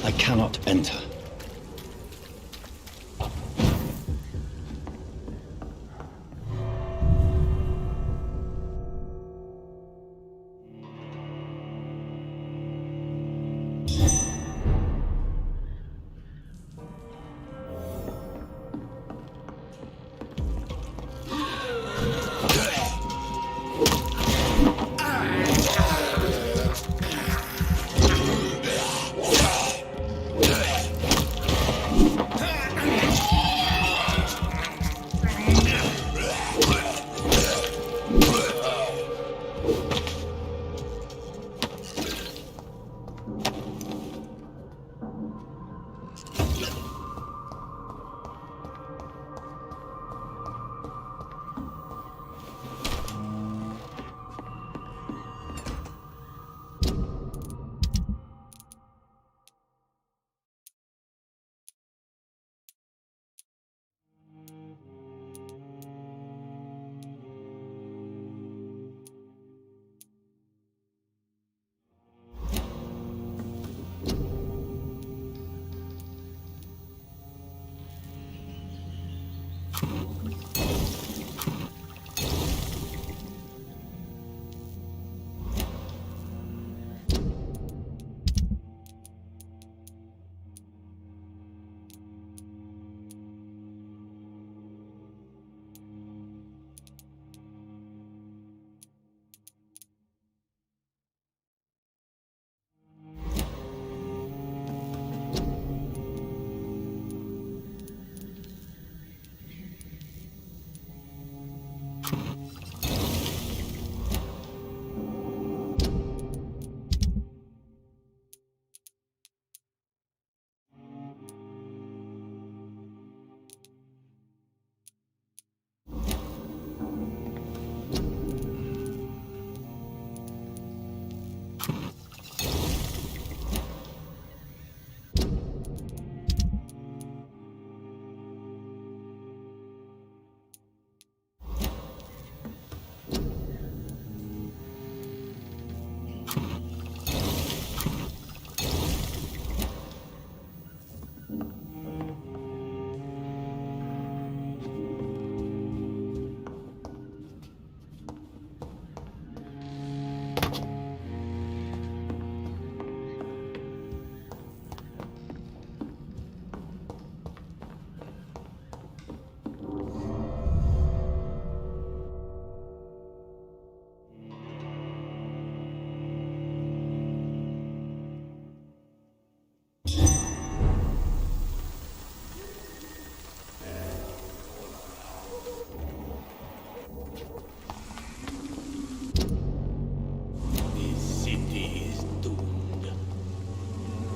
I cannot enter.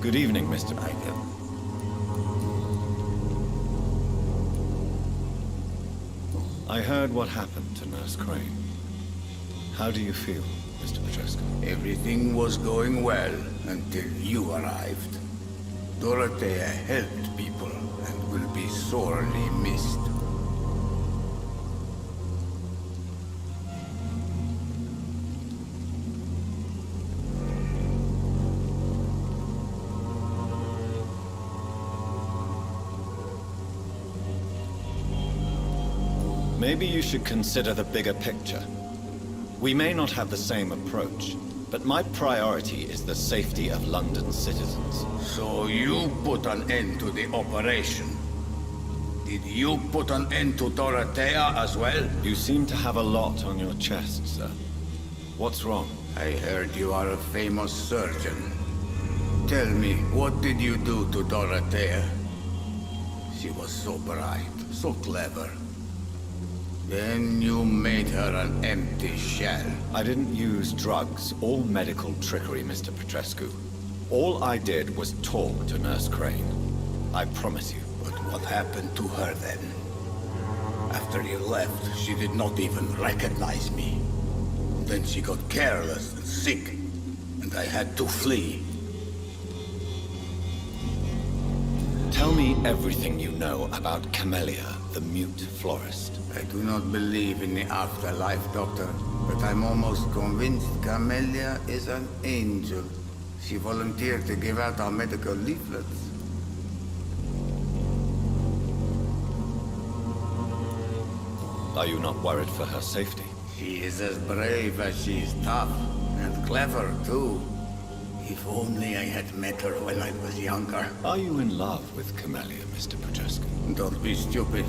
Good evening, Mr. Vampyr. I heard what happened to Nurse Crane. How do you feel, Mr. Petrescu? Everything was going well until you arrived. Dorothea helped people and will be sorely missed. Maybe you should consider the bigger picture. We may not have the same approach, but my priority is the safety of London's citizens. So you put an end to the operation. Did you put an end to Dorothea as well? You seem to have a lot on your chest, sir. What's wrong? I heard you are a famous surgeon. Tell me, what did you do to Dorothea? She was so bright, so clever. Then you made her an empty shell. I didn't use drugs or medical trickery, Mr. Petrescu. All I did was talk to Nurse Crane. I promise you. But what happened to her then? After you left, she did not even recognize me. Then she got careless and sick, and I had to flee. Tell me everything you know about Camellia, the mute florist. I do not believe in the afterlife, Doctor, but I'm almost convinced Camellia is an angel She volunteered to give out our medical leaflets. Are you not worried for her safety? She is as brave as she is tough, and clever too. If only I had met her when I was younger. Are you in love with Camellia, Mr. Petrescu? Don't be stupid.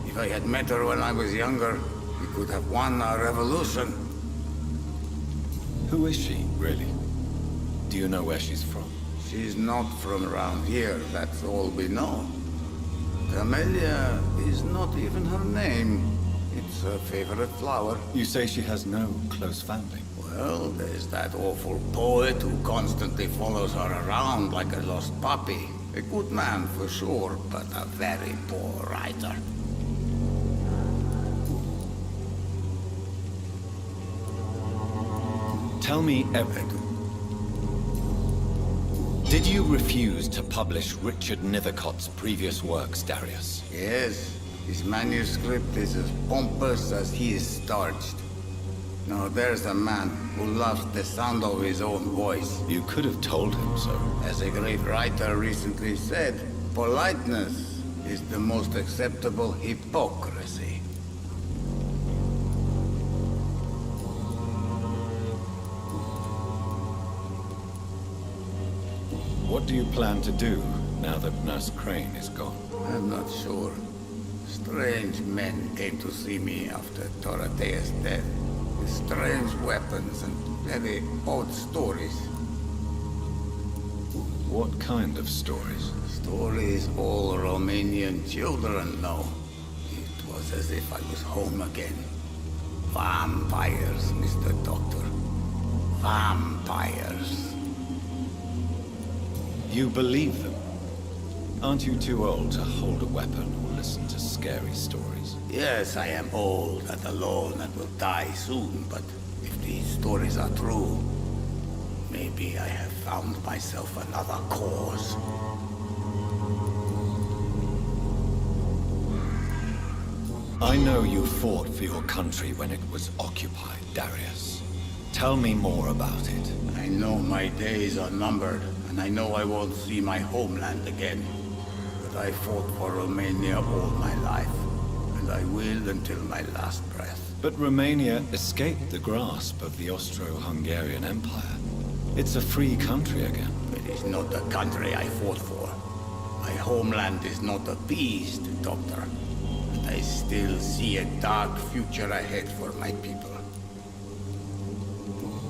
If I had met her when I was younger, we could have won our revolution. Who is she, really? Do you know where she's from? She's not from around here, that's all we know. Camellia is not even her name. It's her favorite flower. You say she has no close family? Well, there's that awful poet who constantly follows her around like a lost puppy. A good man for sure, but a very poor writer. Tell me everything. Did you refuse to publish Richard Nethercott's previous works, Darius? Yes, his manuscript is as pompous as he is starched. Now there's a man who loves the sound of his own voice. You could have told him so. As a great writer recently said, politeness is the most acceptable hypocrisy. What do you plan to do now that Nurse Crane is gone? I'm not sure. Strange men came to see me after Dorothea's death, with strange weapons and very odd stories. What kind of stories? Stories all Romanian children know. It was as if I was home again. Vampires, Mr. Doctor. Vampires. You believe them? Aren't you too old to hold a weapon or listen to scary stories? Yes, I am old and alone and will die soon, but if these stories are true, maybe I have found myself another cause. I know you fought for your country when it was occupied, Darius. Tell me more about it. I know my days are numbered, and I know I won't see my homeland again. But I fought for Romania all my life, and I will until my last breath. But Romania escaped the grasp of the Austro-Hungarian Empire. It's a free country again. It is not the country I fought for. My homeland is not appeased, Doctor. And I still see a dark future ahead for my people.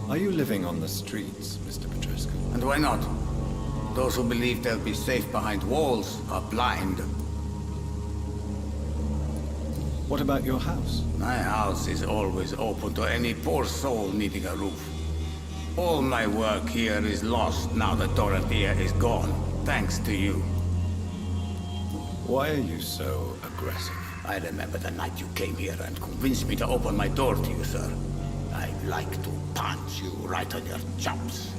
Are you living on the streets, Mr. Petrescu? And why not? Those who believe they'll be safe behind walls are blind. What about your house? My house is always open to any poor soul needing a roof. All my work here is lost now that Dorothea is gone, thanks to you. Why are you so aggressive? I remember the night you came here and convinced me to open my door to you, sir. I'd like to punch you right on your chops.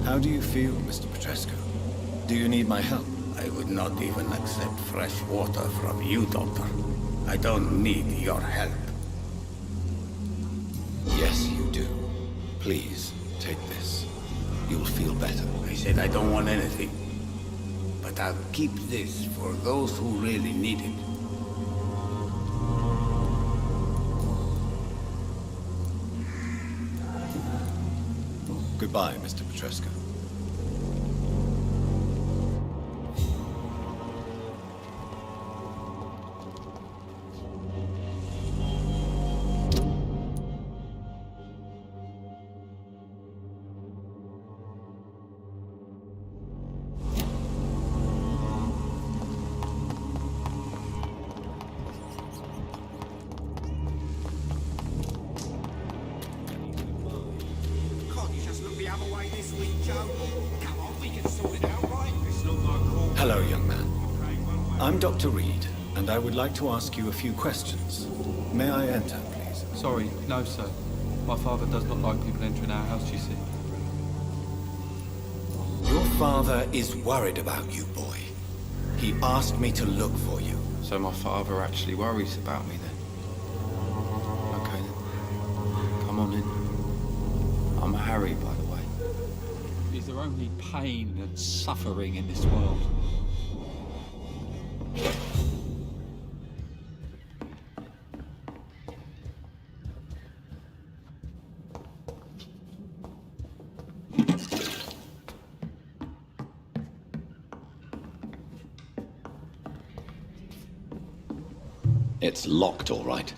How do you feel, Mr. Petrescu? Do you need my help? I would not even accept fresh water from you, Doctor. I don't need your help. Yes, you do. Please, take this. You'll feel better. I said I don't want anything. But I'll keep this for those who really need it. Goodbye, Mr. Petrescu. Hello, young man. I'm Dr. Reed, and I would like to ask you a few questions. May I enter, please? Sorry, no, sir. My father does not like people entering our house, you see. Your father is worried about you, boy. He asked me to look for you. So my father actually worries about me then? Okay then. Come on in. Harry, by the way? Is there only pain and suffering in this world? It's locked, all right.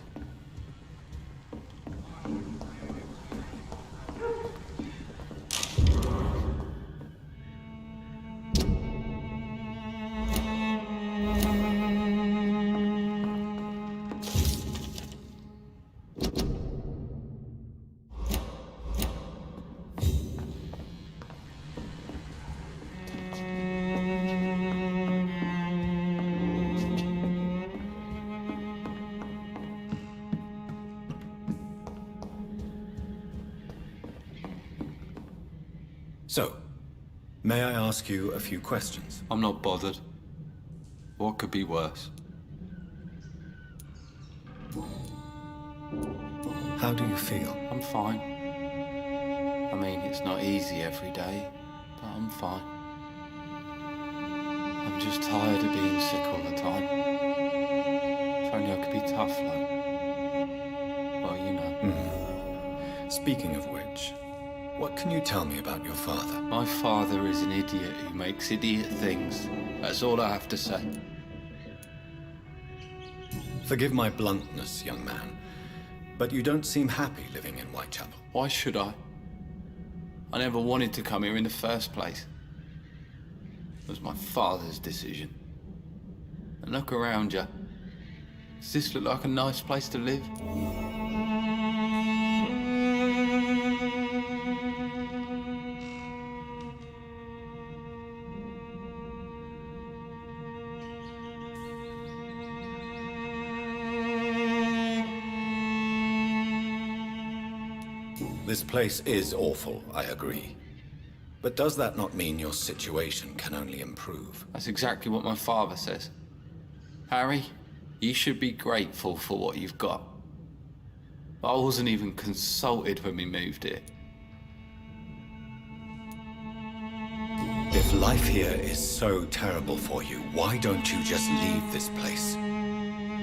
So, may I ask you a few questions? I'm not bothered. What could be worse? How do you feel? I'm fine. I mean, it's not easy every day, but I'm fine. I'm just tired of being sick all the time. If only I could be tough, like... Well, you know. Speaking of which, what can you tell me about your father? My father is an idiot who makes idiot things. That's all I have to say. Forgive my bluntness, young man, but you don't seem happy living in Whitechapel. Why should I? I never wanted to come here in the first place. It was my father's decision. And look around you. Does this look like a nice place to live? This place is awful, I agree. But does that not mean your situation can only improve? That's exactly what my father says. Harry, you should be grateful for what you've got. I wasn't even consulted when we moved here. If life here is so terrible for you, why don't you just leave this place?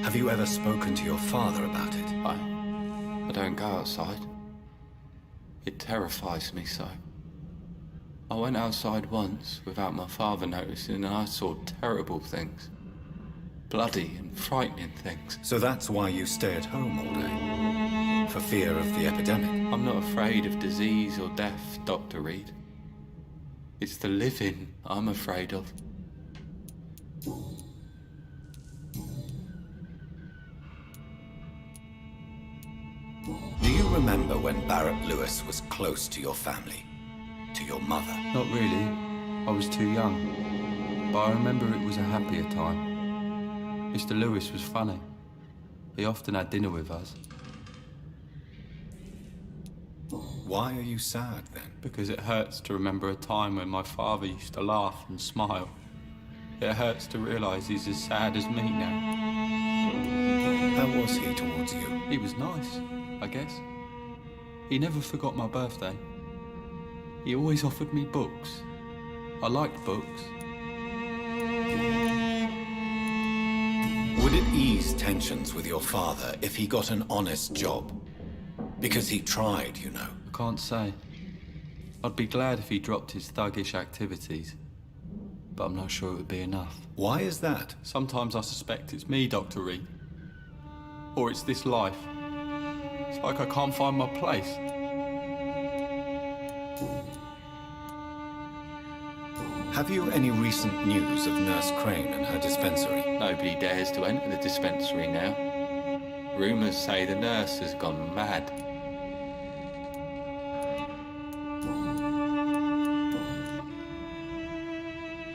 Have you ever spoken to your father about it? I don't go outside. It terrifies me so. I went outside once without my father noticing and I saw terrible things. Bloody and frightening things. So that's why you stay at home all day? For fear of the epidemic? I'm not afraid of disease or death, Dr. Reed. It's the living I'm afraid of. Do you remember when Barrett Lewis was close to your family? To your mother? Not really. I was too young. But I remember it was a happier time. Mr. Lewis was funny. He often had dinner with us. Why are you sad then? Because it hurts to remember a time when my father used to laugh and smile. It hurts to realise he's as sad as me now. How was he towards you? He was nice, I guess. He never forgot my birthday. He always offered me books. I liked books. Would it ease tensions with your father if he got an honest job? Because he tried, you know. I can't say. I'd be glad if he dropped his thuggish activities. But I'm not sure it would be enough. Why is that? Sometimes I suspect it's me, Dr. Reed. Or it's this life. It's like I can't find my place. Have you any recent news of Nurse Crane and her dispensary? Nobody dares to enter the dispensary now. Rumours say the nurse has gone mad.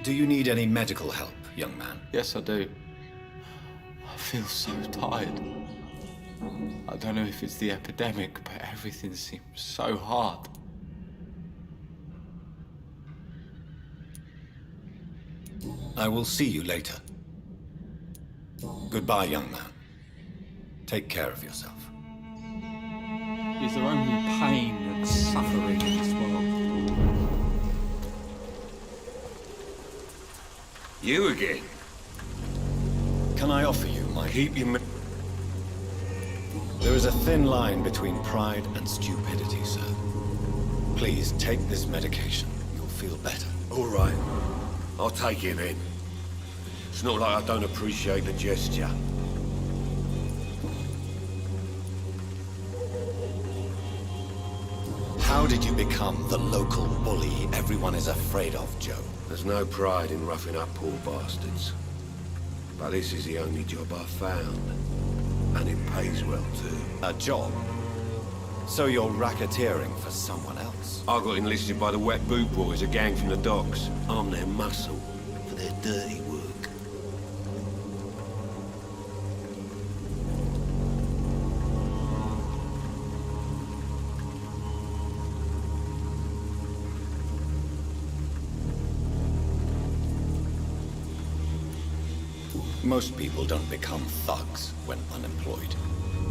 Do you need any medical help, young man? Yes, I do. I feel so tired. I don't know if it's the epidemic, but everything seems so hard. I will see you later. Goodbye, young man. Take care of yourself. Is there only pain and suffering in this world. You again? Can I offer you my... Keep your... There is a thin line between pride and stupidity, sir. Please take this medication. You'll feel better. All right. I'll take it then. It's not like I don't appreciate the gesture. How did you become the local bully everyone is afraid of, Joe? There's no pride in roughing up poor bastards. But this is the only job I've found. And it pays well, too. A job? So you're racketeering for someone else? I got enlisted by the Wet Boot Boys, a gang from the docks. I'm their muscle for their dirty work. Most people don't become thugs when unemployed.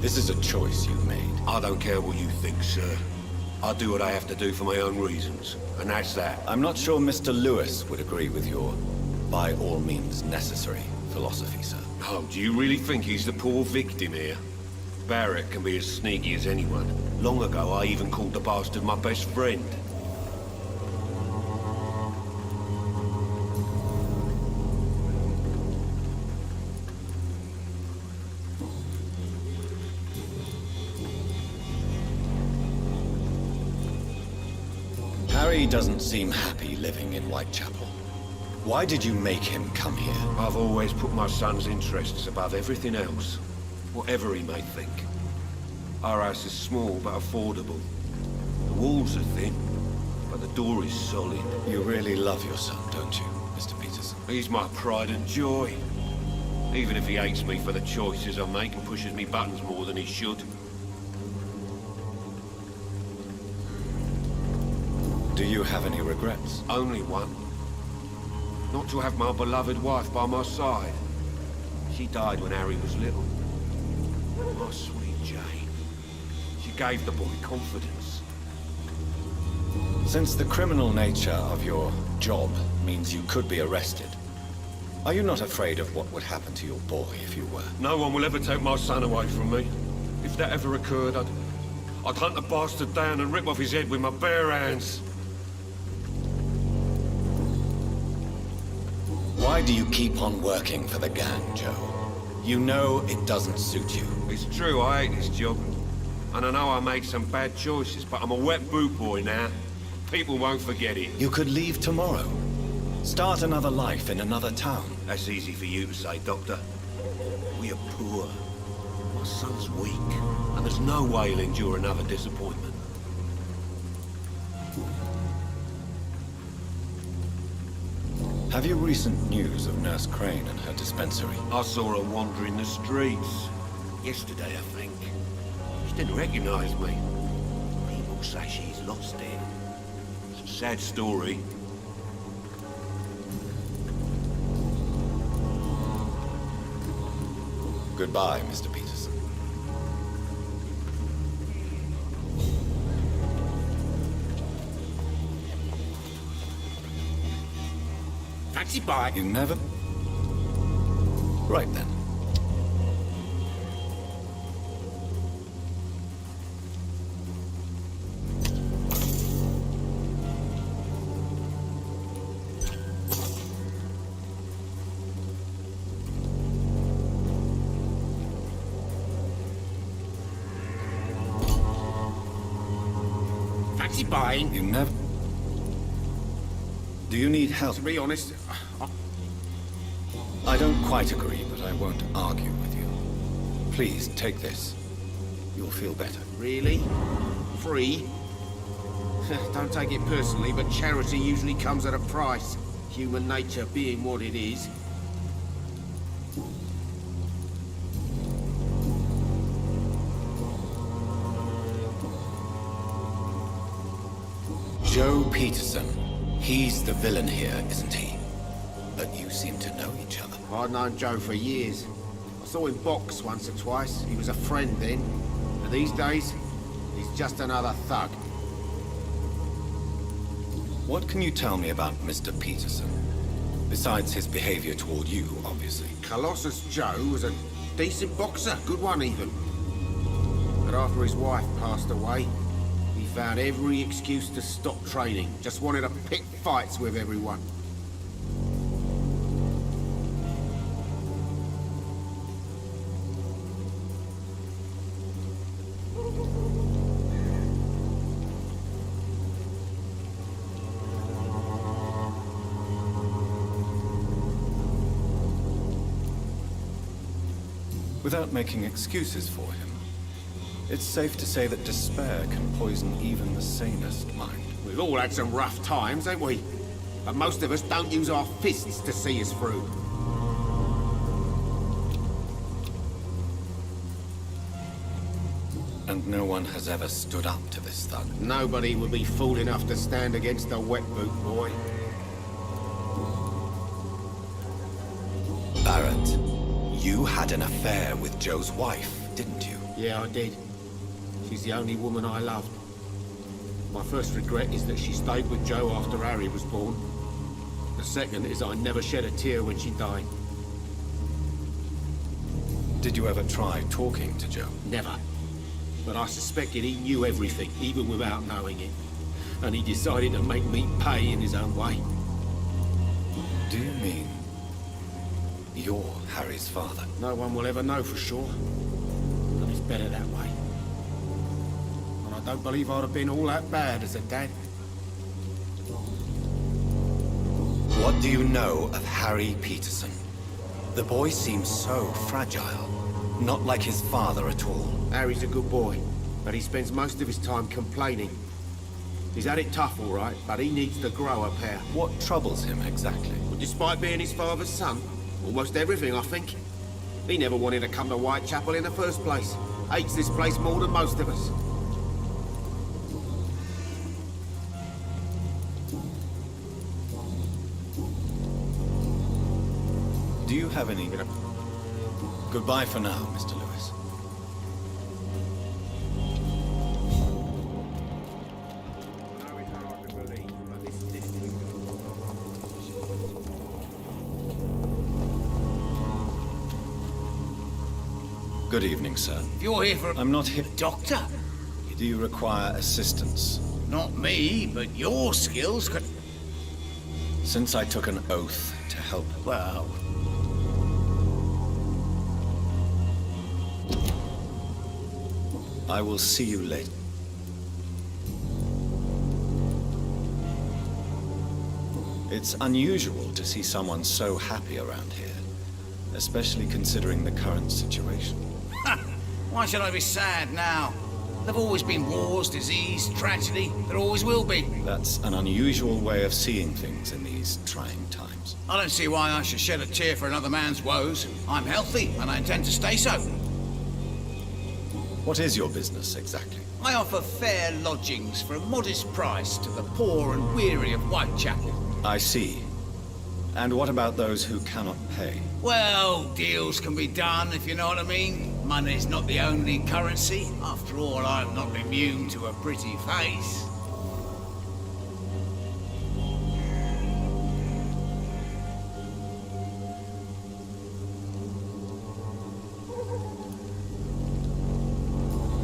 This is a choice you've made. I don't care what you think, sir. I do what I have to do for my own reasons, and that's that. I'm not sure Mr. Lewis would agree with your by all means necessary philosophy, sir. Oh, do you really think he's the poor victim here? Barrett can be as sneaky as anyone. Long ago, I even called the bastard my best friend. Harry doesn't seem happy living in Whitechapel. Why did you make him come here? I've always put my son's interests above everything else, whatever he may think. Our house is small but affordable. The walls are thin, but the door is solid. You really love your son, don't you, Mr. Peterson? He's my pride and joy. Even if he hates me for the choices I make and pushes me buttons more than he should. Do you have any regrets? Only one. Not to have my beloved wife by my side. She died when Harry was little. My sweet Jane. She gave the boy confidence. Since the criminal nature of your job means you could be arrested, are you not afraid of what would happen to your boy if you were? No one will ever take my son away from me. If that ever occurred, I'd hunt the bastard down and rip off his head with my bare hands. Why do you keep on working for the gang, Joe? You know it doesn't suit you. It's true, I hate this job. And I know I made some bad choices, but I'm a wet boot boy now. People won't forget it. You could leave tomorrow. Start another life in another town. That's easy for you to say, Doctor. We are poor. My son's weak, and there's no way he'll endure another disappointment. Have you recent news of Nurse Crane and her dispensary? I saw her wandering the streets. Yesterday, I think. She didn't recognize me. People say she's lost it. It's a sad story. Goodbye, Mr. Peterson. Fancy bye. You never... Right then. Fancy buying. You never... Do you need help? To be honest, I don't quite agree, but I won't argue with you. Please, take this. You'll feel better. really? Free? Don't take it personally, but charity usually comes at a price. Human nature being what it is. Joe Peterson. He's the villain here, isn't he? But you seem to know each other. I'd known Joe for years. I saw him box once or twice. He was a friend then. But these days, he's just another thug. What can you tell me about Mr. Peterson? Besides his behavior toward you, obviously. Colossus Joe was a decent boxer, good one even. But after his wife passed away, he found every excuse to stop training. Just wanted to pick fights with everyone. Without making excuses for him, it's safe to say that despair can poison even the sanest mind. We've all had some rough times, ain't we? But most of us don't use our fists to see us through. And no one has ever stood up to this thug. Nobody would be fool enough to stand against a wet boot boy. Barrett, you had an affair with Joe's wife, didn't you? Yeah, I did. She's the only woman I loved. My first regret is that she stayed with Joe after Harry was born. The second is I never shed a tear when she died. Did you ever try talking to Joe? Never. But I suspected he knew everything, even without knowing it. And he decided to make me pay in his own way. Do you mean you're Harry's father? No one will ever know for sure. And it's better that way. And I don't believe I'd have been all that bad as a dad. What do you know of Harry Peterson? The boy seems so fragile. Not like his father at all. Harry's a good boy, but he spends most of his time complaining. He's had it tough, all right, but he needs to grow a pair. What troubles him exactly? Well, despite being his father's son, almost everything, I think. He never wanted to come to Whitechapel in the first place. Hates this place more than most of us. Do you have any... Goodbye for now, Mr. Lewis. Good evening, sir. You're here for I'm not here. doctor? Do you require assistance? Not me, but your skills could... Since I took an oath to help... Well... I will see you later. It's unusual to see someone so happy around here, especially considering the current situation. Why should I be sad now? There've always been wars, disease, tragedy. There always will be. That's an unusual way of seeing things in these trying times. I don't see why I should shed a tear for another man's woes. I'm healthy, and I intend to stay so. What is your business, exactly? I offer fair lodgings for a modest price to the poor and weary of Whitechapel. I see. And what about those who cannot pay? Well, deals can be done, if you know what I mean. Money's not the only currency. After all, I'm not immune to a pretty face.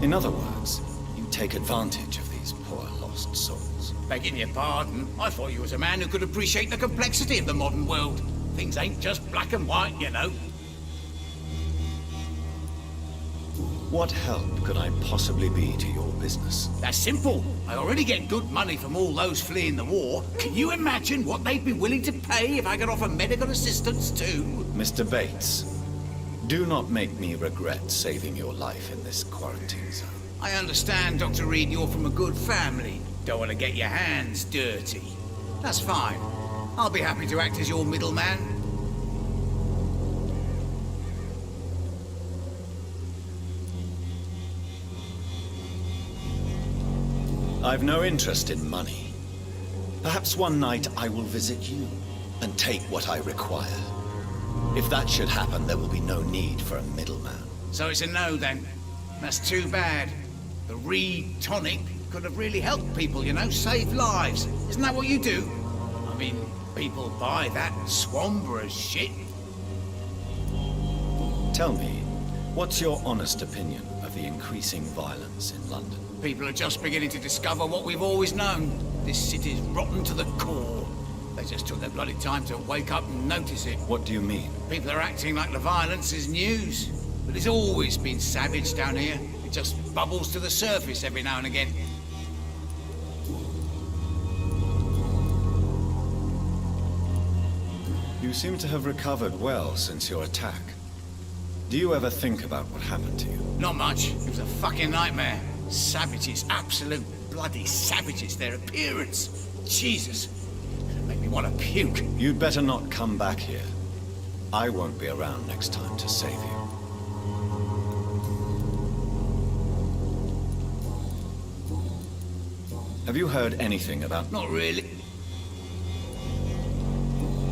In other words, you take advantage of these poor lost souls. Begging your pardon, I thought you was a man who could appreciate the complexity of the modern world. Things ain't just black and white, you know. What help could I possibly be to your business? That's simple. I already get good money from all those fleeing the war. Can you imagine what they'd be willing to pay if I could offer medical assistance too? Mr. Bates, do not make me regret saving your life in this quarantine zone. I understand, Dr. Reed, you're from a good family. Don't want to get your hands dirty. That's fine. I'll be happy to act as your middleman. I've no interest in money. Perhaps one night I will visit you and take what I require. If that should happen, there will be no need for a middleman. So it's a no then. That's too bad. The Reed tonic could have really helped people, you know, save lives. Isn't that what you do? I mean, people buy that Swamber's shit. Tell me, what's your honest opinion of the increasing violence in London? People are just beginning to discover what we've always known. This city's rotten to the core. They just took their bloody time to wake up and notice it. What do you mean? People are acting like the violence is news. But it's always been savage down here. It just bubbles to the surface every now and again. You seem to have recovered well since your attack. Do you ever think about what happened to you? Not much. It was a fucking nightmare. Savages, absolute bloody savages. Their appearance. Jesus. It made me want to puke. You'd better not come back here. I won't be around next time to save you. Have you heard anything about... Not really.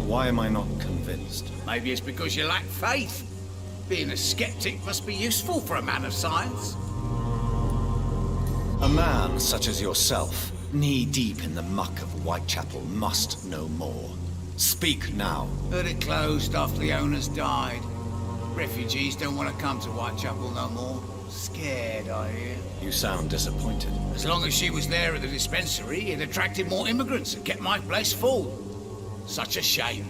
Why am I not convinced? Maybe it's because you lack faith. Being a skeptic must be useful for a man of science. A man such as yourself, knee-deep in the muck of Whitechapel, must know more. Speak now. Heard it closed after the owners died. Refugees don't want to come to Whitechapel no more. Scared, I hear. You sound disappointed. As long as she was there at the dispensary, it attracted more immigrants and kept my place full. Such a shame.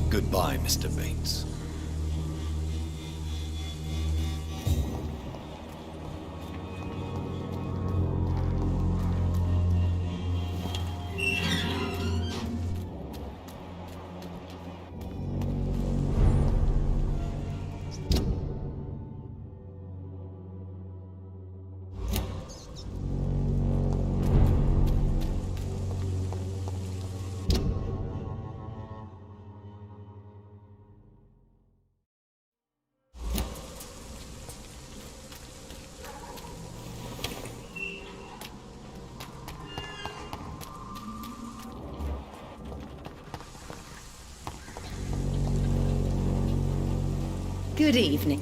Goodbye, Mr. Bates. Good evening.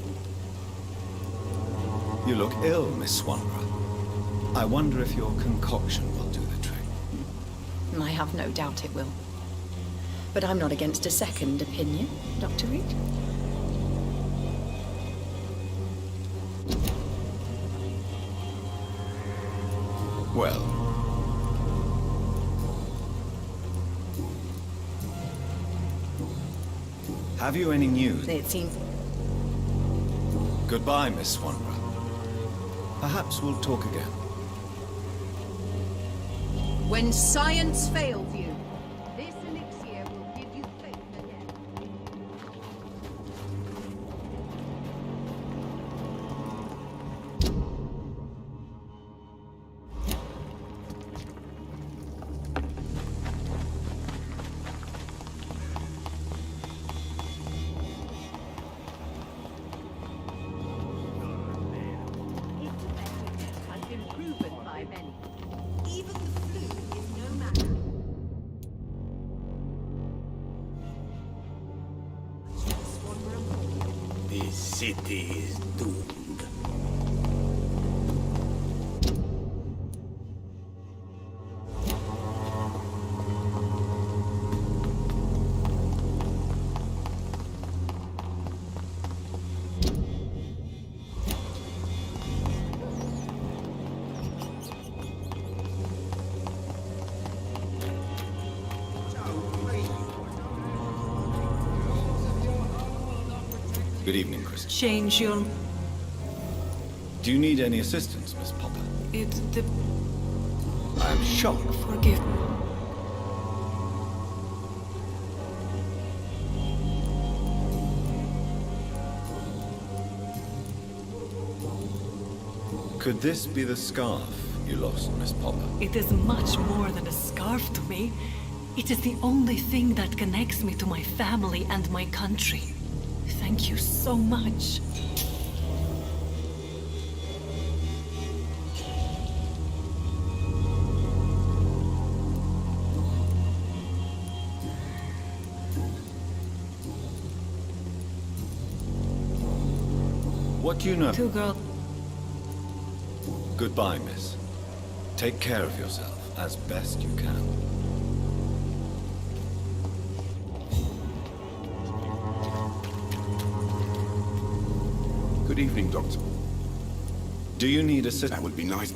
You look ill, Miss Swanborough. I wonder if your concoction will do the trick. I have no doubt it will. But I'm not against a second opinion, Dr. Reed. Well... have you any news? It seems... Goodbye, Miss Swanborough. Perhaps we'll talk again. When science fails you, this elixir will give you faith again. Has been proven by many. Even the flu is no matter. This city is doomed. Good evening, Chris. Change your... Do you need any assistance, Miss Popper? It's the... I am shocked. Forgive me. Could this be the scarf you lost, Miss Popper? It is much more than a scarf to me. It is the only thing that connects me to my family and my country. Thank you so much. What do you know? Two girls. Goodbye, miss. Take care of yourself as best you can. Good evening, Doctor. Do you need assistance? That would be nice.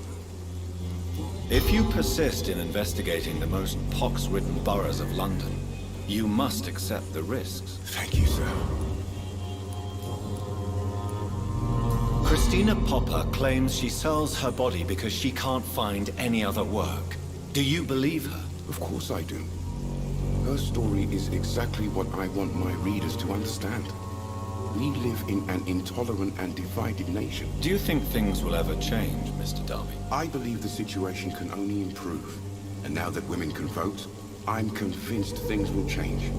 If you persist in investigating the most pox-ridden boroughs of London, you must accept the risks. Thank you, sir. Christina Popper claims she sells her body because she can't find any other work. Do you believe her? Of course I do. Her story is exactly what I want my readers to understand. We live in an intolerant and divided nation. Do you think things will ever change, Mr. Darby? I believe the situation can only improve. And now that women can vote, I'm convinced things will change.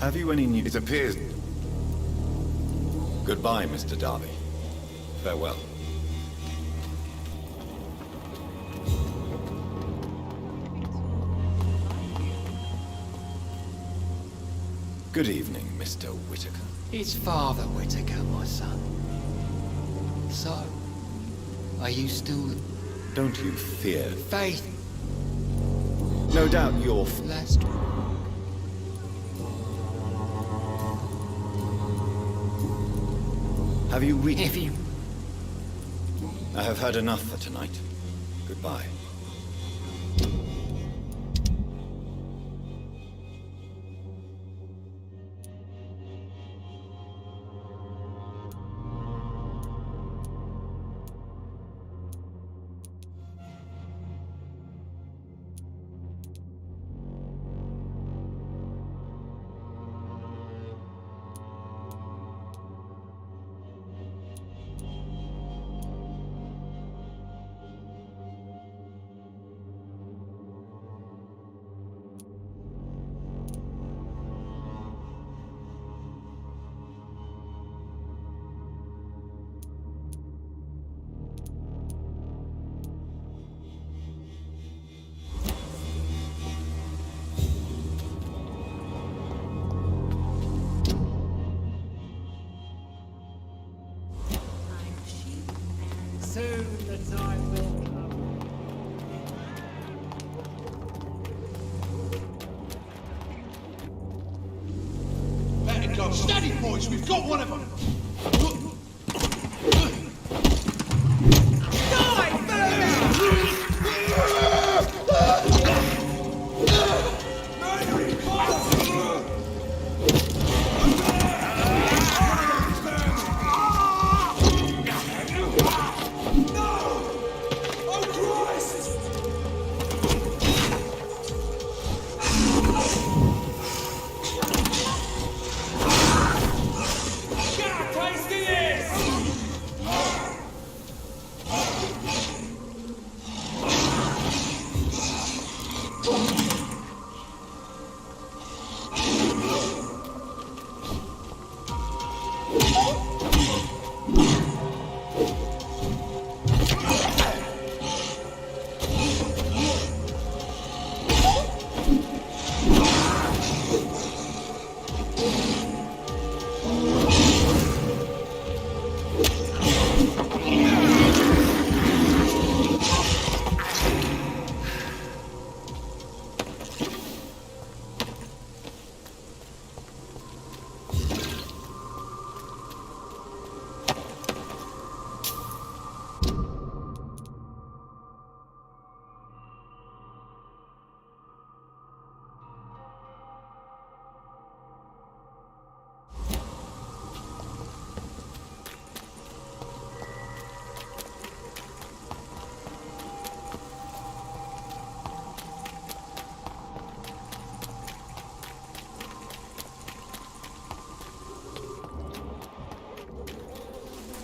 Have you any news? It appears... Goodbye, Mr. Darby. Farewell. Good evening, Mr. Whitaker. It's Father Whitaker, my son. So, are you still... Don't you fear? Faith? No doubt you're... Last... Have you reached... If you... I have heard enough for tonight. Goodbye. Soon the time will come. Let it go. Steady, boys. We've got one of them.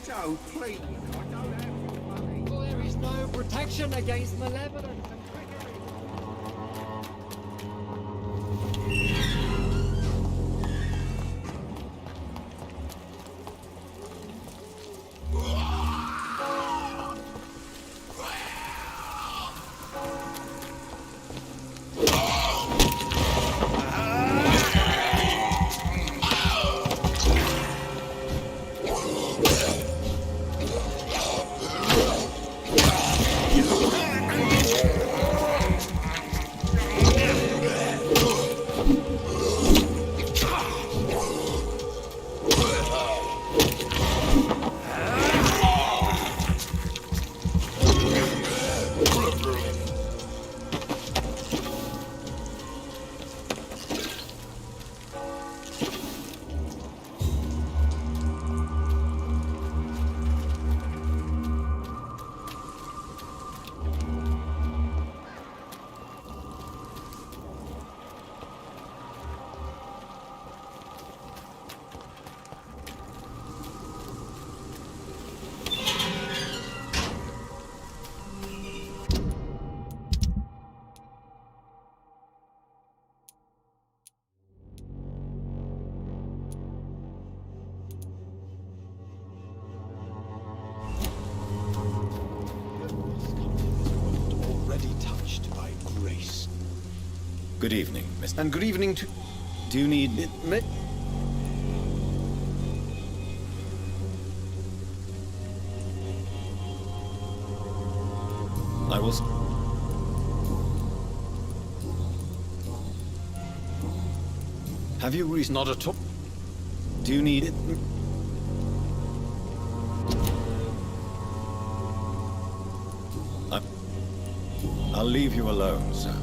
Joe, please. I don't have money. Well, there is no protection against malevolence and trickery. Good evening, Mr. And good evening to... Do you need... I will... Have you reason... Not at all. Do you need it? I'll leave you alone, sir.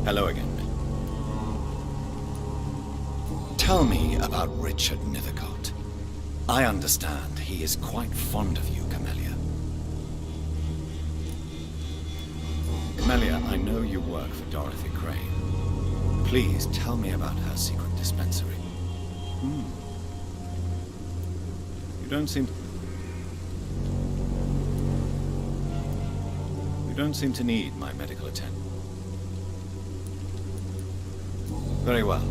Hello again. Tell me about Richard Nethercott. I understand he is quite fond of you, Camellia. Camellia, I know you work for Dorothy Crane. Please tell me about her secret dispensary. You don't seem to need my medical attention. Very well.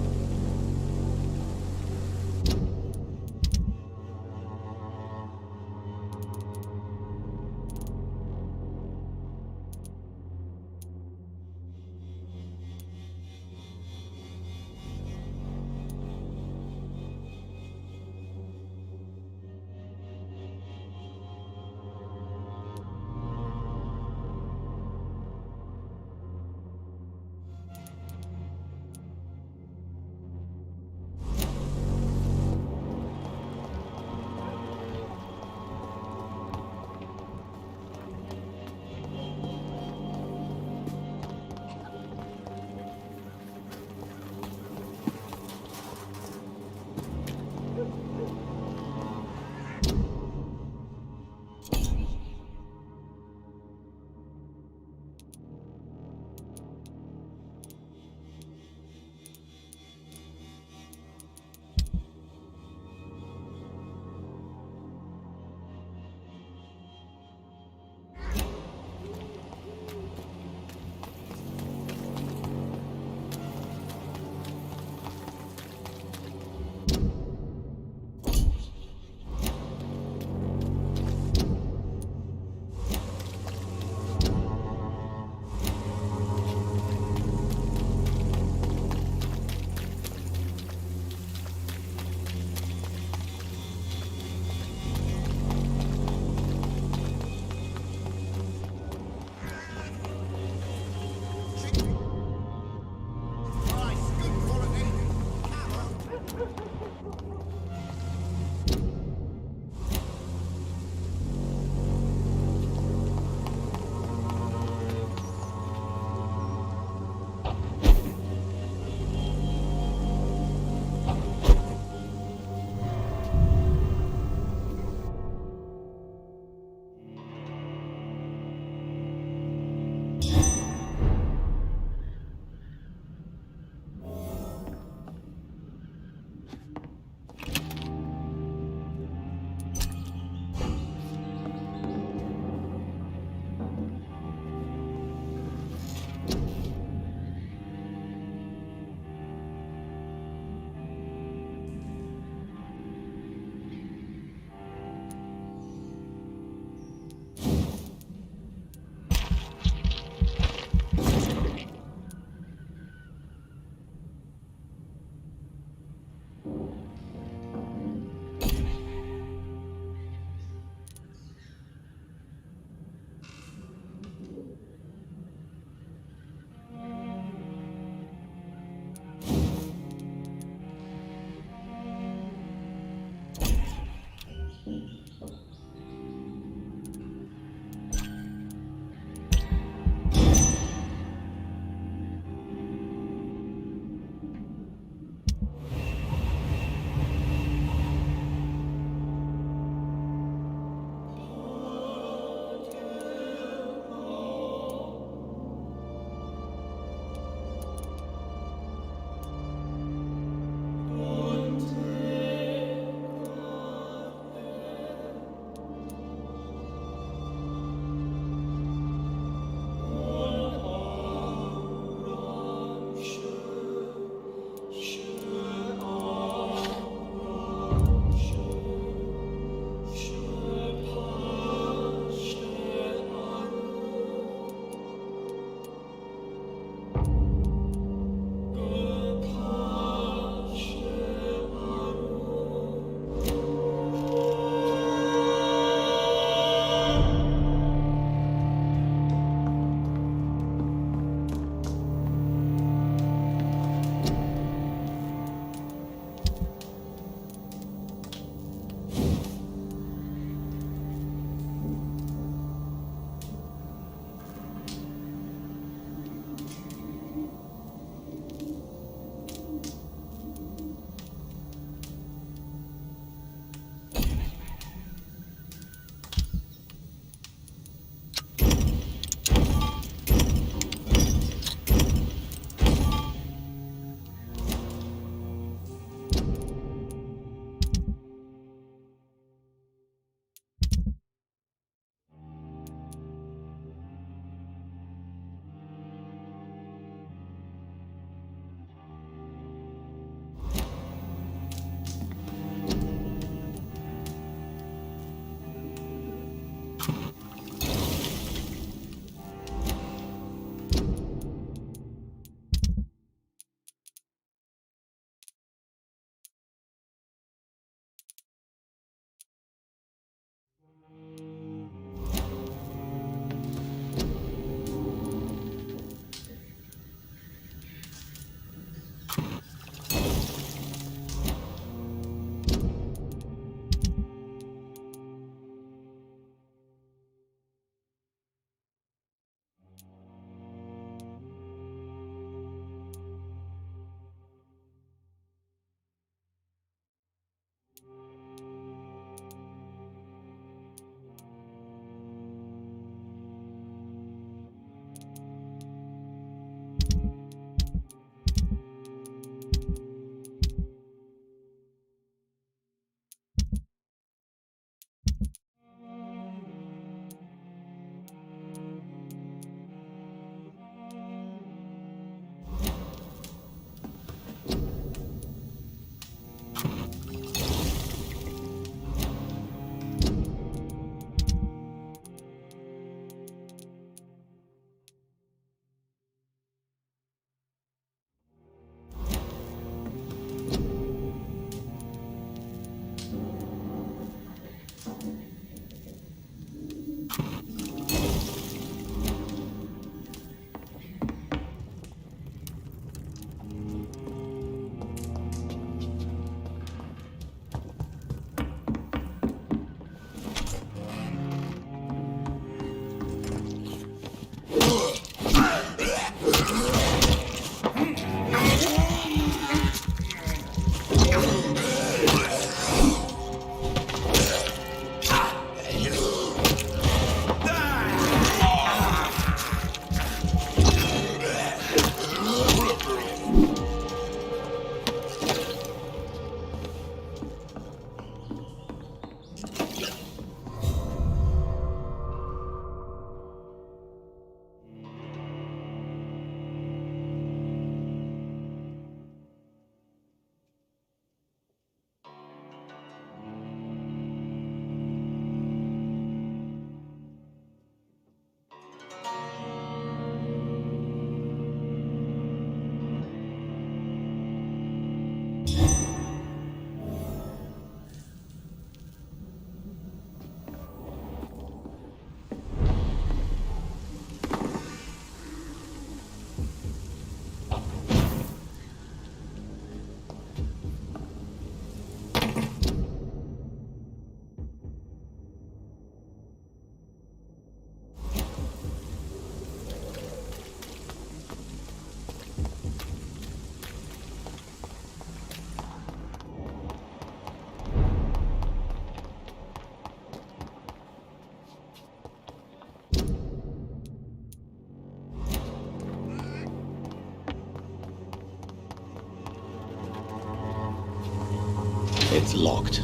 It's locked.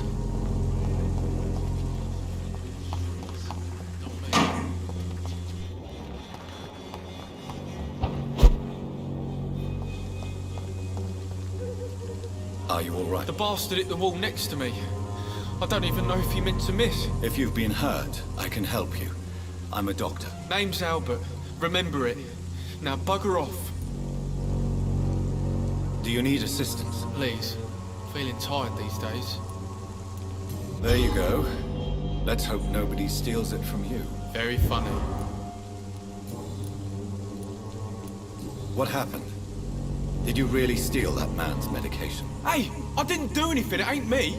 Are you all right? The bastard hit the wall next to me. I don't even know if he meant to miss. If you've been hurt, I can help you. I'm a doctor. Name's Albert. Remember it. Now bugger off. Do you need assistance? Please. Feeling tired these days. There you go. Let's hope nobody steals it from you. Very funny. What happened? Did you really steal that man's medication? Hey! I didn't do anything, it ain't me!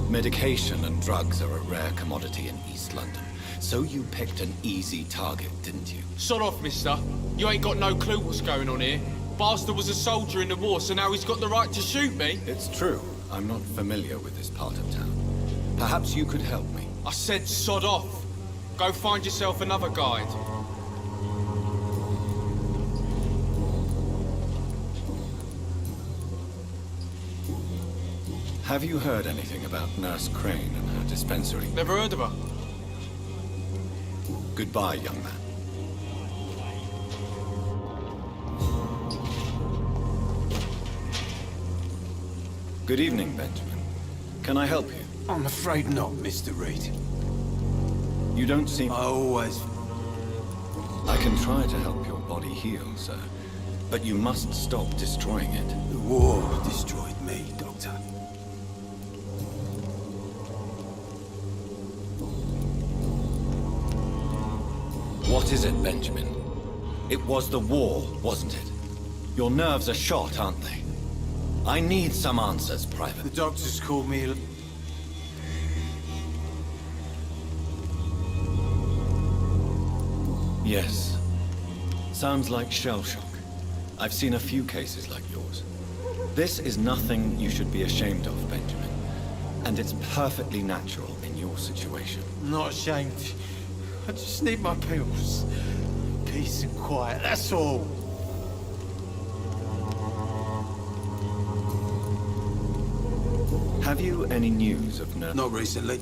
Medication and drugs are a rare commodity in East London. So you picked an easy target, didn't you? Sod off, mister. You ain't got no clue what's going on here. Bastard was a soldier in the war, so now he's got the right to shoot me. It's true. I'm not familiar with this part of town. Perhaps you could help me. I said sod off. Go find yourself another guide. Have you heard anything about Nurse Crane and her dispensary? Never heard of her. Goodbye, young man. Good evening, Benjamin. Can I help you? I'm afraid not, Mr. Reed. You don't seem... I always... I can try to help your body heal, sir. But you must stop destroying it. The war destroyed me, Doctor. What is it, Benjamin? It was the war, wasn't it? Your nerves are shot, aren't they? I need some answers, Private. The doctors called me... Yes. Sounds like shell shock. I've seen a few cases like yours. This is nothing you should be ashamed of, Benjamin. And it's perfectly natural in your situation. I'm not ashamed. I just need my pills. Peace and quiet, that's all. Have you any news of Nurse... Not recently.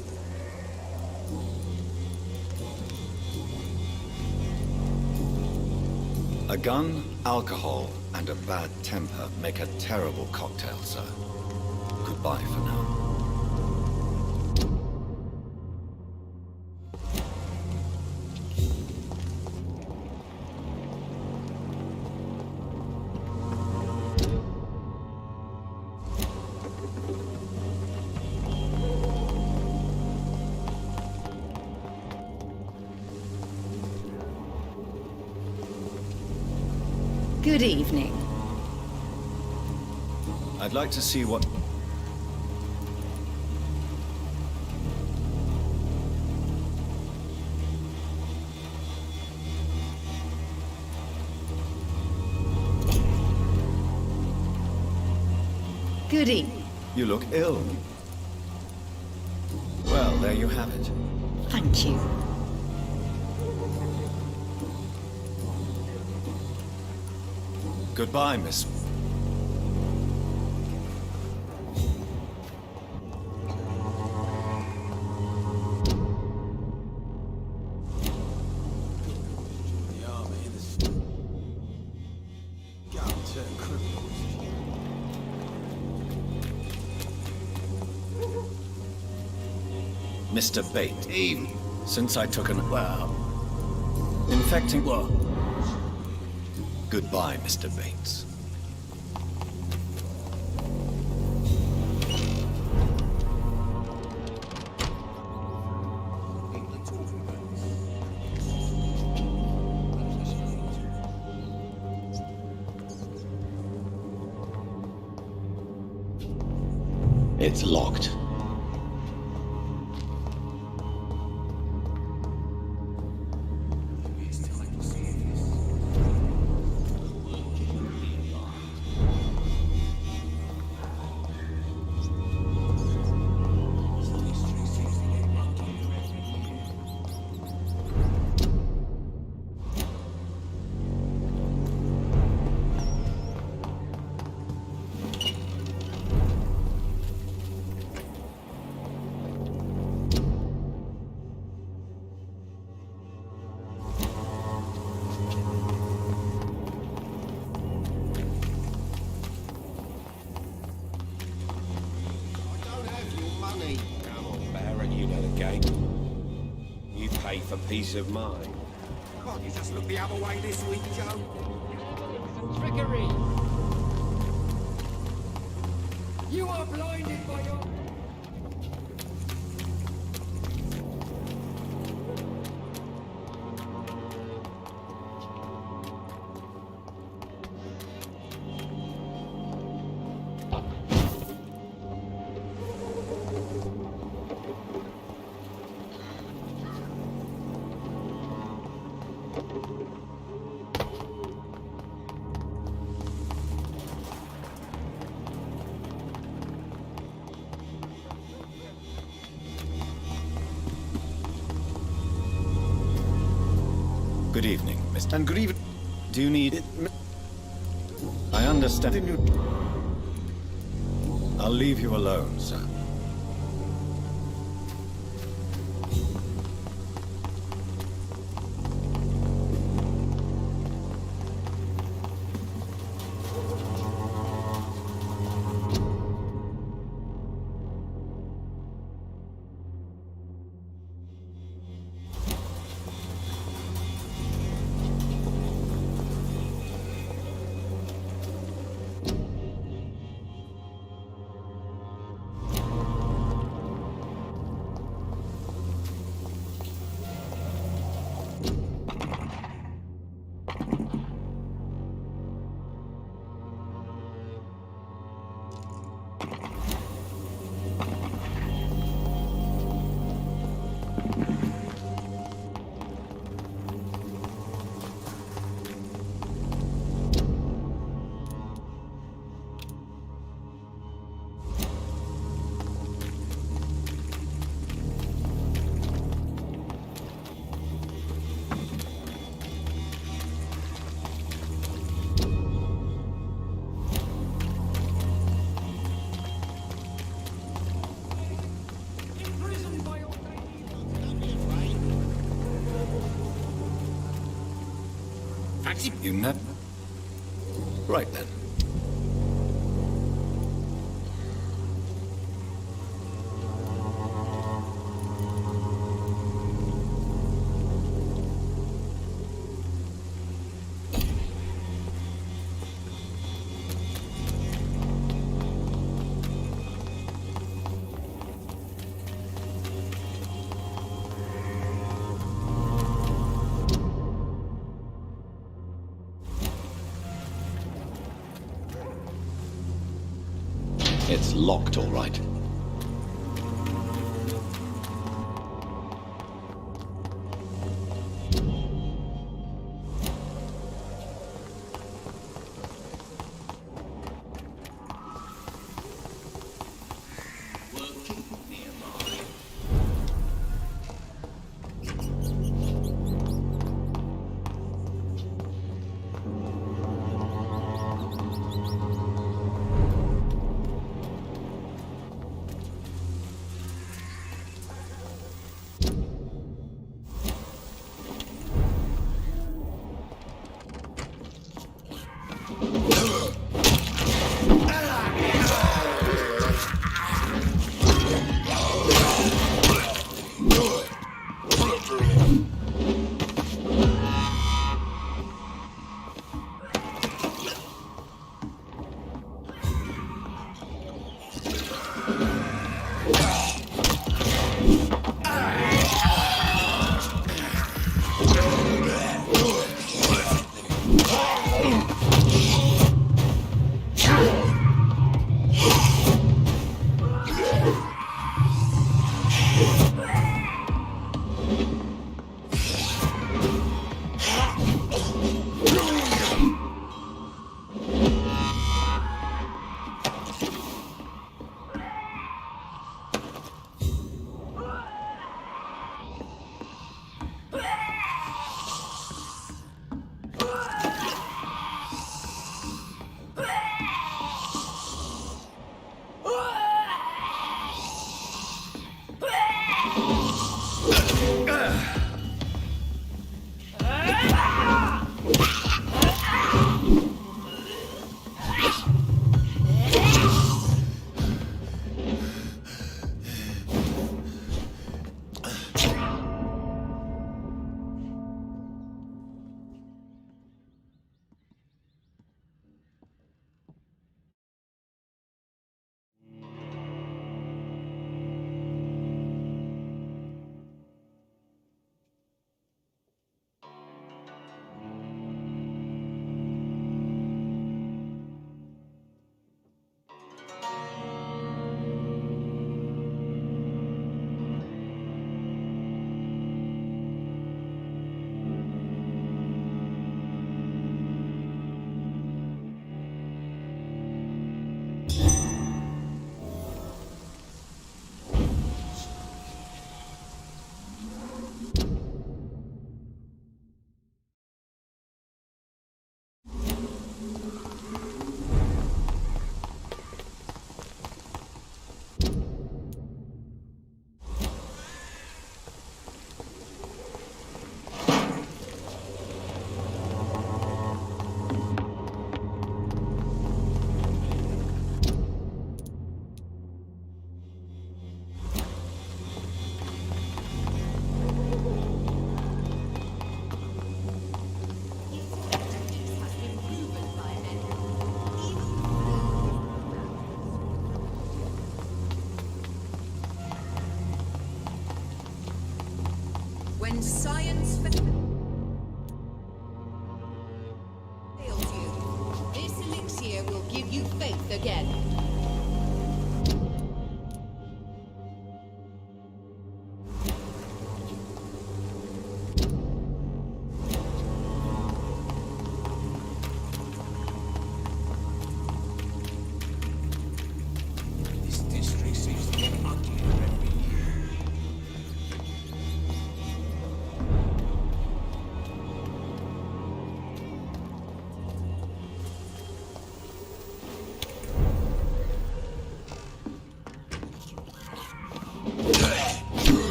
A gun, alcohol, and a bad temper make a terrible cocktail, sir. Goodbye for now. Good evening. I'd like to see what... Good evening. You look ill. Well, there you have it. Thank you. Goodbye, Miss... Mr. Bate. Even. Since I took an... well... infecting... what? Goodbye, Mr. Bates. It's locked. Jake. You pay for peace of mind. Can't you just look the other way this week, Joe? Trickery! You are blinded by your... Good evening, Mr. And good evening. Do you need it? I understand. I'll leave you alone, sir. You know? Right then. It's locked, all right. When science fails you, this elixir will give you faith again. This district seems to get uglier every year.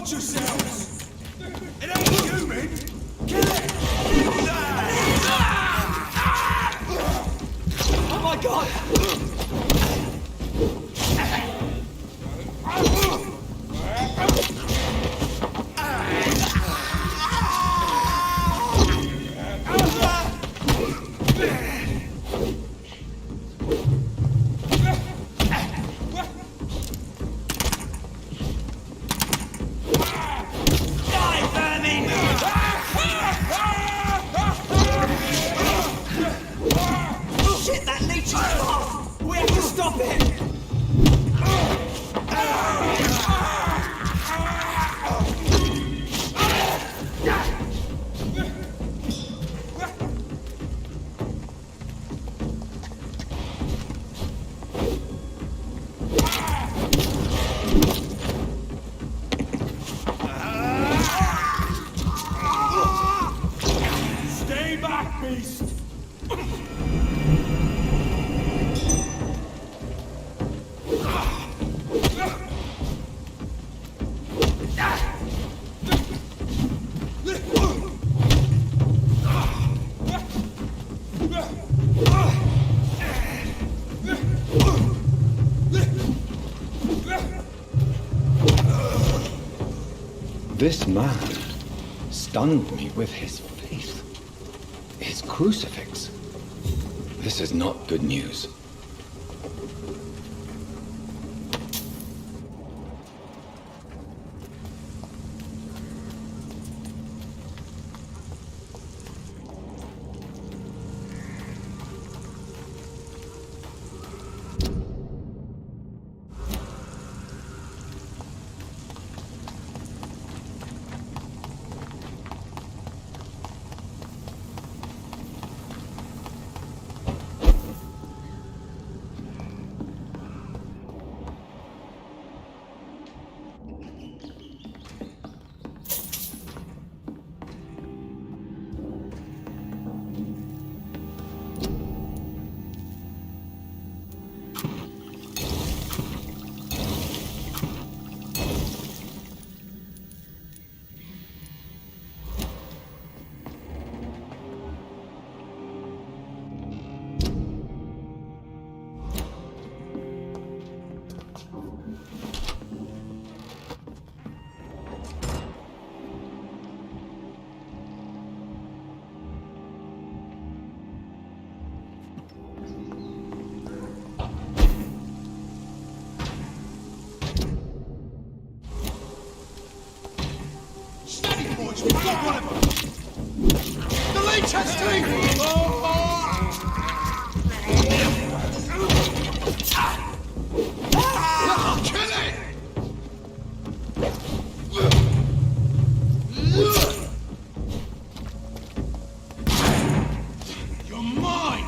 Watch yourselves! It ain't human! Kill it! Oh my god! Shit, that leech is off! We have to stop it! Stay back, beast! This man stunned me with his faith. His crucifix. This is not good news. Steady, boys, we've got one of them! The leech has Kill it! You're mine!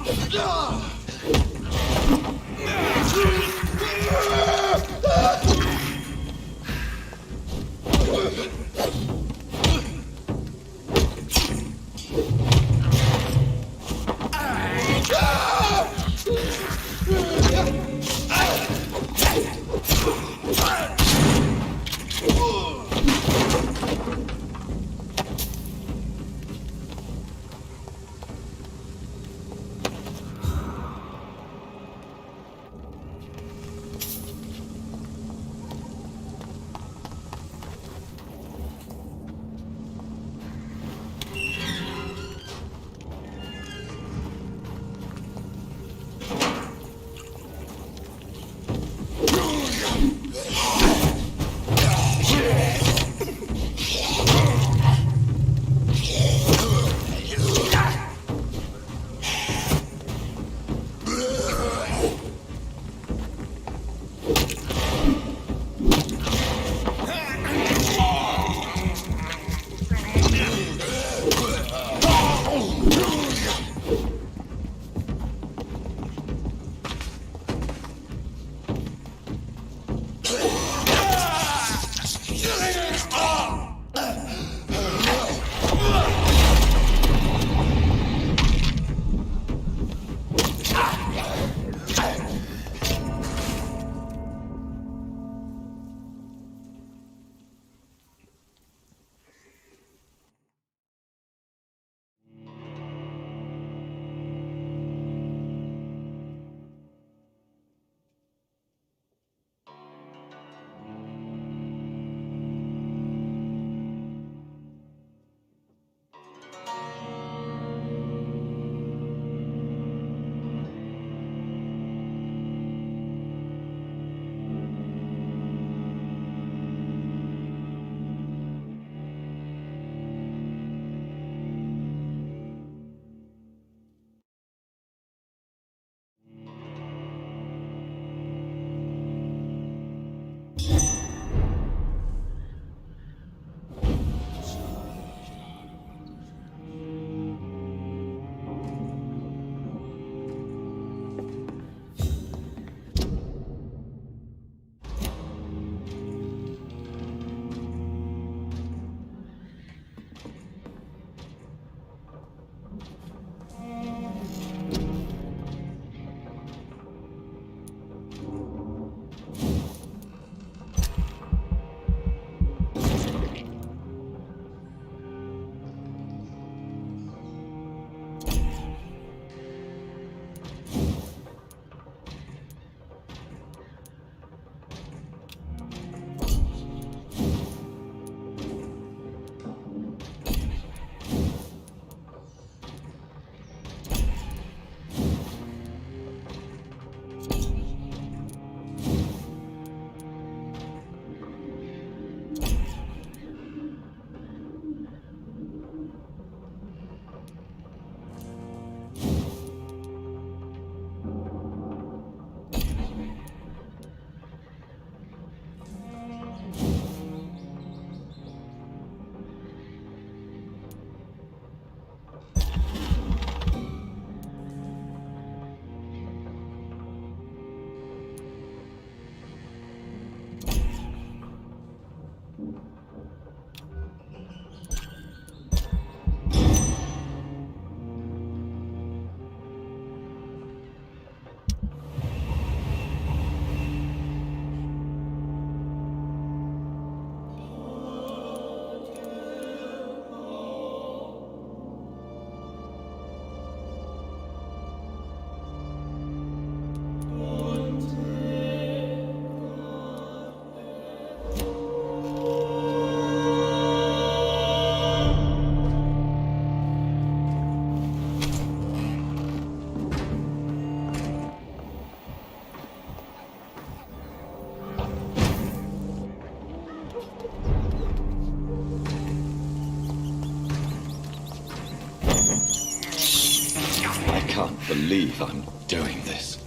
can't believe I'm doing this.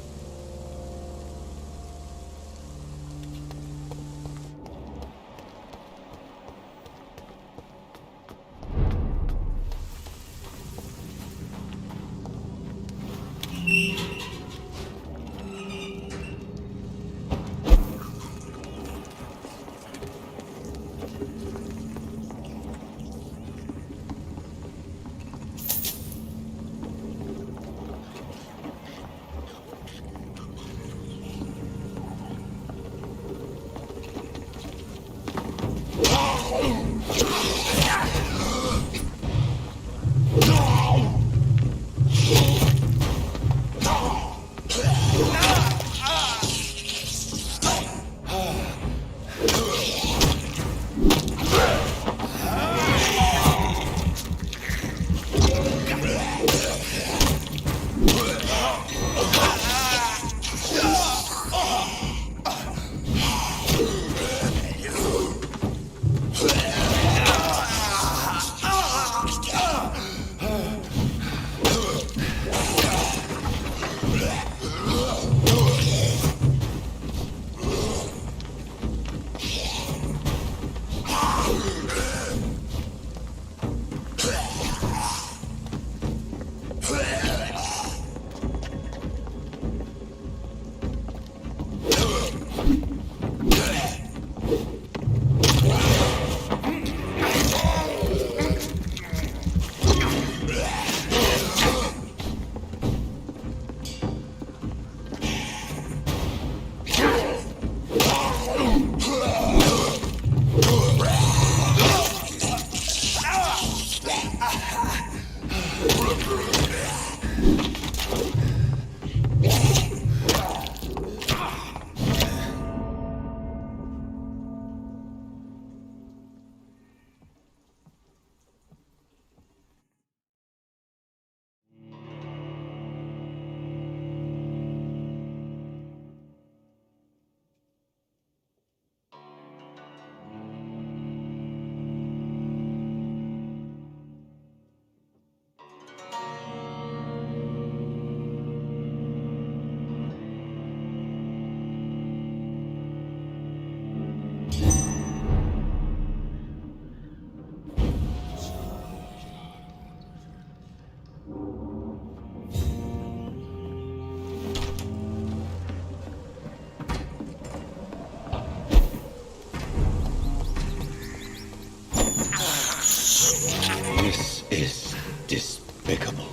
This is despicable.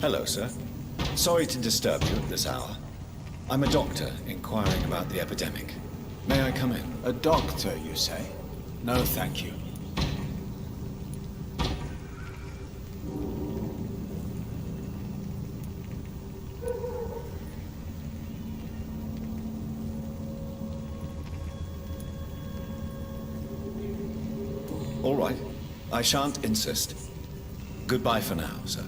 Hello, sir. Sorry to disturb you at this hour. I'm a doctor inquiring about the epidemic. May I come in? A doctor, you say? No, thank you. All right. I shan't insist. Goodbye for now, sir.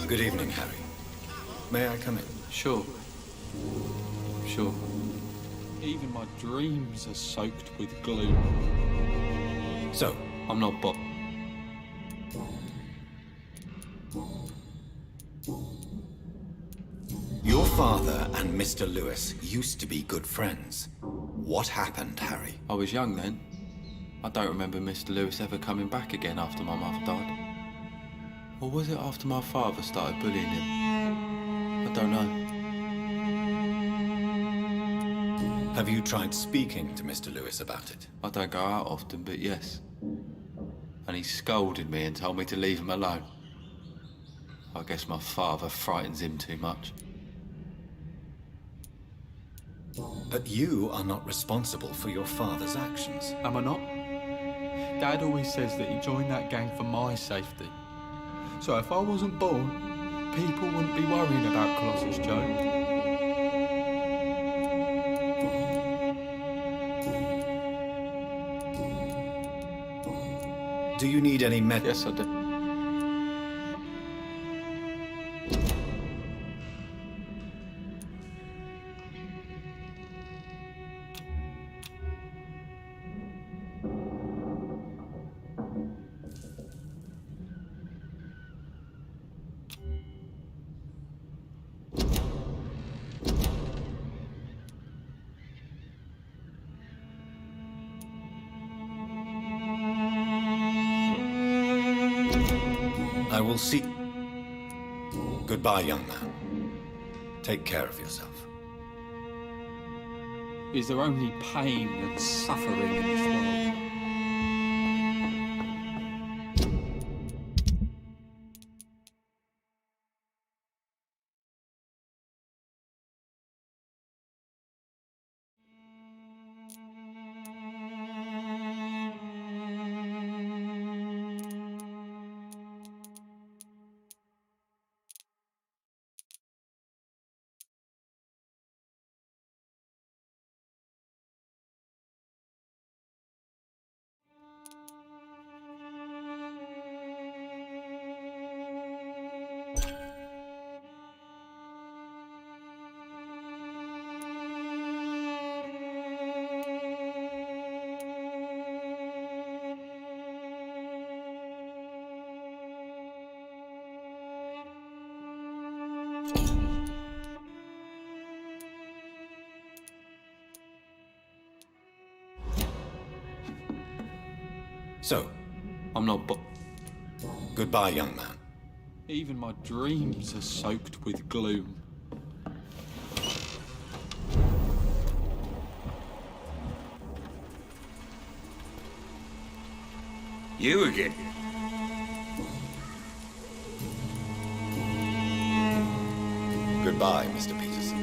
Good evening, Harry. May I come in? Sure. Sure. Even my dreams are soaked with gloom. So, I'm not your father and Mr. Lewis used to be good friends. What happened, Harry? I was young then. I don't remember Mr. Lewis ever coming back again after my mother died. Or was it after my father started bullying him? I don't know. Have you tried speaking to Mr. Lewis about it? I don't go out often, but yes. And he scolded me and told me to leave him alone. I guess my father frightens him too much. But you are not responsible for your father's actions. Am I not? Dad always says that he joined that gang for my safety. So if I wasn't born, people wouldn't be worrying about Colossus Joe. Do you need any med? Yes, I do. I will see. Goodbye, young man. Take care of yourself. Is there only pain and suffering in this world? So, I'm not Goodbye, young man. Even my dreams are soaked with gloom. You again? Goodbye, Mr. Peterson.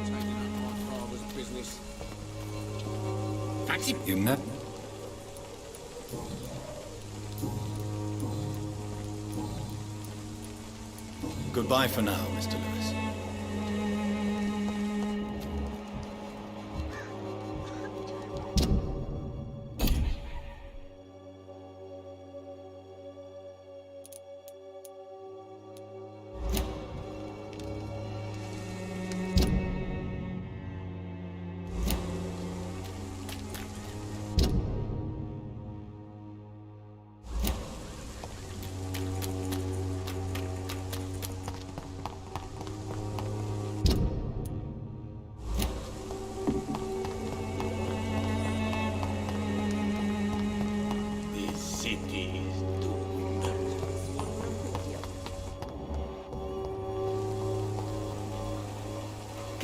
Taking up my father's business. Fancy You met? Goodbye for now, Mr. Lewis.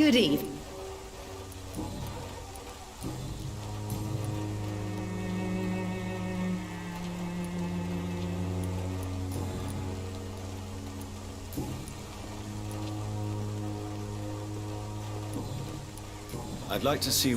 Good evening. I'd like to see...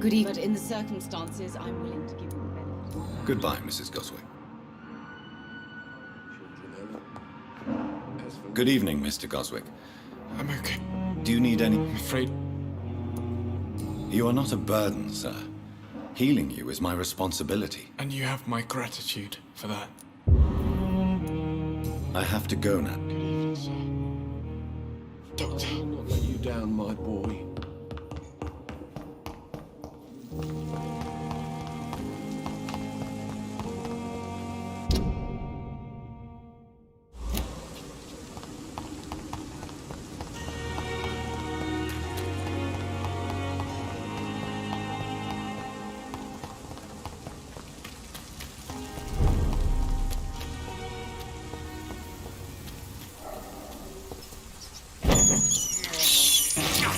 Good evening. But in the circumstances, I'm willing to give you the benefit. Goodbye, Mrs. Goswick. Good evening, Mr. Goswick. I'm okay. Do you need any... I'm afraid... You are not a burden, sir. Healing you is my responsibility. And you have my gratitude for that. I have to go now. Good evening, sir. Doctor. I will not let you down, my boy.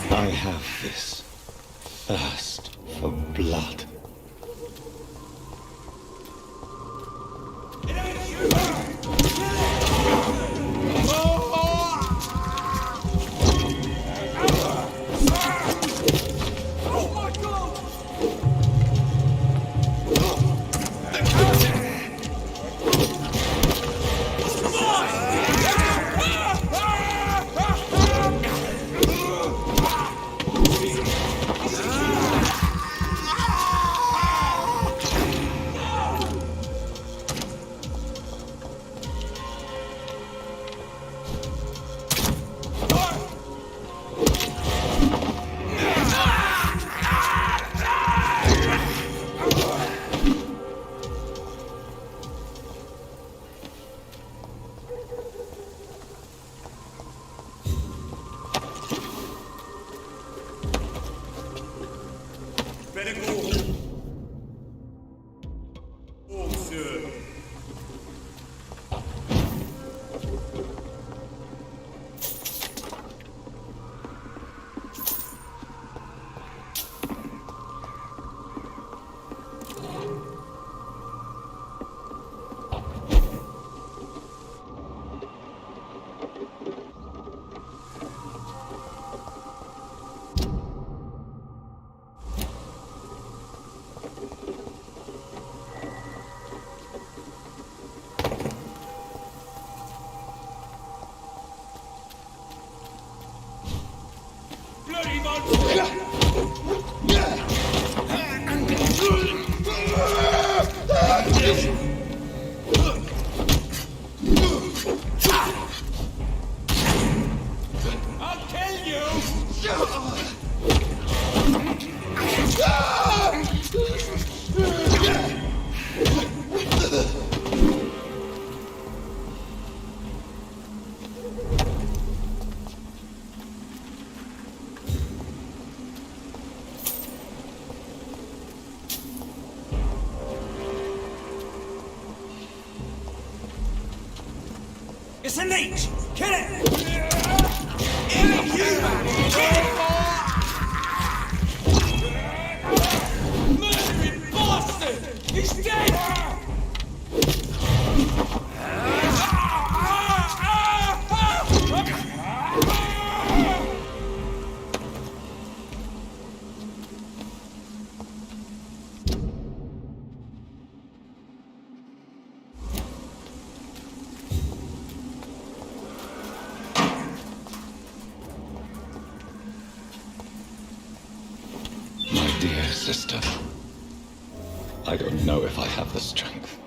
I have this thirst for blood. It's a leech! Kill it! Murdering bastard! He's dead! Sister, I don't know if I have the strength.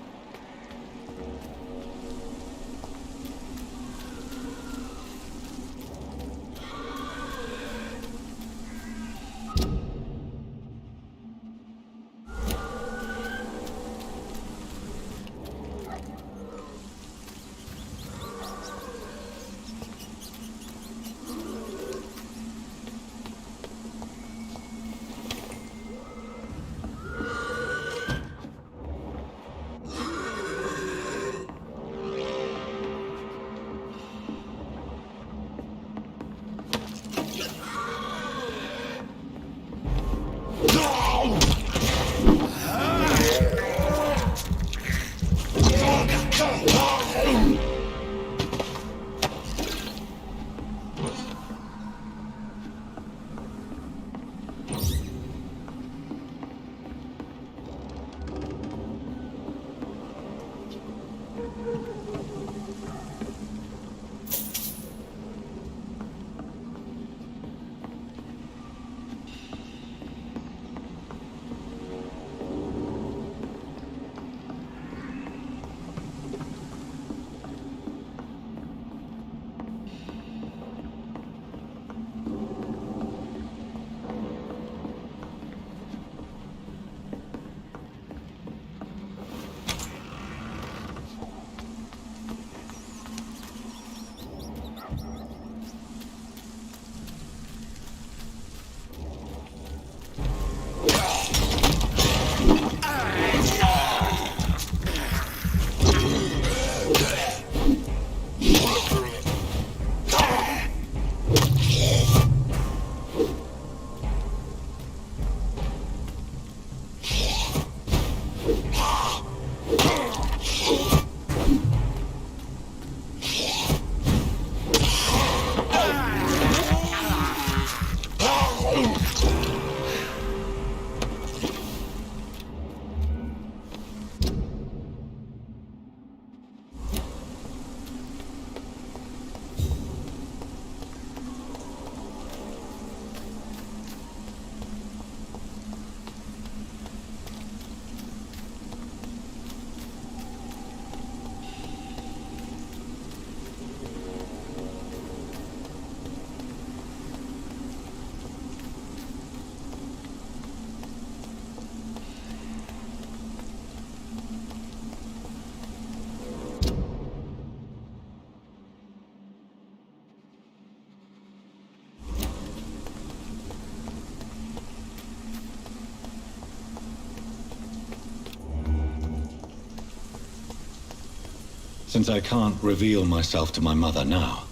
Since I can't reveal myself to my mother now,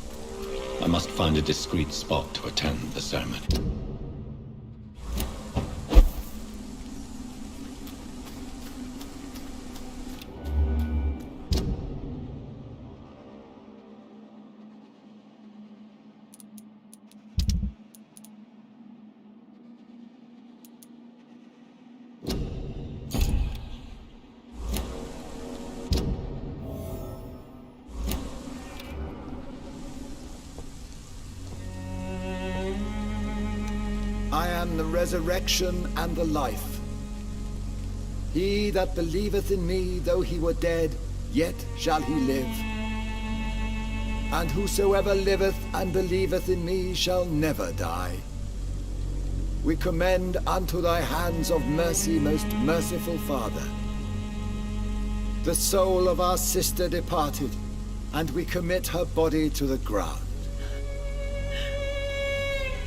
I must find a discreet spot to attend the ceremony. I am the resurrection and the life. He that believeth in me, though he were dead, yet shall he live. And whosoever liveth and believeth in me shall never die. We commend unto thy hands of mercy, most merciful Father, the soul of our sister departed, and we commit her body to the ground.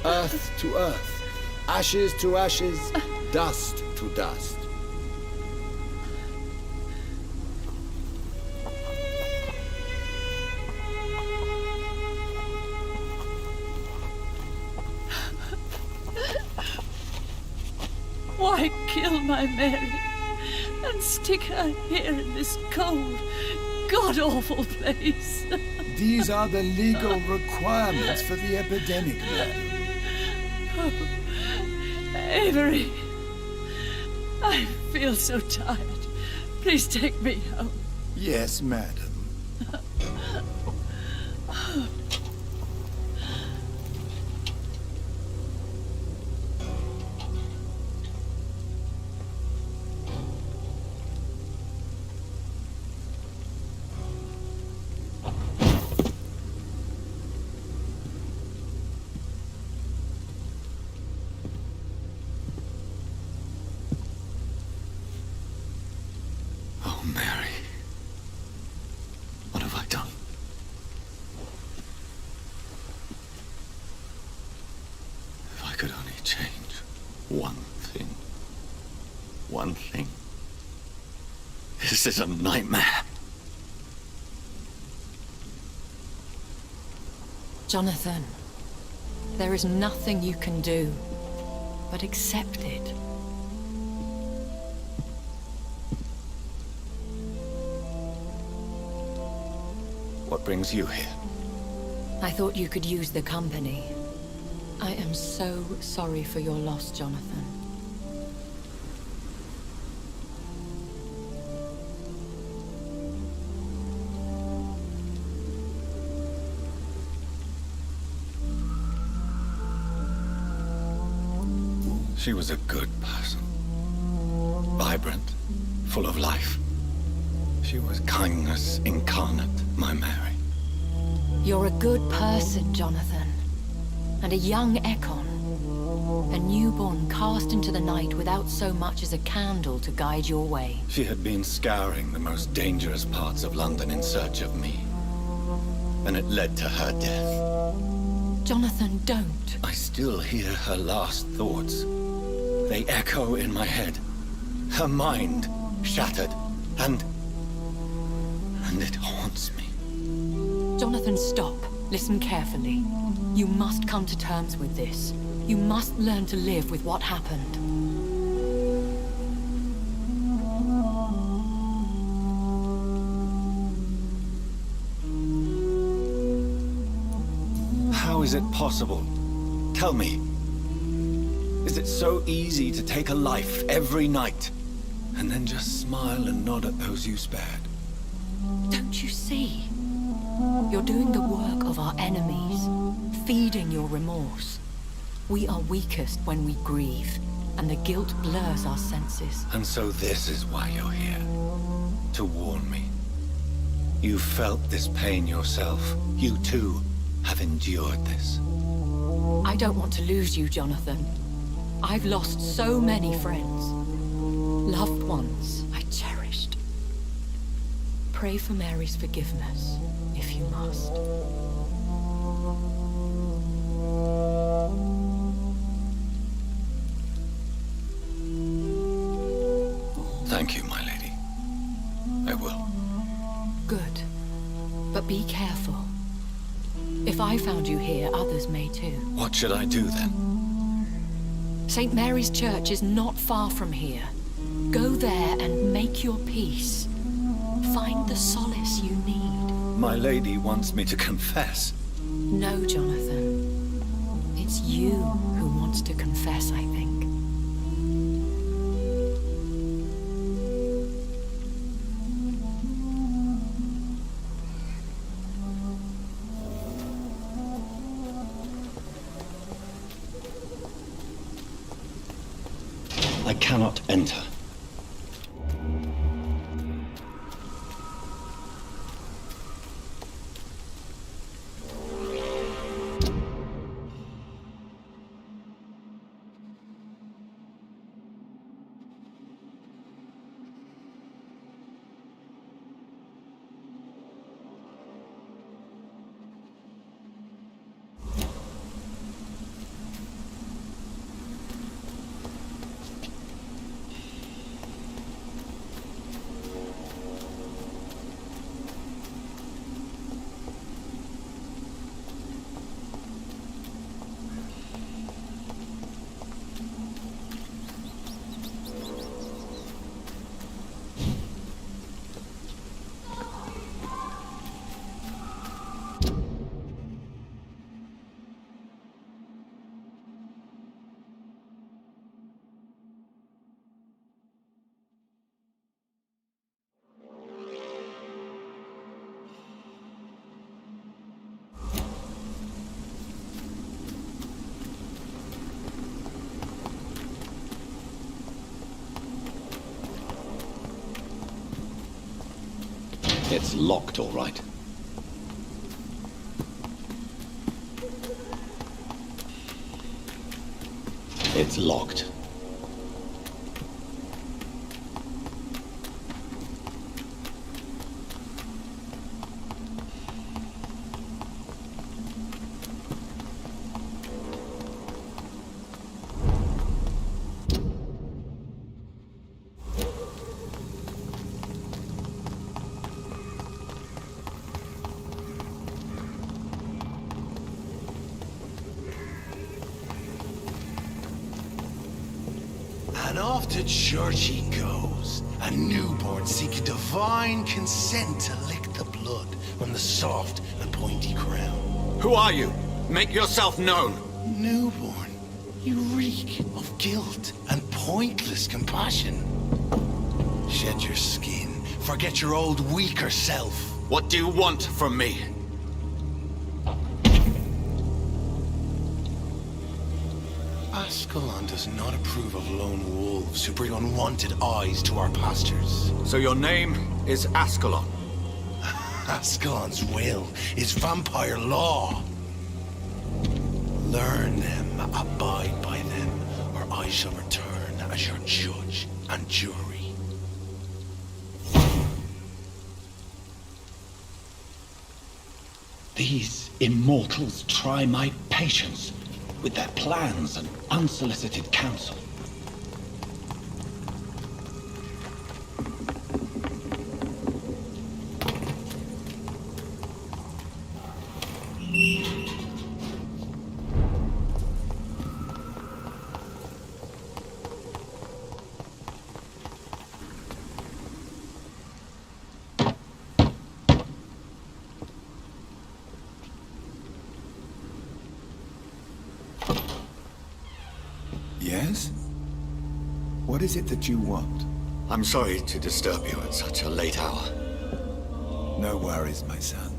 Earth to earth. Ashes to ashes, dust to dust. Why kill my Mary and stick her here in this cold, god-awful place? These are the legal requirements for the epidemic, madam. Oh. Avery, I feel so tired. Please take me home. Yes, madam. One thing. This is a nightmare. Jonathan, there is nothing you can do but accept it. What brings you here? I thought you could use the company. I am so sorry for your loss, Jonathan. She was a good person. Vibrant, full of life. She was kindness incarnate, my Mary. You're a good person, Jonathan. And a young Ekon. A newborn cast into the night without so much as a candle to guide your way. She had been scouring the most dangerous parts of London in search of me. And it led to her death. Jonathan, don't. I still hear her last thoughts. They echo in my head. Her mind shattered, and it haunts me. Jonathan, stop. Listen carefully. You must come to terms with this. You must learn to live with what happened. How is it possible? Tell me. Is it so easy to take a life every night, and then just smile and nod at those you spared? Don't you see? You're doing the work of our enemies, feeding your remorse. We are weakest when we grieve, and the guilt blurs our senses. And so this is why you're here. To warn me. You felt this pain yourself. You too have endured this. I don't want to lose you, Jonathan. I've lost so many friends. Loved ones I cherished. Pray for Mary's forgiveness, if you must. Thank you, my lady. I will. Good. Be careful. If I found you here, others may too. What should I do then? St. Mary's Church is not far from here. Go there and make your peace. Find the solace you need. My lady wants me to confess. No, Jonathan. It's you who wants to confess, I think. I cannot enter. It's locked, all right. It's locked. And off to church he goes, a newborn seeking divine consent to lick the blood from the soft and pointy crown. Who are you? Make yourself known. Newborn, you reek of guilt and pointless compassion. Shed your skin, forget your old weaker self. What do you want from me? Ascalon does not approve of lone wolves who bring unwanted eyes to our pastures. So your name is Ascalon? Ascalon's will is vampire law. Learn them, abide by them, or I shall return as your judge and jury. These immortals try my patience with their plans and unsolicited counsel. Yes? What is it that you want? I'm sorry to disturb you at such a late hour. No worries, my son.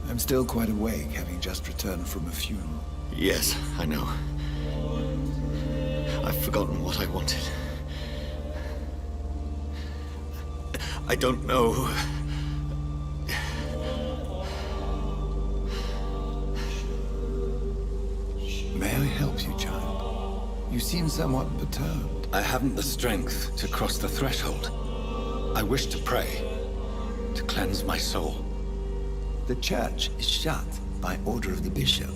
I'm still quite awake, having just returned from a funeral. Yes, I know. I've forgotten what I wanted. I don't know. May I help you, child? You seem somewhat perturbed. I haven't the strength to cross the threshold. I wish to pray, to cleanse my soul. The church is shut by order of the bishop.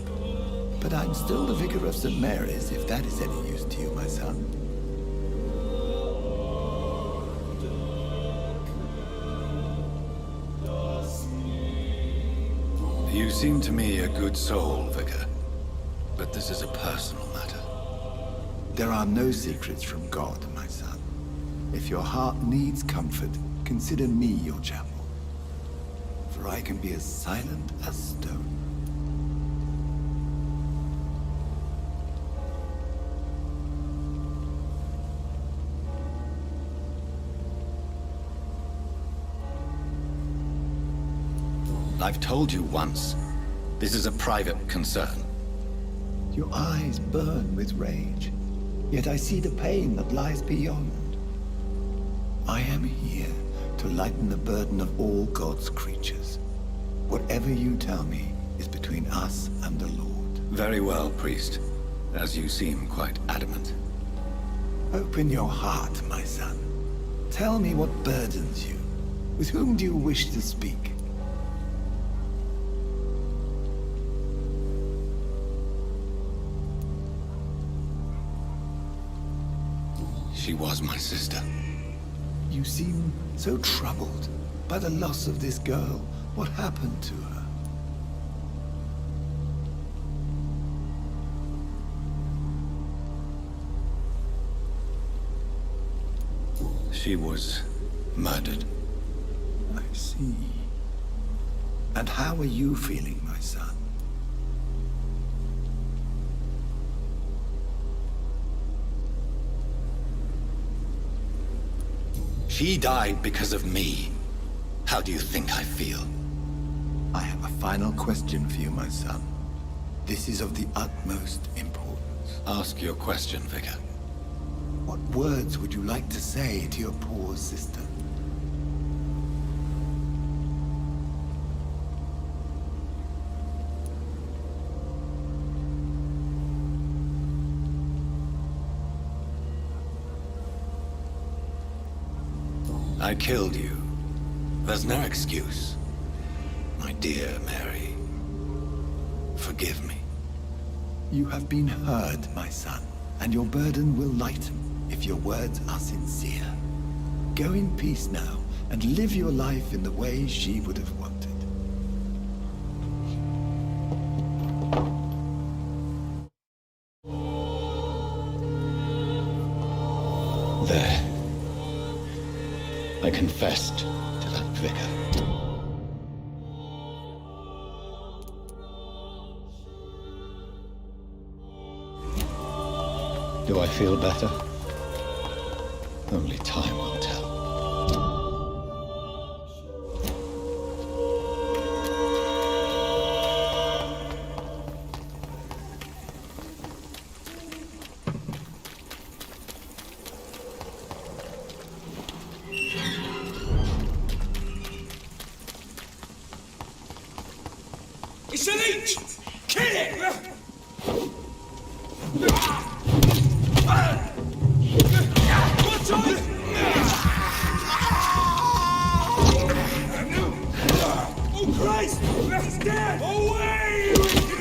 But I'm still the vicar of St. Mary's, if that is any use to you, my son. seem to me a good soul, Vicar. But this is a personal matter. There are no secrets from God, my son. If your heart needs comfort, consider me your chapel. For I can be as silent as stone. I've told you once, this is a private concern. Your eyes burn with rage, yet I see the pain that lies beyond. I am here to lighten the burden of all God's creatures. Whatever you tell me is between us and the Lord. Very well, priest, as you seem quite adamant. Open your heart, my son. Tell me what burdens you. With whom do you wish to speak? She was my sister. You seem so troubled by the loss of this girl. What happened to her? She was murdered. I see. And how are you feeling, my son? She died because of me. How do you think I feel? I have a final question for you, my son. This is of the utmost importance. Ask your question, Vicar. What words would you like to say to your poor sister? I killed you. There's no excuse. My dear Mary, forgive me. You have been heard, my son, and your burden will lighten if your words are sincere. Go in peace now, and live your life in the way she would have wanted. There. I confessed to that vicar. Do I feel better? Only time will tell. It's a leech! Kill it! What's on it? Oh Christ! He's dead! Away! He's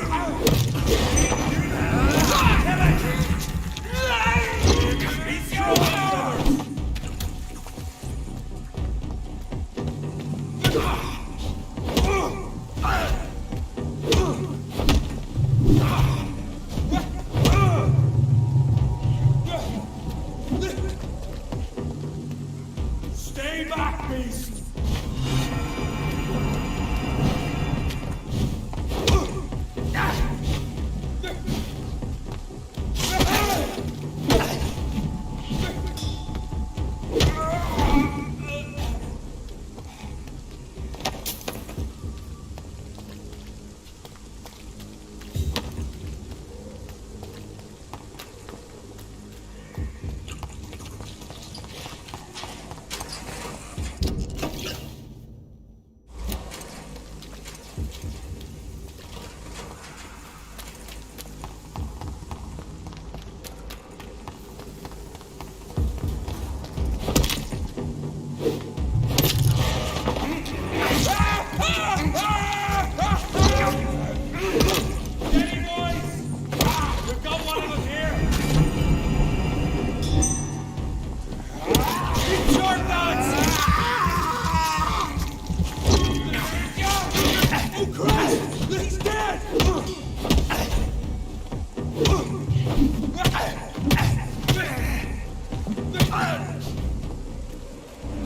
gone! Stay back, beast!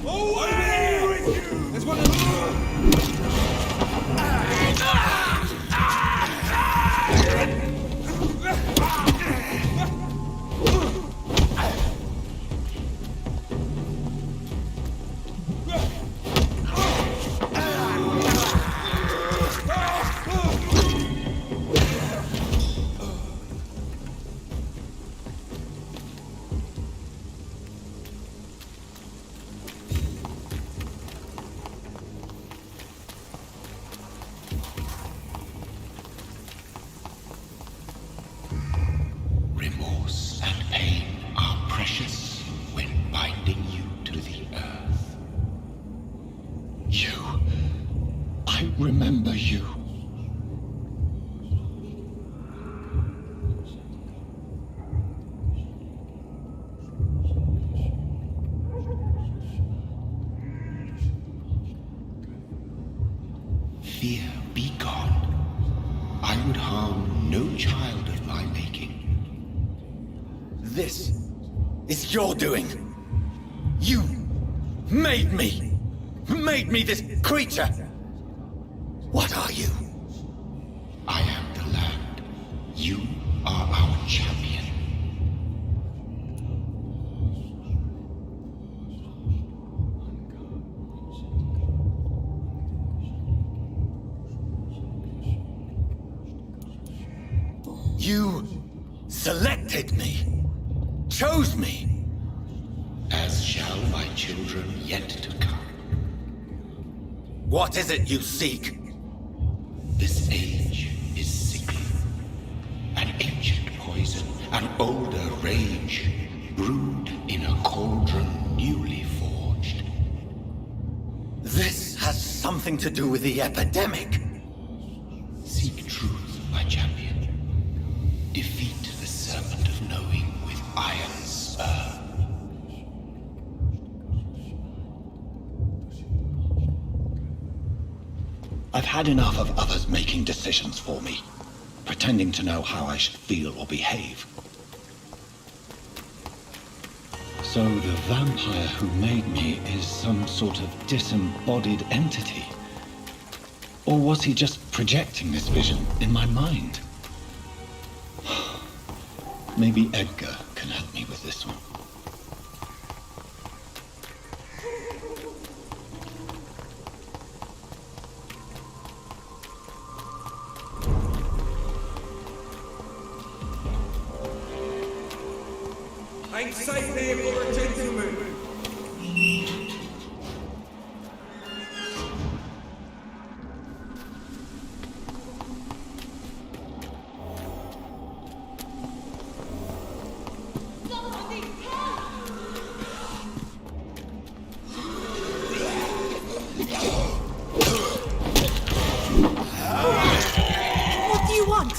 Away with you! There's one of Remorse and pain are precious when binding you to the earth. You. I remember you. Fear be gone. I would harm no child of my making. This is your doing. You made me. Made me this creature. What are you? I am the land. You are our champion. You selected me. Chose me. As shall my children yet to come. What is it you seek? This age is sickly. An ancient poison, an older rage, brewed in a cauldron newly forged. This has something to do with the epidemic. Seek truth, my champion. Defeat the serpent of knowing with iron spur. I've had enough of others making decisions for me, pretending to know how I should feel or behave. So the vampire who made me is some sort of disembodied entity? Or was he just projecting this vision in my mind? Maybe Edgar can help me with this one. Ain't safe there for a gentleman. What do you want?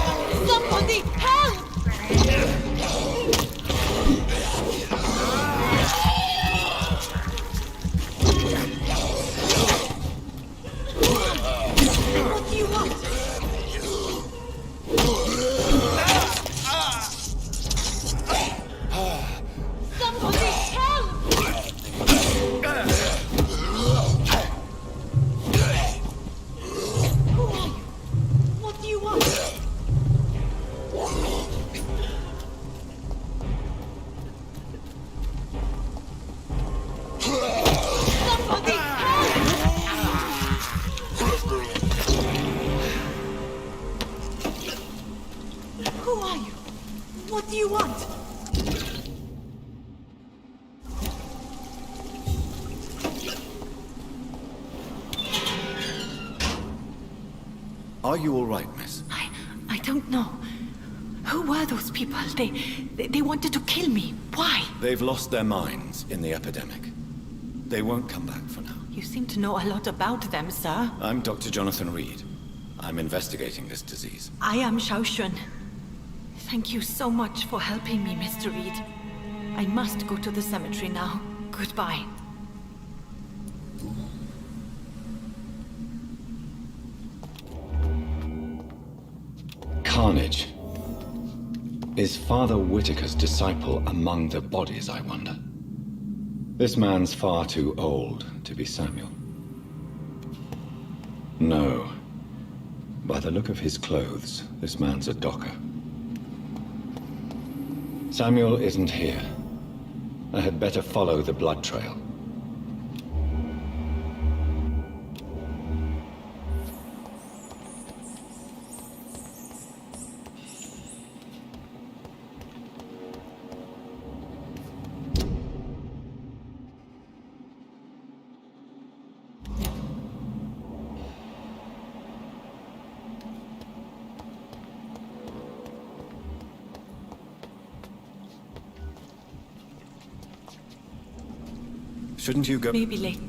Somebody help! What do you want? Somebody help! Who are you? What do you want? Somebody help! Who are you? What do you want? Are you all right, miss? I don't know. Who were those people? They wanted to kill me. Why? They've lost their minds in the epidemic. They won't come back for now. You seem to know a lot about them, sir. I'm Dr. Jonathan Reed. I'm investigating this disease. I am Xiaoxun. Thank you so much for helping me, Mr. Reed. I must go to the cemetery now. Goodbye. carnage. Is Father Whitaker's disciple among the bodies, I wonder? This man's far too old to be Samuel. No. By the look of his clothes, this man's a docker. Samuel isn't here. I had better follow the blood trail. Shouldn't you go? Maybe later.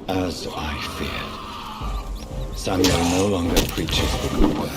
As I feared, Samuel no longer preaches the good word.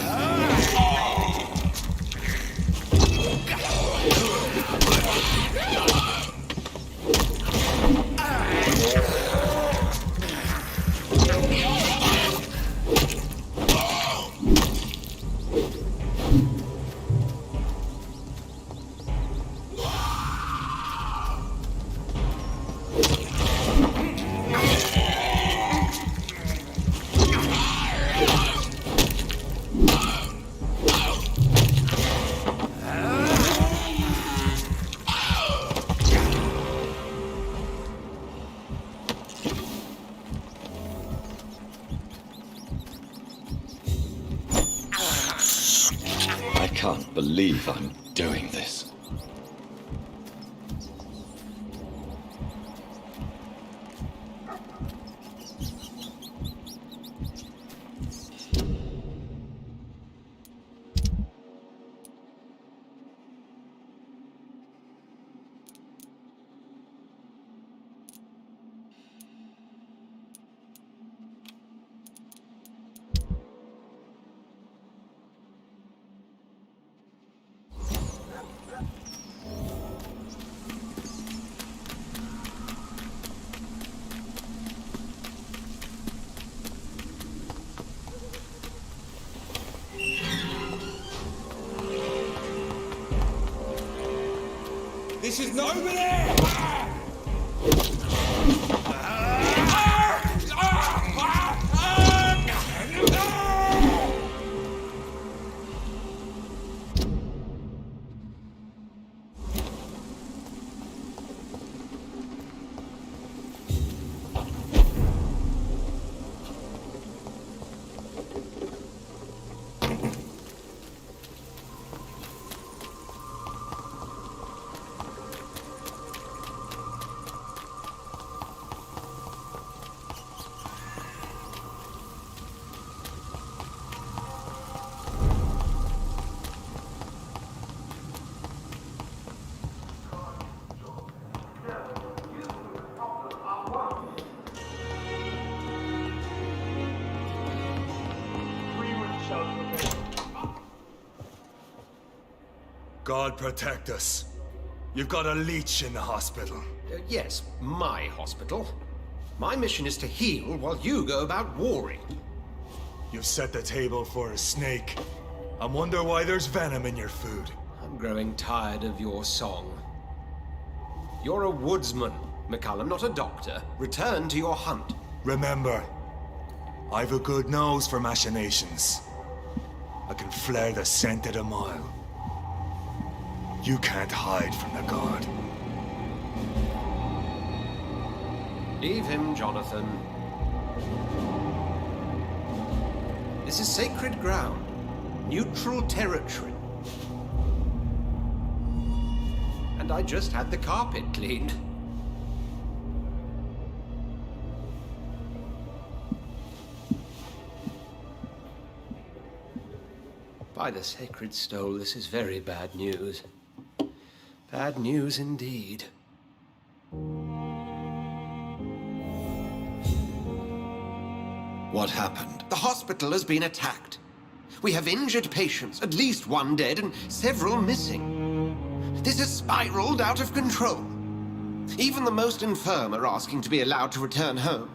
I can't believe I'm doing this. This is over there! God protect us. You've got a leech in the hospital. Yes, my hospital. My mission is to heal while you go about warring. You've set the table for a snake. I wonder why there's venom in your food. I'm growing tired of your song. You're a woodsman, McCallum, not a doctor. Return to your hunt. Remember, I've a good nose for machinations. I can flare the scent at a mile. You can't hide from the god. Leave him, Jonathan. This is sacred ground. Neutral territory. And I just had the carpet cleaned. By the sacred stole, this is very bad news. Bad news indeed. What happened? The hospital has been attacked. We have injured patients, at least one dead and several missing. This has spiraled out of control. Even the most infirm are asking to be allowed to return home.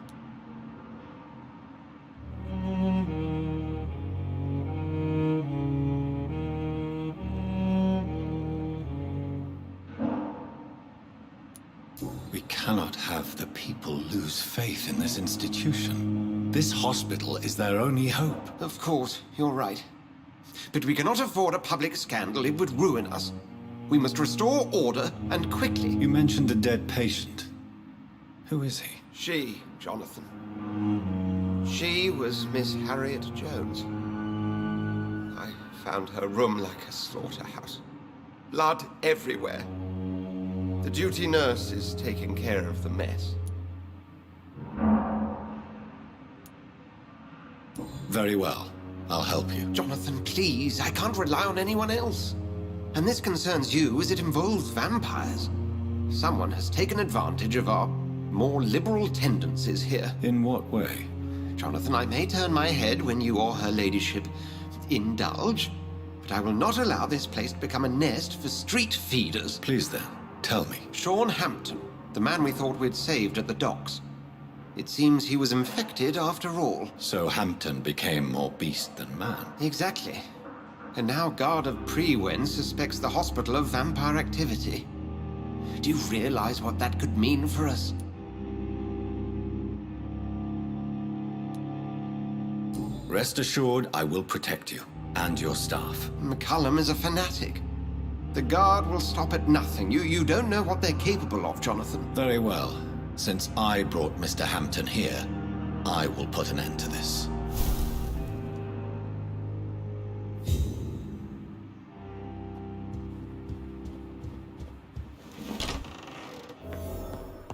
We cannot have the people lose faith in this institution. This hospital is their only hope. Of course, you're right. But we cannot afford a public scandal. It would ruin us. We must restore order, and quickly. You mentioned a dead patient. Who is he? She, Jonathan. She was Miss Harriet Jones. I found her room like a slaughterhouse. Blood everywhere. The duty nurse is taking care of the mess. Very well. I'll help you. Jonathan, please. I can't rely on anyone else. And this concerns you as it involves vampires. Someone has taken advantage of our more liberal tendencies here. In what way? Jonathan, I may turn my head when you or her ladyship indulge, but I will not allow this place to become a nest for street feeders. Please then, tell me. Sean Hampton, the man we thought we'd saved at the docks. It seems he was infected after all. So Hampton became more beast than man. Exactly. And now Guard of Pre-Wen suspects the hospital of vampire activity. Do you realize what that could mean for us? Rest assured, I will protect you and your staff. McCullum is a fanatic. The Guard will stop at nothing. You don't know what they're capable of, Jonathan. Very well. Since I brought Mr. Hampton here, I will put an end to this.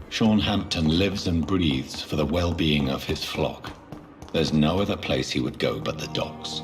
Sean Hampton lives and breathes for the well-being of his flock. There's no other place he would go but the docks.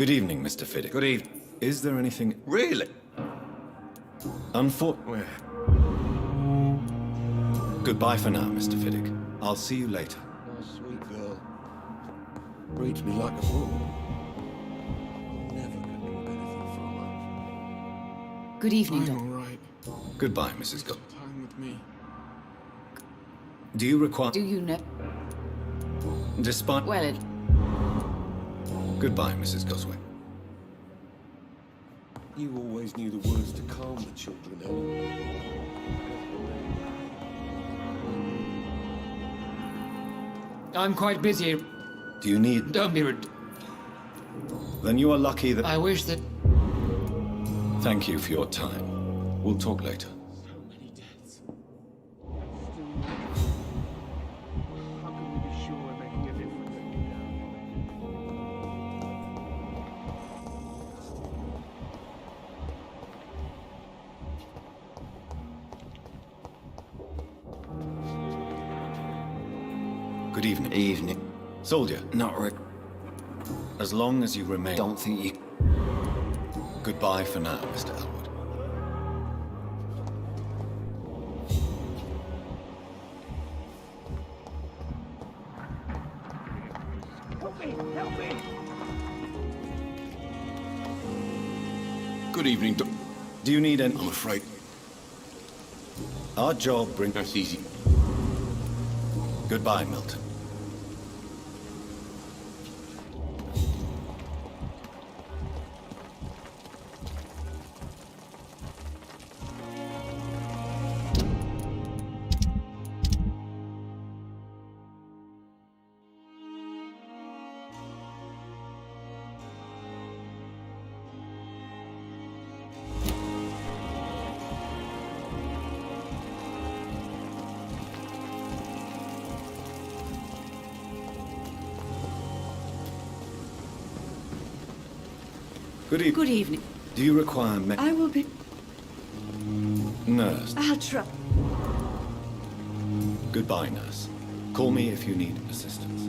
Good evening, Mr. Fiddick. Good evening. Is there anything... Really? Where? Goodbye for now, Mr. Fiddick. I'll see you later. Nice, sweet girl. Breeds me like a bull. Never could keep anything from her. Good evening, I'm Doc. all right. Goodbye, Mrs. Go. Time with me. Do you require... Do you know? Despite... Well, Goodbye, Mrs. Gosway. You always knew the words to calm the children, Ellen. I'm quite busy. Do you need... Don't be rude. Then you are lucky that... I wish that... Thank you for your time. We'll talk later. How can we be sure we're making a difference? Good evening. Evening. Soldier, Not Rick. as long as you remain... Don't think you... Goodbye for now, Mr. Elwood. Good evening, Do you need any... I'm afraid. Our job brings... That's easy. Goodbye, Milton. Good evening. Good evening. Do you require I will be... Nurse. I'll try. Goodbye, nurse. Call me if you need assistance.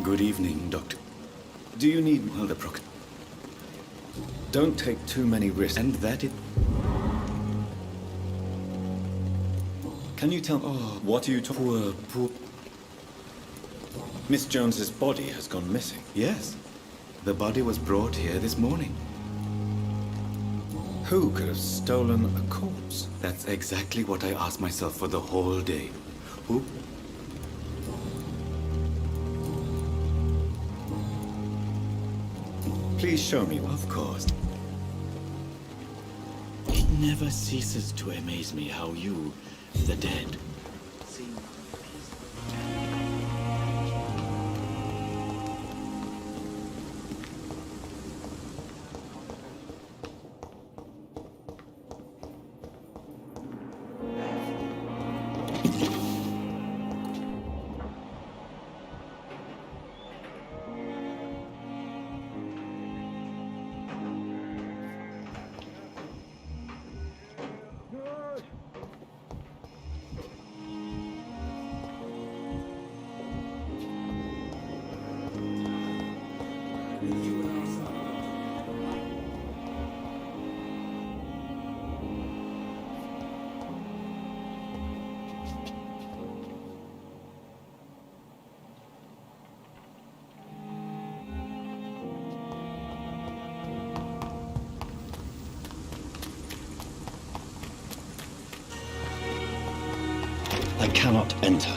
Good evening, Doctor. Do you need Hildebrand? Don't take too many risks, and that it... Can you tell... Oh, what are you talking... Poor... Miss Jones's body has gone missing. Yes. The body was brought here this morning. Who could have stolen a corpse? That's exactly what I asked myself for the whole day. Who? Please show me. Of course. never ceases to amaze me how you, the dead, I cannot enter.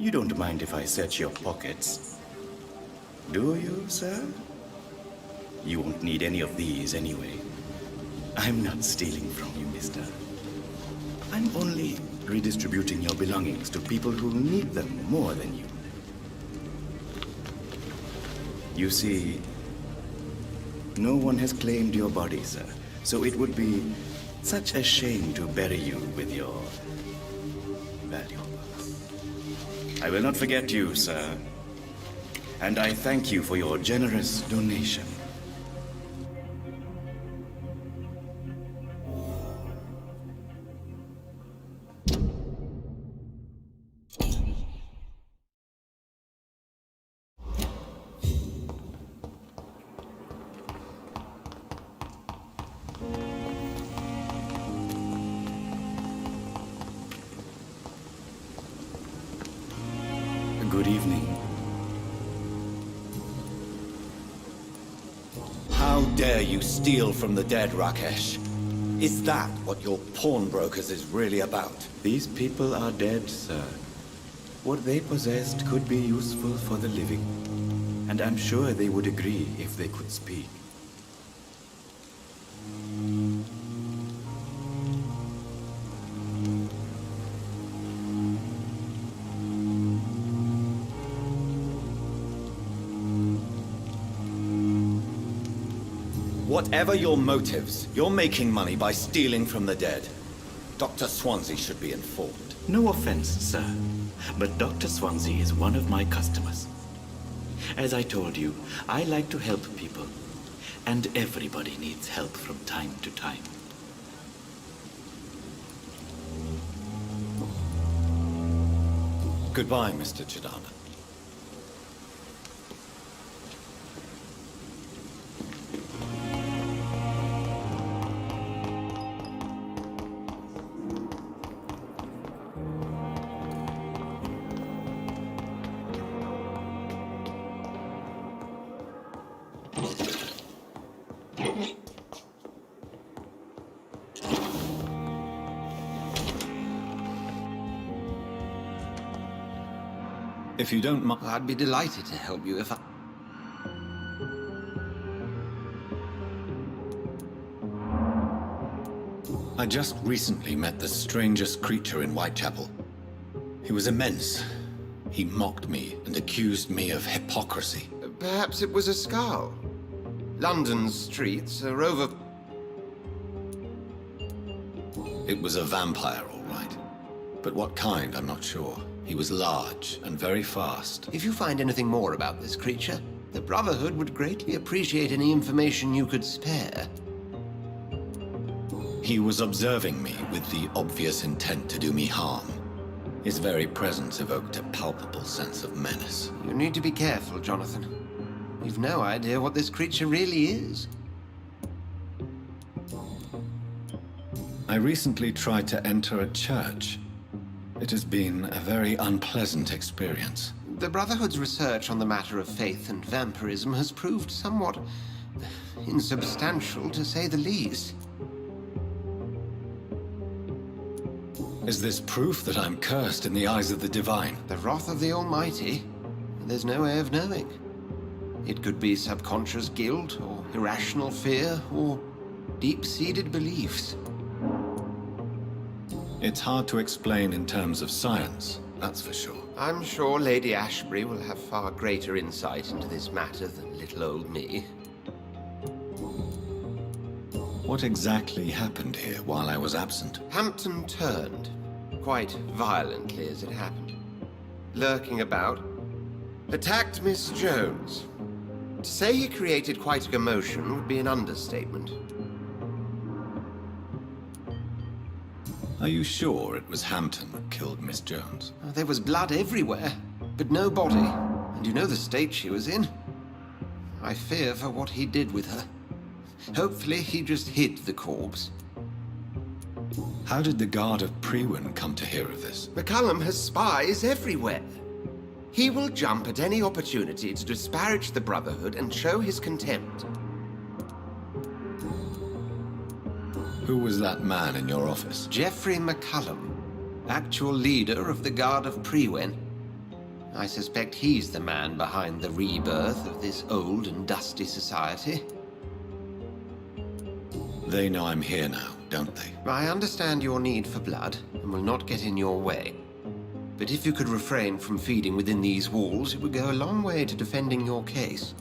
You don't mind if I search your pockets, do you, sir? You won't need any of these anyway. I'm not stealing from you, mister. I'm only redistributing your belongings to people who need them more than you. You see, no one has claimed your body, sir, so it would be such a shame to bury you with your valuables. I will not forget you, sir. And I thank you for your generous donation. Good evening. How dare you steal from the dead, Rakesh? Is that what your pawnbrokers is really about? These people are dead, sir. What they possessed could be useful for the living. And I'm sure they would agree if they could speak. Whatever your motives, you're making money by stealing from the dead. Dr. Swansea should be informed. No offense, sir, but Dr. Swansea is one of my customers. As I told you, I like to help people, and everybody needs help from time to time. Goodbye, Mr. Chidana. If you don't mind, I'd be delighted to help you if I... I just recently met the strangest creature in Whitechapel. He was immense. He mocked me and accused me of hypocrisy. Perhaps it was a skull. London's streets are over... It was a vampire, all right. But what kind, I'm not sure. He was large and very fast. If you find anything more about this creature, the Brotherhood would greatly appreciate any information you could spare. He was observing me with the obvious intent to do me harm. His very presence evoked a palpable sense of menace. You need to be careful, Jonathan. You've no idea what this creature really is. I recently tried to enter a church. It has been a very unpleasant experience. The Brotherhood's research on the matter of faith and vampirism has proved somewhat insubstantial, to say the least. Is this proof that I'm cursed in the eyes of the divine? The wrath of the Almighty? There's no way of knowing. It could be subconscious guilt, or irrational fear, or deep-seated beliefs. It's hard to explain in terms of science, that's for sure. I'm sure Lady Ashbury will have far greater insight into this matter than little old me. What exactly happened here while I was absent? Hampton turned, quite violently as it happened. Lurking about, attacked Miss Jones. To say he created quite a commotion would be an understatement. Are you sure it was Hampton that killed Miss Jones? There was blood everywhere, but no body. And you know the state she was in. I fear for what he did with her. Hopefully he just hid the corpse. How did the Guard of Prewin come to hear of this? McCullum has spies everywhere. He will jump at any opportunity to disparage the Brotherhood and show his contempt. Who was that man in your office? Geoffrey McCullum, actual leader of the Guard of Prewin. I suspect he's the man behind the rebirth of this old and dusty society. They know I'm here now, don't they? I understand your need for blood, and will not get in your way. But if you could refrain from feeding within these walls, it would go a long way to defending your case.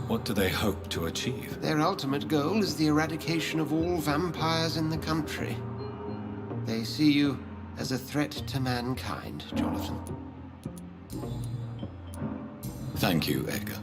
What do they hope to achieve? Their ultimate goal is the eradication of all vampires in the country. They see you as a threat to mankind, Jonathan. Thank you, Edgar.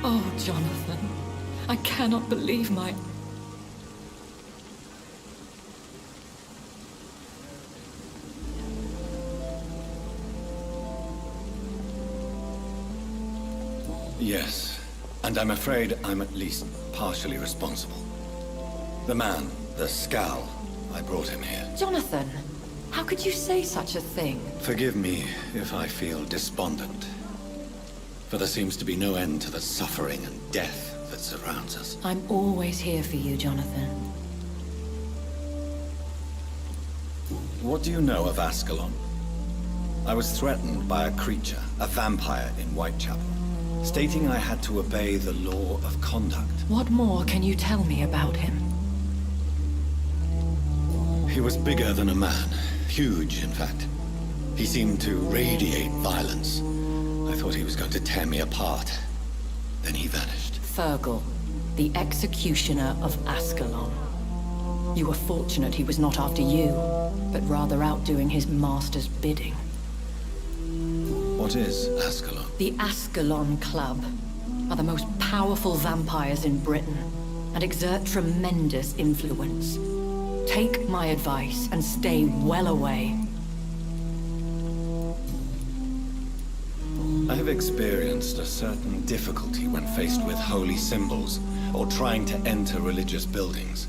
Oh, Jonathan, I cannot believe my... Yes, and I'm afraid I'm at least partially responsible. The man, the scowl, I brought him here. Jonathan, how could you say such a thing? Forgive me if I feel despondent. For there seems to be no end to the suffering and death that surrounds us. I'm always here for you, Jonathan. What do you know of Ascalon? I was threatened by a creature, a vampire in Whitechapel, stating I had to obey the law of conduct. What more can you tell me about him? He was bigger than a man. Huge, in fact. He seemed to radiate violence. I thought he was going to tear me apart. Then he vanished. Fergal, the executioner of Ascalon. You were fortunate he was not after you, but rather out doing his master's bidding. What is Ascalon? The Ascalon Club are the most powerful vampires in Britain and exert tremendous influence. Take my advice and stay well away. I have experienced a certain difficulty when faced with holy symbols or trying to enter religious buildings.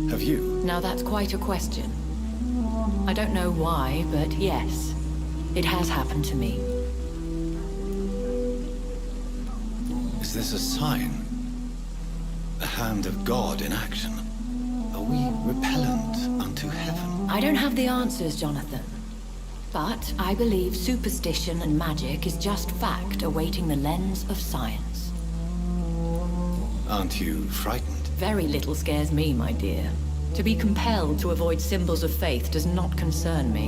Have you? Now that's quite a question. I don't know why, but yes, it has happened to me. Is this a sign? A hand of God in action? Are we repellent unto heaven? I don't have the answers, Jonathan. But I believe superstition and magic is just fact awaiting the lens of science. Aren't you frightened? Very little scares me, my dear. To be compelled to avoid symbols of faith does not concern me.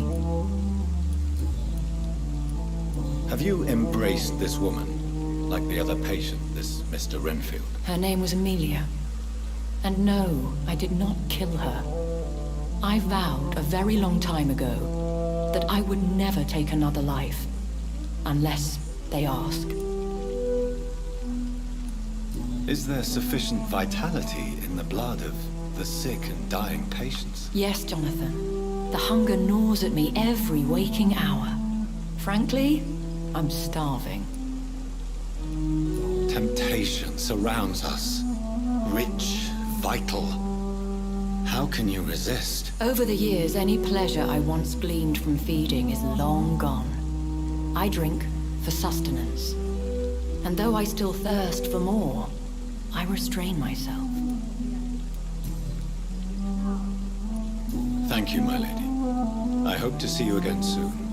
Have you embraced this woman, like the other patient, this Mr. Renfield? Her name was Amelia. And no, I did not kill her. I vowed a very long time ago that I would never take another life, unless they ask. Is there sufficient vitality in the blood of the sick and dying patients? Yes, Jonathan. The hunger gnaws at me every waking hour. Frankly, I'm starving. Temptation surrounds us. Rich, vital. How can you resist? Over the years, any pleasure I once gleaned from feeding is long gone. I drink for sustenance. And though I still thirst for more, I restrain myself. Thank you, my lady. I hope to see you again soon.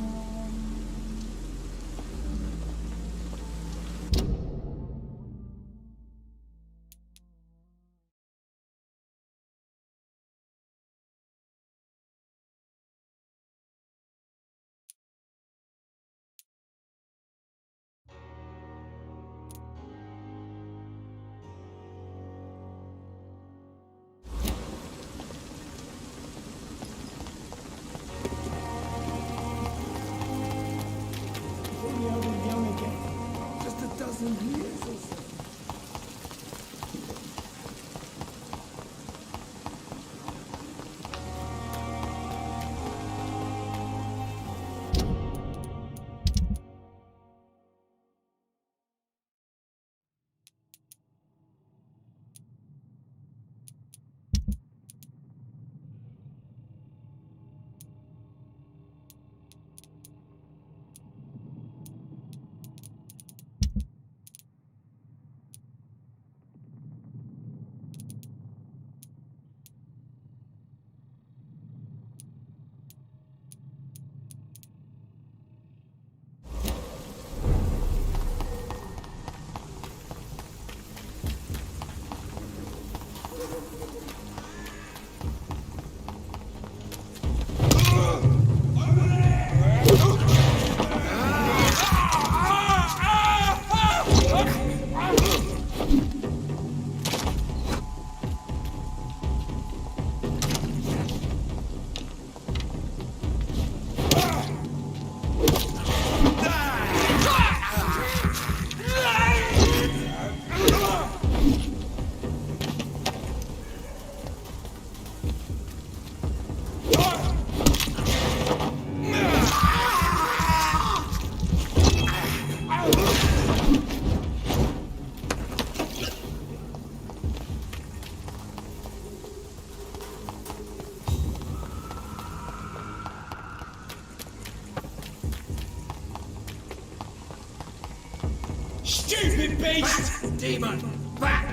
Stupid beast! Back, demon! Back!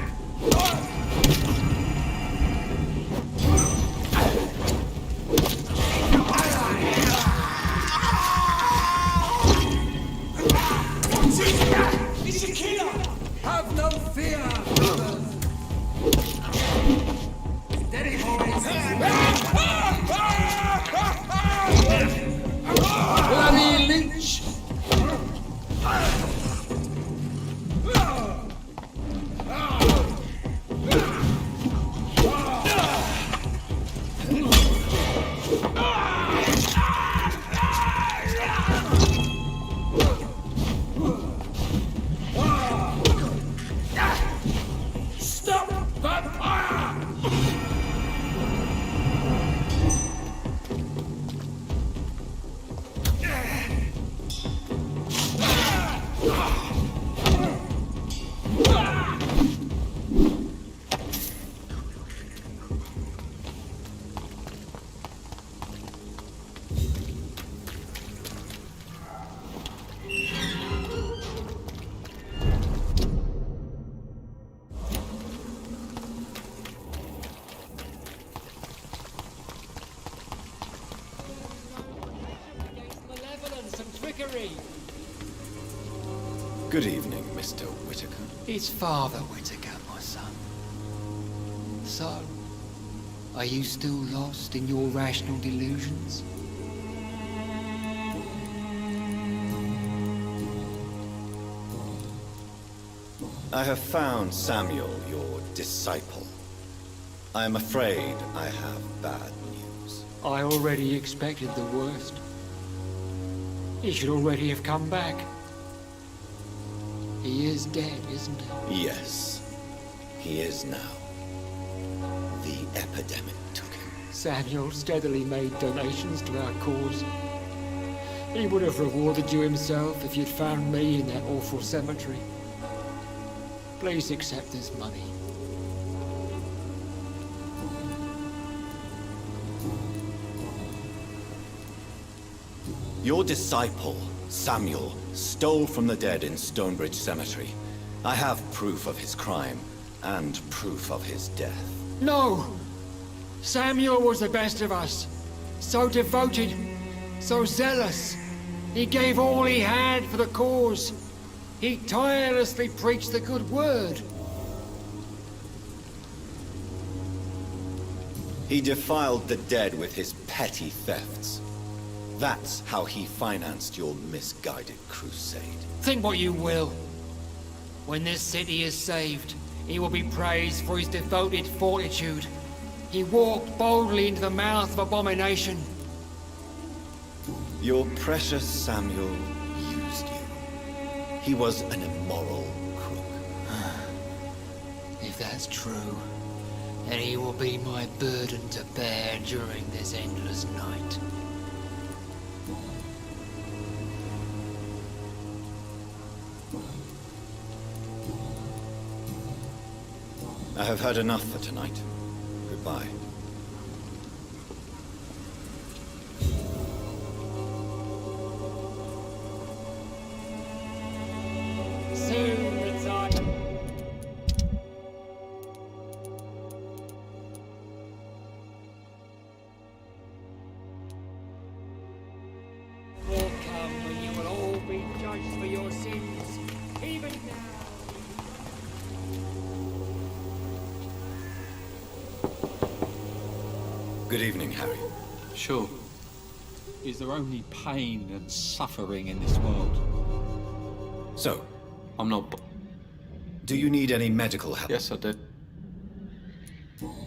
It's a killer! Have no fear, brothers! Steady, boys! Bloody leech! Good evening, Mr. Whitaker. It's Father Whitaker, my son. So, are you still lost in your rational delusions? I have found Samuel, your disciple. I am afraid I have bad news. I already expected the worst. He should already have come back. He is dead, isn't he? Yes, he is now. The epidemic took him. Samuel steadily made donations to our cause. He would have rewarded you himself if you'd found me in that awful cemetery. Please accept this money. Your disciple, Samuel, stole from the dead in Stonebridge Cemetery. I have proof of his crime, and proof of his death. No! Samuel was the best of us. So devoted, so zealous. He gave all he had for the cause. He tirelessly preached the good word. He defiled the dead with his petty thefts. That's how he financed your misguided crusade. Think what you will. When this city is saved, he will be praised for his devoted fortitude. He walked boldly into the mouth of abomination. Your precious Samuel used you. He was an immoral crook. If that's true, then he will be my burden to bear during this endless night. I have heard enough for tonight. Goodbye. Soon the time. Will come when you will all be judged for your sins, even now. Good evening, Harry. Sure. Is there only pain and suffering in this world? So, I'm not... Do you need any medical help? Yes, I did.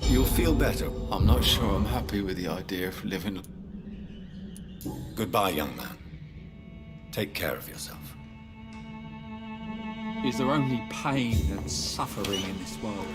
You'll feel better. I'm not sure I'm happy with the idea of living... Goodbye, young man. Take care of yourself. Is there only pain and suffering in this world?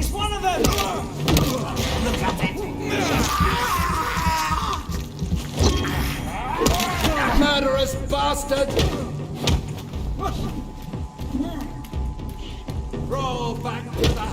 One of them! Look at it! Murderous bastard! Roll back to the...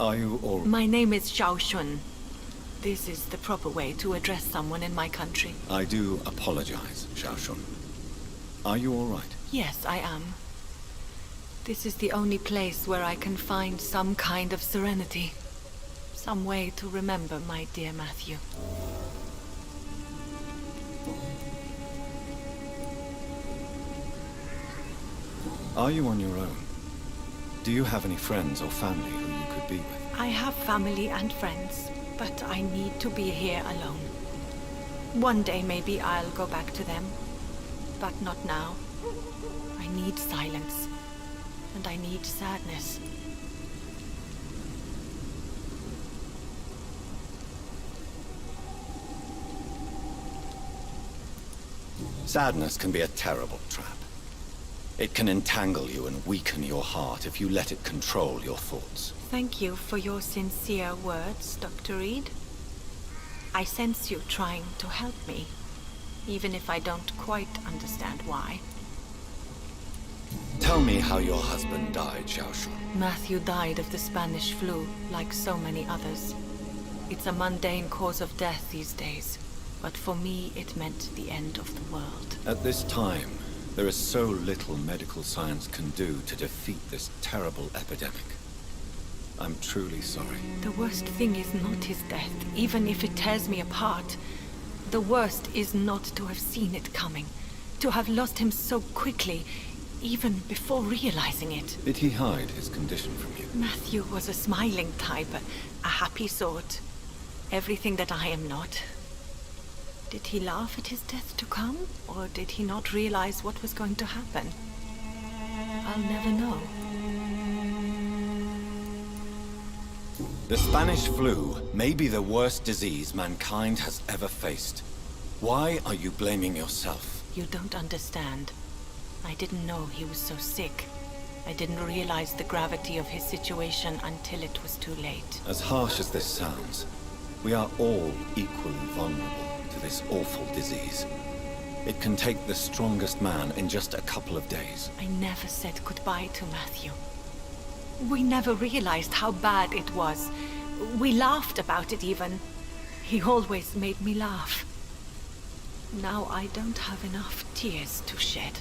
Are you all... My name is Xiao Shun. This is the proper way to address someone in my country. I do apologize, Xiao Shun. Are you all right? Yes, I am. This is the only place where I can find some kind of serenity. Some way to remember my dear Matthew. Are you on your own? Do you have any friends or family who you could be with? I have family and friends, but I need to be here alone. One day maybe I'll go back to them, but not now. I need silence, and I need sadness. Sadness can be a terrible trap. It can entangle you and weaken your heart if you let it control your thoughts. Thank you for your sincere words, Dr. Reed. I sense you trying to help me, even if I don't quite understand why. Tell me how your husband died, Xiao Shun. Matthew died of the Spanish flu, like so many others. It's a mundane cause of death these days, but for me it meant the end of the world. At this time, there is so little medical science can do to defeat this terrible epidemic. I'm truly sorry. The worst thing is not his death, even if it tears me apart. The worst is not to have seen it coming, to have lost him so quickly, even before realizing it. Did he hide his condition from you? Matthew was a smiling type, a happy sort. Everything that I am not. Did he laugh at his death to come, or did he not realize what was going to happen? I'll never know. The Spanish flu may be the worst disease mankind has ever faced. Why are you blaming yourself? You don't understand. I didn't know he was so sick. I didn't realize the gravity of his situation until it was too late. As harsh as this sounds, we are all equally vulnerable to this awful disease. It can take the strongest man in just a couple of days. I never said goodbye to Matthew. We never realized how bad it was. We laughed about it even. He always made me laugh. Now I don't have enough tears to shed.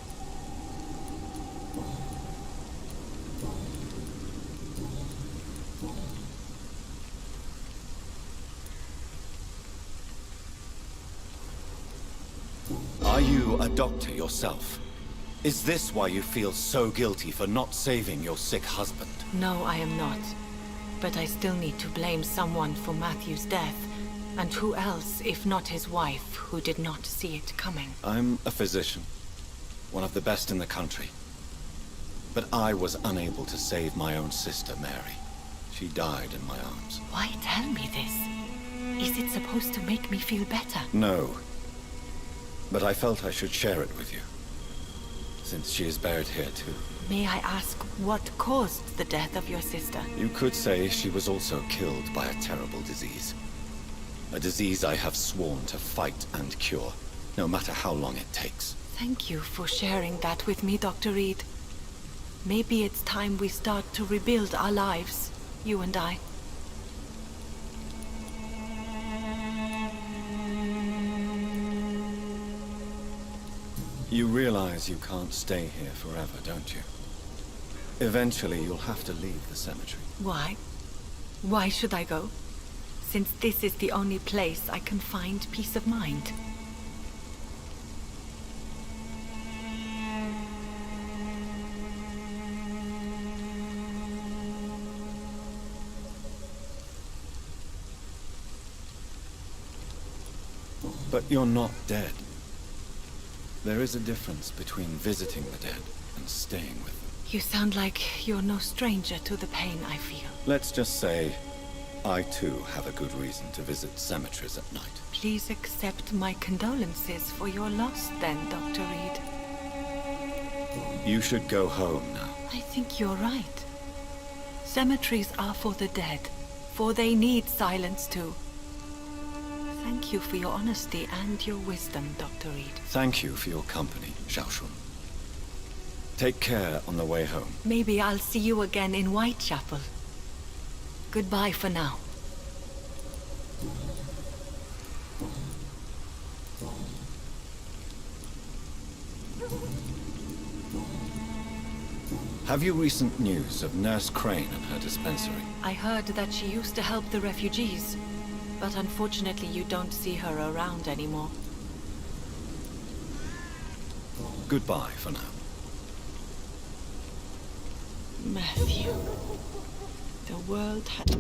Are you a doctor yourself? Is this why you feel so guilty for not saving your sick husband? No, I am not. But I still need to blame someone for Matthew's death. And who else, if not his wife, who did not see it coming? I'm a physician, one of the best in the country. But I was unable to save my own sister, Mary. She died in my arms. Why tell me this? Is it supposed to make me feel better? No. But I felt I should share it with you, since she is buried here too. May I ask what caused the death of your sister? You could say she was also killed by a terrible disease. A disease I have sworn to fight and cure, no matter how long it takes. Thank you for sharing that with me, Dr. Reed. Maybe it's time we start to rebuild our lives, you and I. You realize you can't stay here forever, don't you? Eventually, you'll have to leave the cemetery. Why? Why should I go? Since this is the only place I can find peace of mind. But you're not dead. There is a difference between visiting the dead and staying with them. You sound like you're no stranger to the pain I feel. Let's just say, I too have a good reason to visit cemeteries at night. Please accept my condolences for your loss then, Dr. Reed. You should go home now. I think you're right. Cemeteries are for the dead, for they need silence too. Thank you for your honesty and your wisdom, Dr. Reed. Thank you for your company, Xiaoshun. Take care on the way home. Maybe I'll see you again in Whitechapel. Goodbye for now. Have you recent news of Nurse Crane and her dispensary? I heard that she used to help the refugees, but unfortunately you don't see her around anymore. Goodbye for now. Matthew. The world had...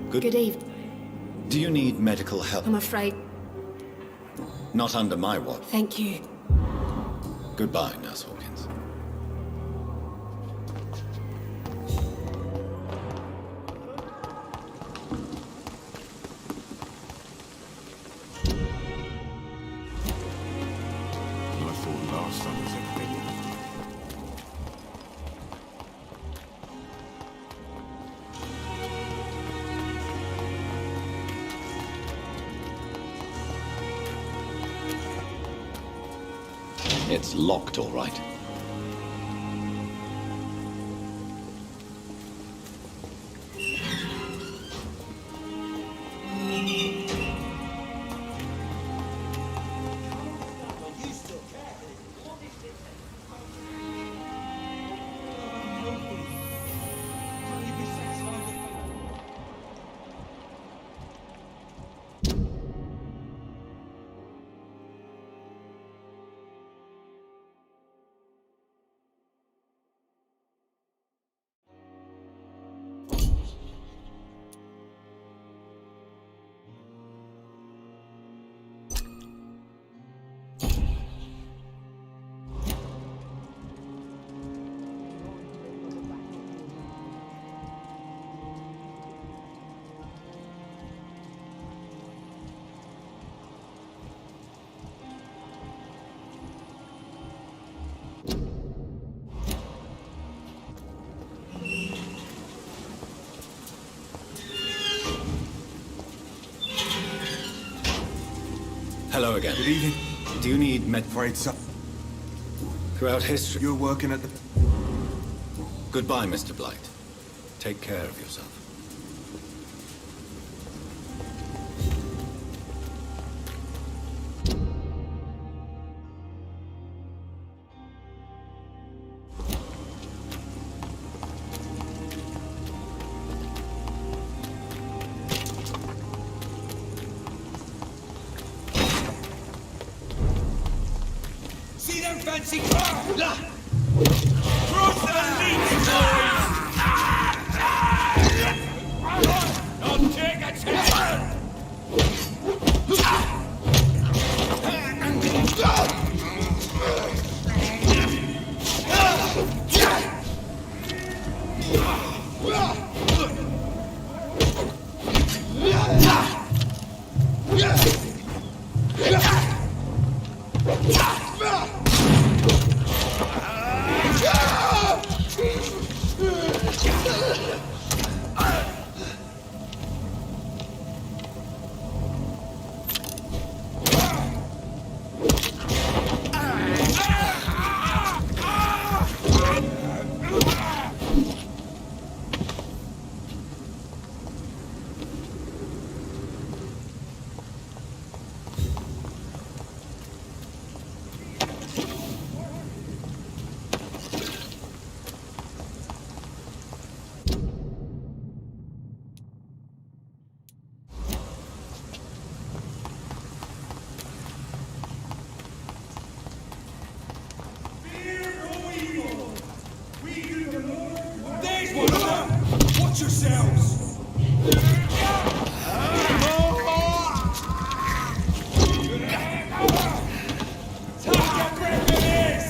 Good evening. Do you need medical help? I'm afraid. Not under my watch. Thank you. Goodbye, Nurse Hawkins. I thought last time was ever been. It's locked, all right. Hello again. Good evening. Do you need med... Afraid so. Throughout history... You're working at the... Goodbye, Mr. Blight. Take care of yourself. See them fancy cars? Cross the leads, boys! I'll take a chance! Watch yourselves! Take a grip of this!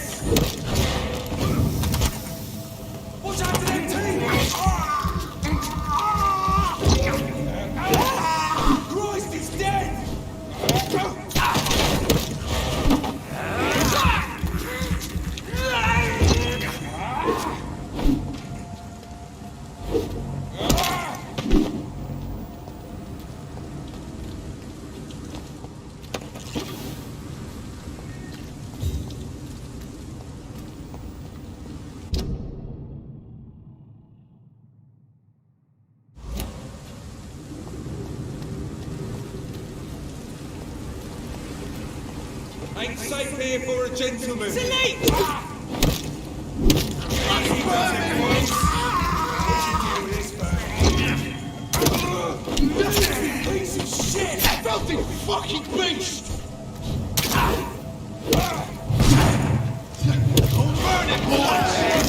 Watch out for them teeth! Christ is dead! Ain't safe here for a gentleman. Salute! Piece of shit! Filthy fucking beast! Burn it, boys!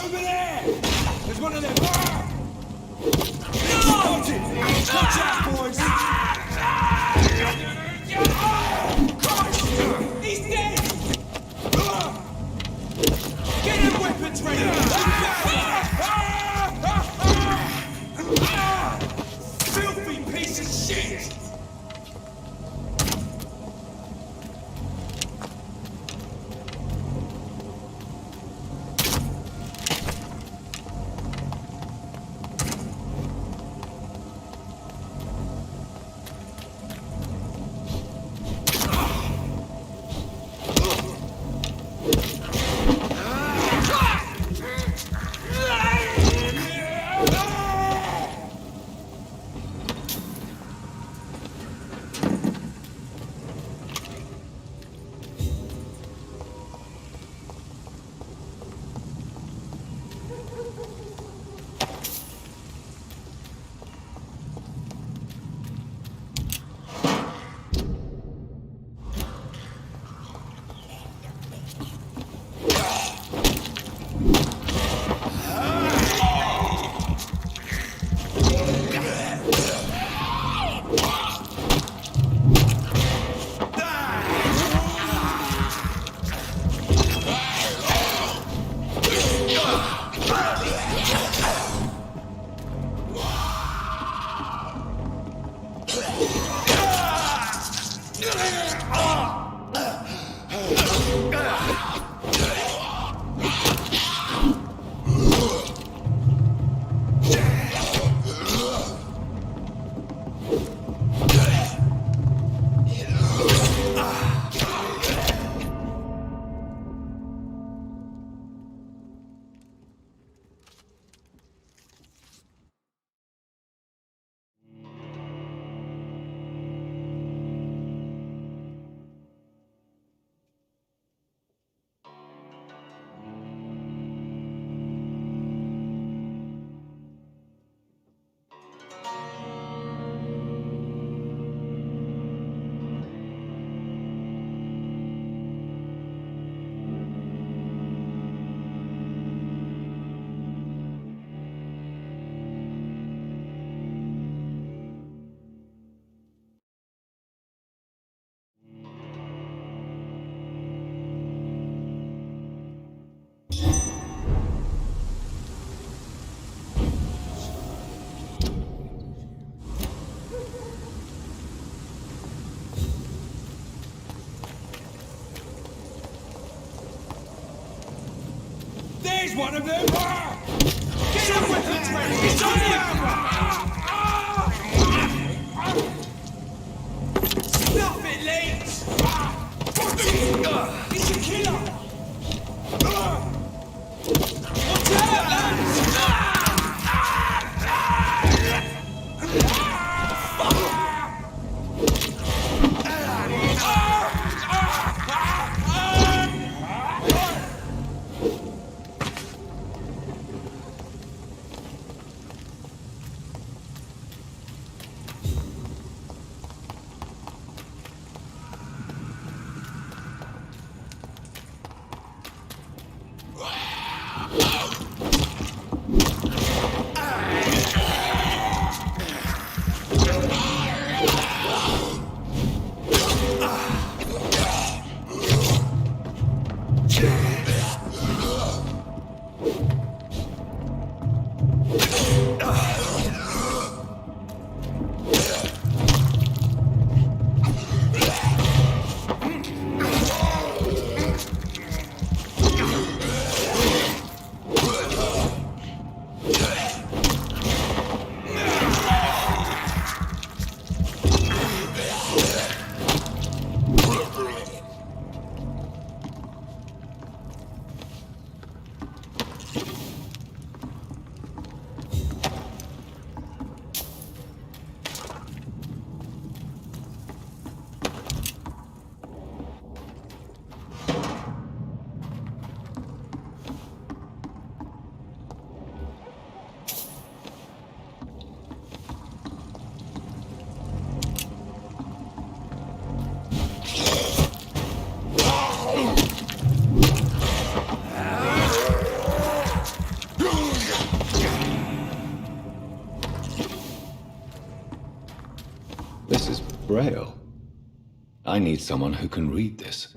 Over there! There's one of them! Got it! Watch out, boys! Christ! He's dead! Get him weapons ready! Filthy piece of shit! There's one of them! Get your weapons ready! It's on the Stop it, Leeds! It's a killer! Watch out, lads! Braille? I need someone who can read this.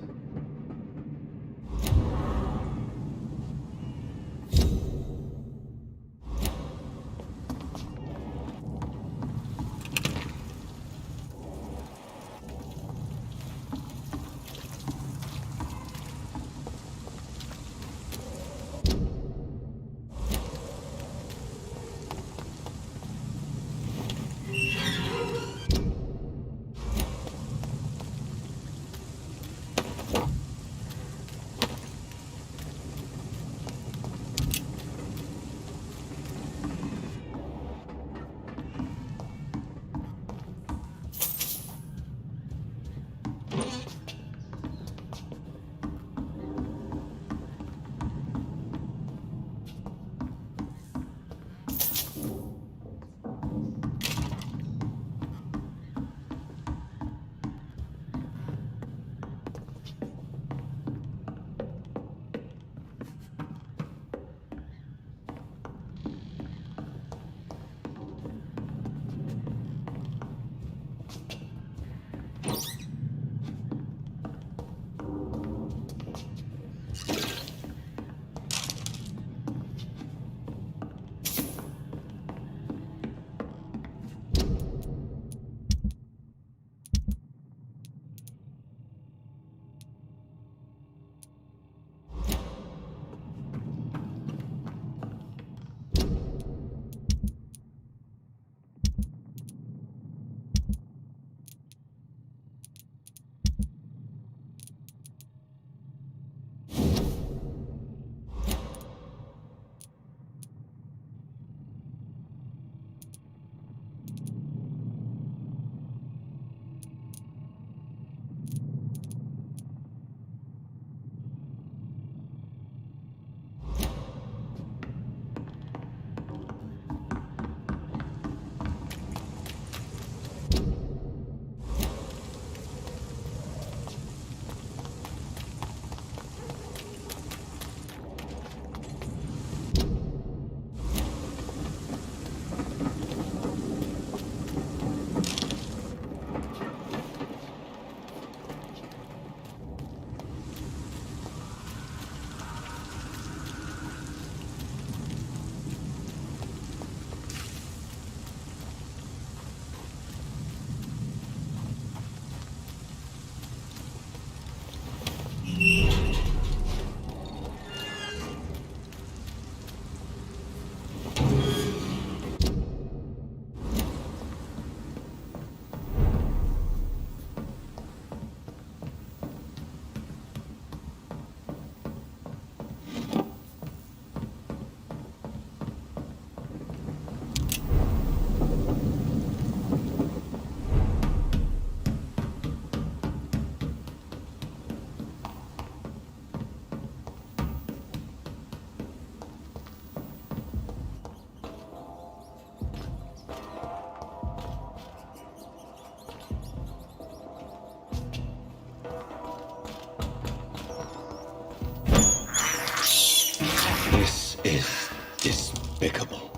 This is despicable.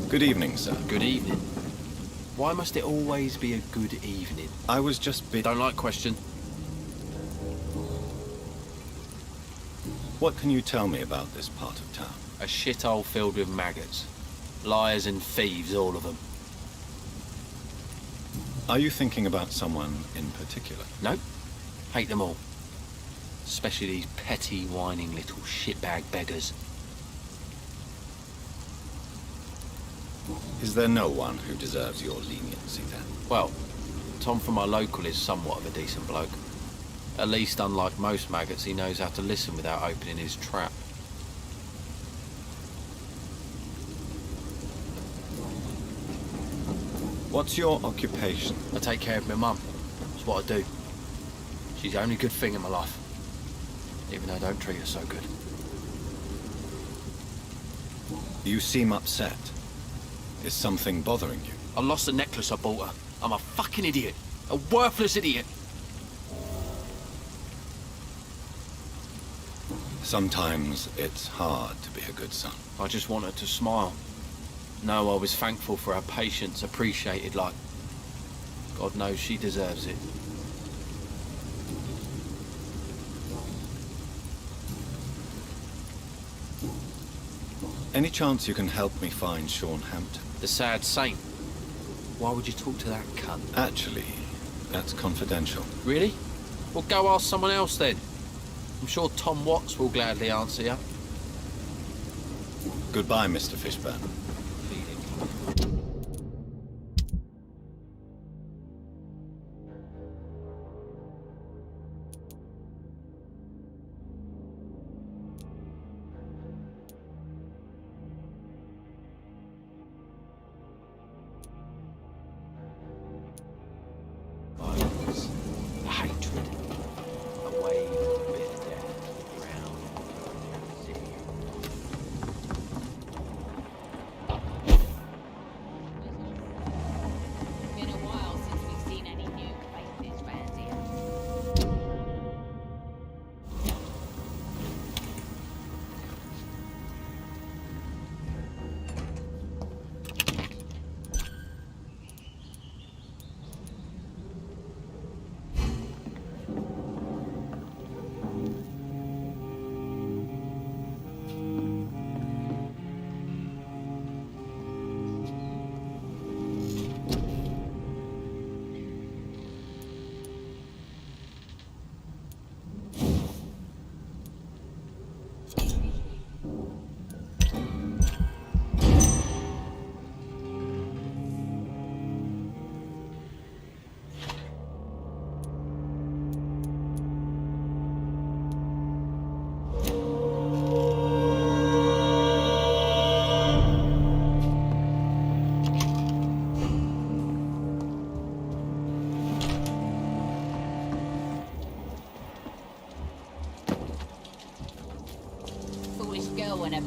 Good evening, sir. Good evening. Why must it always be a good evening? I was just Don't like question. What can you tell me about this part of town? A shithole filled with maggots. Liars and thieves, all of them. Are you thinking about someone in particular? Nope. Hate them all. Especially these petty, whining little shitbag beggars. Is there no one who deserves your leniency, then? Well, Tom from our local is somewhat of a decent bloke. At least, unlike most maggots, he knows how to listen without opening his trap. What's your occupation? I take care of my mum. It's what I do. She's the only good thing in my life. Even though I don't treat her so good. You seem upset. Is something bothering you? I lost the necklace I bought her. I'm a fucking idiot. A worthless idiot. Sometimes it's hard to be a good son. I just want her to smile. No, I was thankful for her patience, appreciated like... God knows she deserves it. Any chance you can help me find Sean Hampton? The sad saint. Why would you talk to that cunt? Actually, that's confidential. Really? Well, go ask someone else then. I'm sure Tom Watts will gladly answer you. Goodbye, Mr. Fishburne.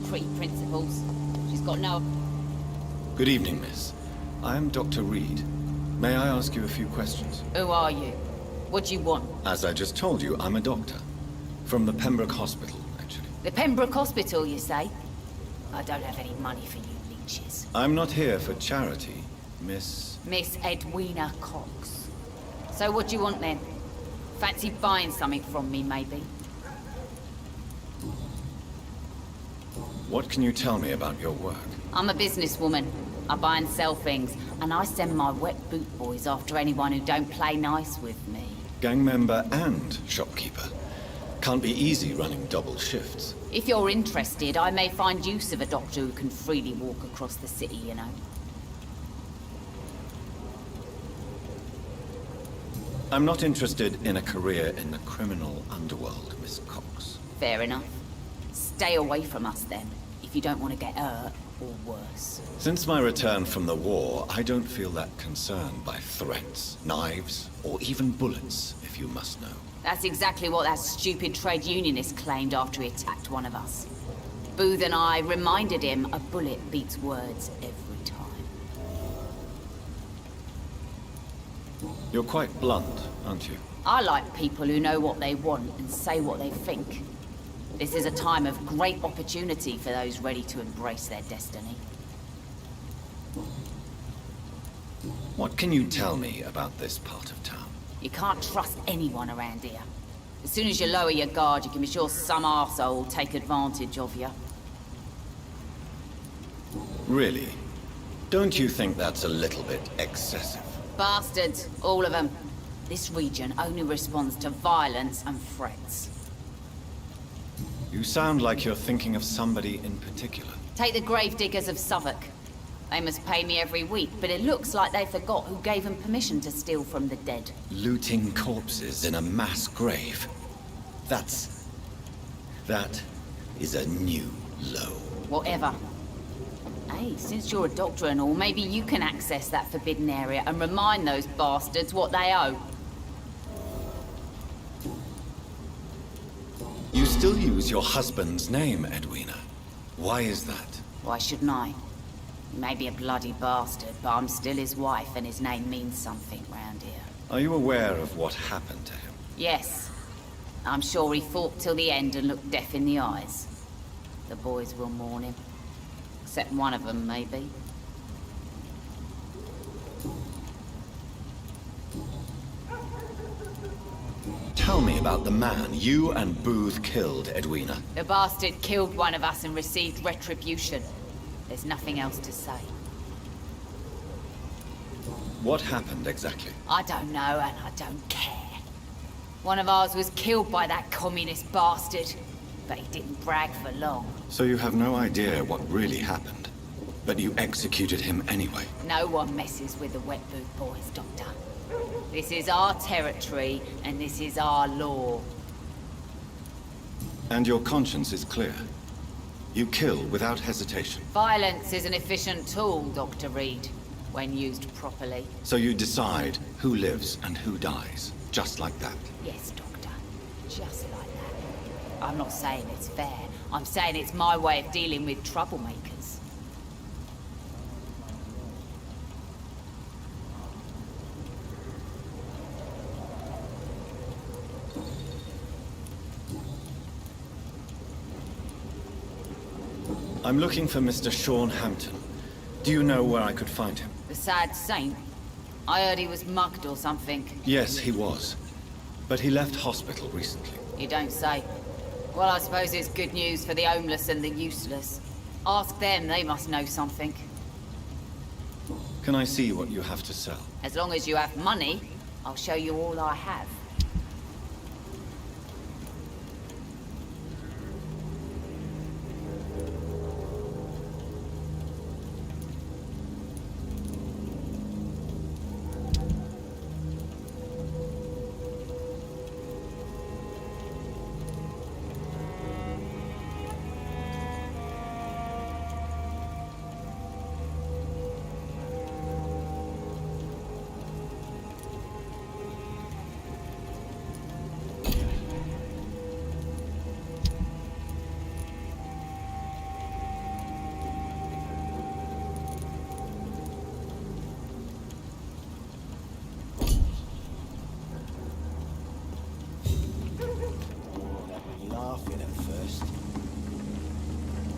Pre-principles. She's got no... Good evening, miss. I am Dr. Reed. May I ask you a few questions? Who are you? What do you want? As I just told you, I'm a doctor. From the Pembroke Hospital, actually. The Pembroke Hospital, you say? I don't have any money for you leeches. I'm not here for charity, Miss... Miss Edwina Cox. So what do you want then? Fancy buying something from me, maybe? What can you tell me about your work? I'm a businesswoman. I buy and sell things, and I send my wet boot boys after anyone who don't play nice with me. Gang member and shopkeeper. Can't be easy running double shifts. If you're interested, I may find use of a doctor who can freely walk across the city, you know. I'm not interested in a career in the criminal underworld, Miss Cox. Fair enough. Stay away from us then, if you don't want to get hurt, or worse. Since my return from the war, I don't feel that concerned by threats, knives, or even bullets, if you must know. That's exactly what that stupid trade unionist claimed after he attacked one of us. Booth and I reminded him a bullet beats words every time. You're quite blunt, aren't you? I like people who know what they want and say what they think. This is a time of great opportunity for those ready to embrace their destiny. What can you tell me about this part of town? You can't trust anyone around here. As soon as you lower your guard, you can be sure some arsehole will take advantage of you. Really? Don't you think that's a little bit excessive? Bastards, all of them. This region only responds to violence and threats. You sound like you're thinking of somebody in particular. Take the gravediggers of Southwark. They must pay me every week, but it looks like they forgot who gave them permission to steal from the dead. Looting corpses in a mass grave. That is a new low. Whatever. Hey, since you're a doctor and all, maybe you can access that forbidden area and remind those bastards what they owe. You still use your husband's name, Edwina. Why is that? Why shouldn't I? He may be a bloody bastard, but I'm still his wife and his name means something round here. Are you aware of what happened to him? Yes. I'm sure he fought till the end and looked death in the eyes. The boys will mourn him. Except one of them, maybe. Tell me about the man you and Booth killed, Edwina. The bastard killed one of us and received retribution. There's nothing else to say. What happened exactly? I don't know and I don't care. One of ours was killed by that communist bastard, but he didn't brag for long. So you have no idea what really happened, but you executed him anyway. No one messes with the Wet Boot boys, Doctor. This is our territory, and this is our law. And your conscience is clear. You kill without hesitation. Violence is an efficient tool, Dr. Reed, when used properly. So you decide who lives and who dies, just like that. Yes, Doctor. Just like that. I'm not saying it's fair. I'm saying it's my way of dealing with troublemakers. I'm looking for Mr. Sean Hampton. Do you know where I could find him? The sad saint? I heard he was mugged or something. Yes, he was. But he left hospital recently. You don't say. Well, I suppose it's good news for the homeless and the useless. Ask them, they must know something. Can I see what you have to sell? As long as you have money, I'll show you all I have.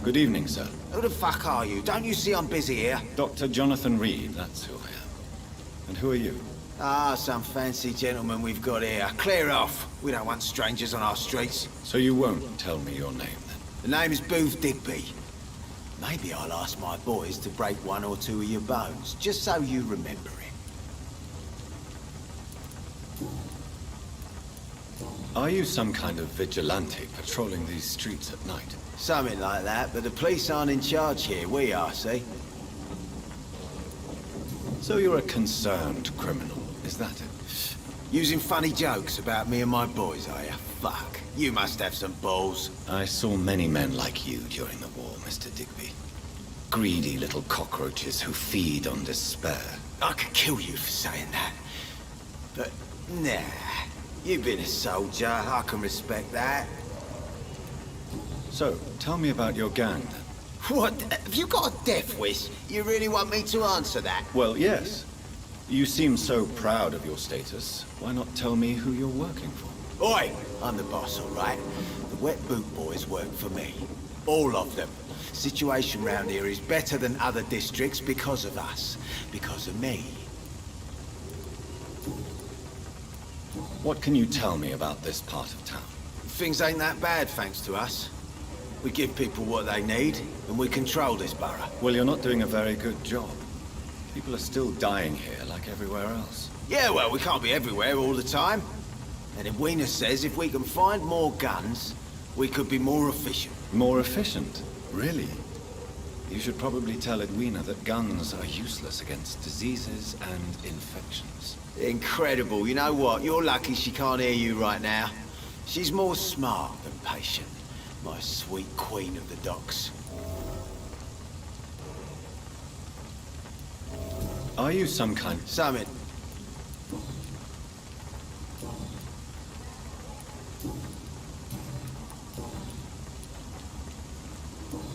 Good evening, sir. Who the fuck are you? Don't you see I'm busy here? Dr. Jonathan Reed, that's who I am. And who are you? Ah, some fancy gentleman we've got here. Clear off. We don't want strangers on our streets. So you won't tell me your name, then? The name is Booth Digby. Maybe I'll ask my boys to break one or two of your bones, just so you remember it. Are you some kind of vigilante patrolling these streets at night? Something like that, but the police aren't in charge here. We are, see? So you're a concerned criminal, is that it? Using funny jokes about me and my boys, are you? Fuck. You must have some balls. I saw many men like you during the war, Mr. Digby. Greedy little cockroaches who feed on despair. I could kill you for saying that. But, nah. You've been a soldier. I can respect that. So, tell me about your gang, then. What? Have you got a death wish? You really want me to answer that? Well, yes. You seem so proud of your status. Why not tell me who you're working for? Oi! I'm the boss, all right? The Wet Boot boys work for me. All of them. Situation round here is better than other districts because of us. Because of me. What can you tell me about this part of town? Things ain't that bad, thanks to us. We give people what they need, and we control this borough. Well, you're not doing a very good job. People are still dying here, like everywhere else. Yeah, well, we can't be everywhere all the time. And Edwina says if we can find more guns, we could be more efficient. More efficient? Really? You should probably tell Edwina that guns are useless against diseases and infections. Incredible. You know what? You're lucky she can't hear you right now. She's more smart than patient. My sweet queen of the docks. Are you some kind... Summit.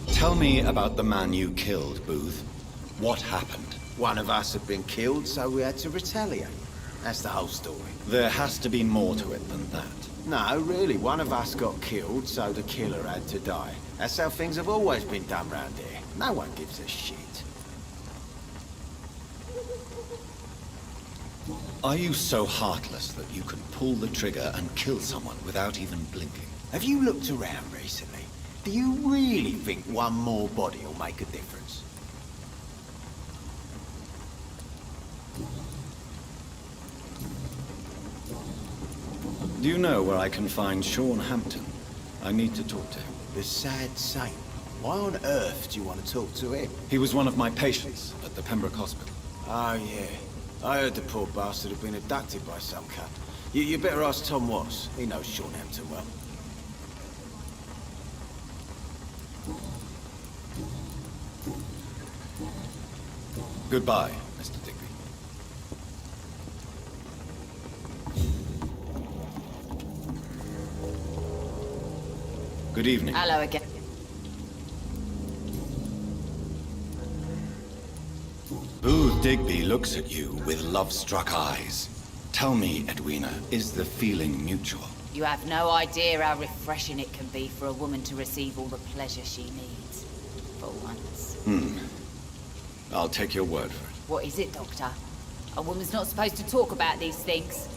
Tell me about the man you killed, Booth. What happened? One of us had been killed, so we had to retaliate. That's the whole story. There has to be more to it than that. No, really, one of us got killed, so the killer had to die. That's how things have always been done round here. No one gives a shit. Are you so heartless that you can pull the trigger and kill someone without even blinking? Have you looked around recently? Do you really think one more body will make a difference? Do you know where I can find Sean Hampton? I need to talk to him. The sad saint. Why on earth do you want to talk to him? He was one of my patients at the Pembroke Hospital. Oh, yeah. I heard the poor bastard had been abducted by some cunt. You better ask Tom Watts. He knows Sean Hampton well. Goodbye, Mr. Digby. Good evening. Hello again. Booth Digby looks at you with love-struck eyes. Tell me, Edwina, is the feeling mutual? You have no idea how refreshing it can be for a woman to receive all the pleasure she needs. For once. I'll take your word for it. What is it, Doctor? A woman's not supposed to talk about these things.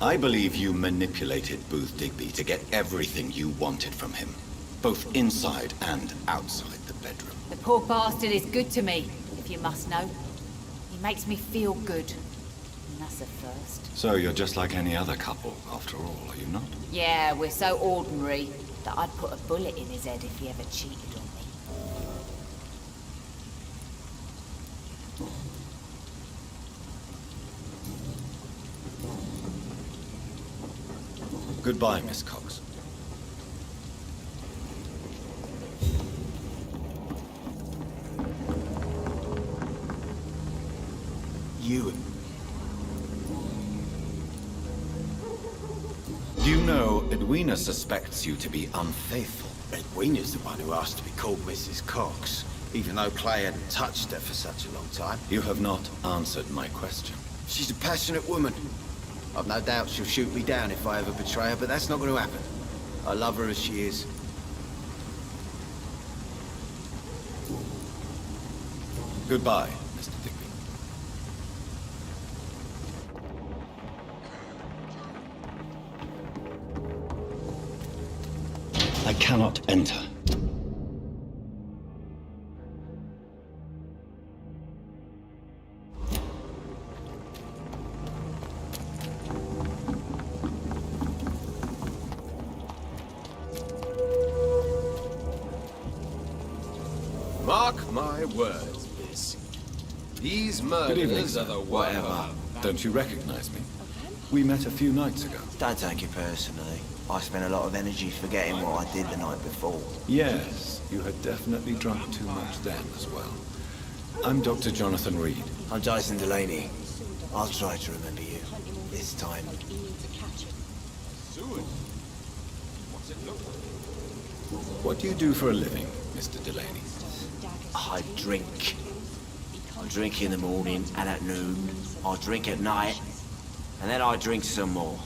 I believe you manipulated Booth Digby to get everything you wanted from him, both inside and outside the bedroom. The poor bastard is good to me, if you must know. He makes me feel good. And that's a first. So you're just like any other couple, after all, are you not? Yeah, we're so ordinary that I'd put a bullet in his head if he ever cheated on me. Goodbye, Miss Cox. You... Do you know, Edwina suspects you to be unfaithful? Edwina's the one who asked to be called Mrs. Cox, even though Clay hadn't touched her for such a long time. You have not answered my question. She's a passionate woman. I've no doubt she'll shoot me down if I ever betray her, but that's not going to happen. I love her as she is. Goodbye, Mr. Digby. I cannot enter. Mark my words, miss. These murders are the Whatever. Don't you recognize me? We met a few nights ago. Don't take it personally. I spent a lot of energy forgetting what I did the night before. Yes, you had definitely drunk too much then as well. I'm Dr. Jonathan Reed. I'm Jason Delaney. I'll try to remember you. This time. What do you do for a living, Mr. Delaney? I drink. I drink in the morning and at noon. I drink at night. And then I drink some more.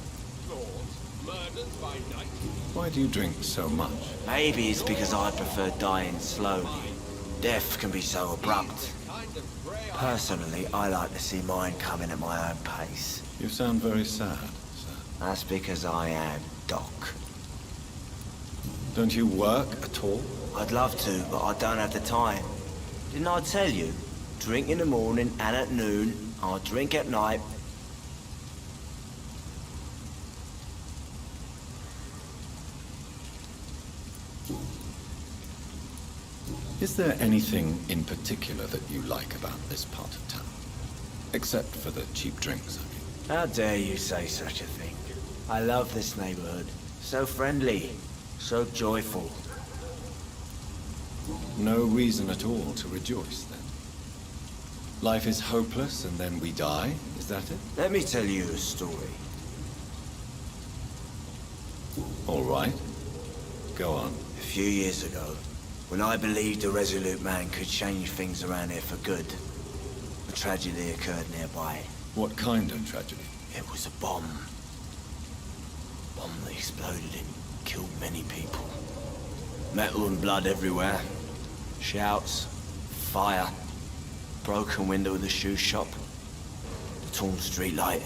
Why do you drink so much? Maybe it's because I prefer dying slowly. Death can be so abrupt. Personally, I like to see mine coming at my own pace. You sound very sad, sir. That's because I am Doc. Don't you work at all? I'd love to, but I don't have the time. Didn't I tell you? Drink in the morning and at noon. I drink at night. Is there anything in particular that you like about this part of town? Except for the cheap drinks, I mean. How dare you say such a thing? I love this neighborhood. So friendly, so joyful. No reason at all to rejoice, then. Life is hopeless and then we die, is that it? Let me tell you a story. All right. Go on. A few years ago, when I believed a resolute man could change things around here for good, a tragedy occurred nearby. What kind of tragedy? It was a bomb. Bomb that exploded and killed many people. Metal and blood everywhere. Shouts, fire, broken window of the shoe shop, the torn street light.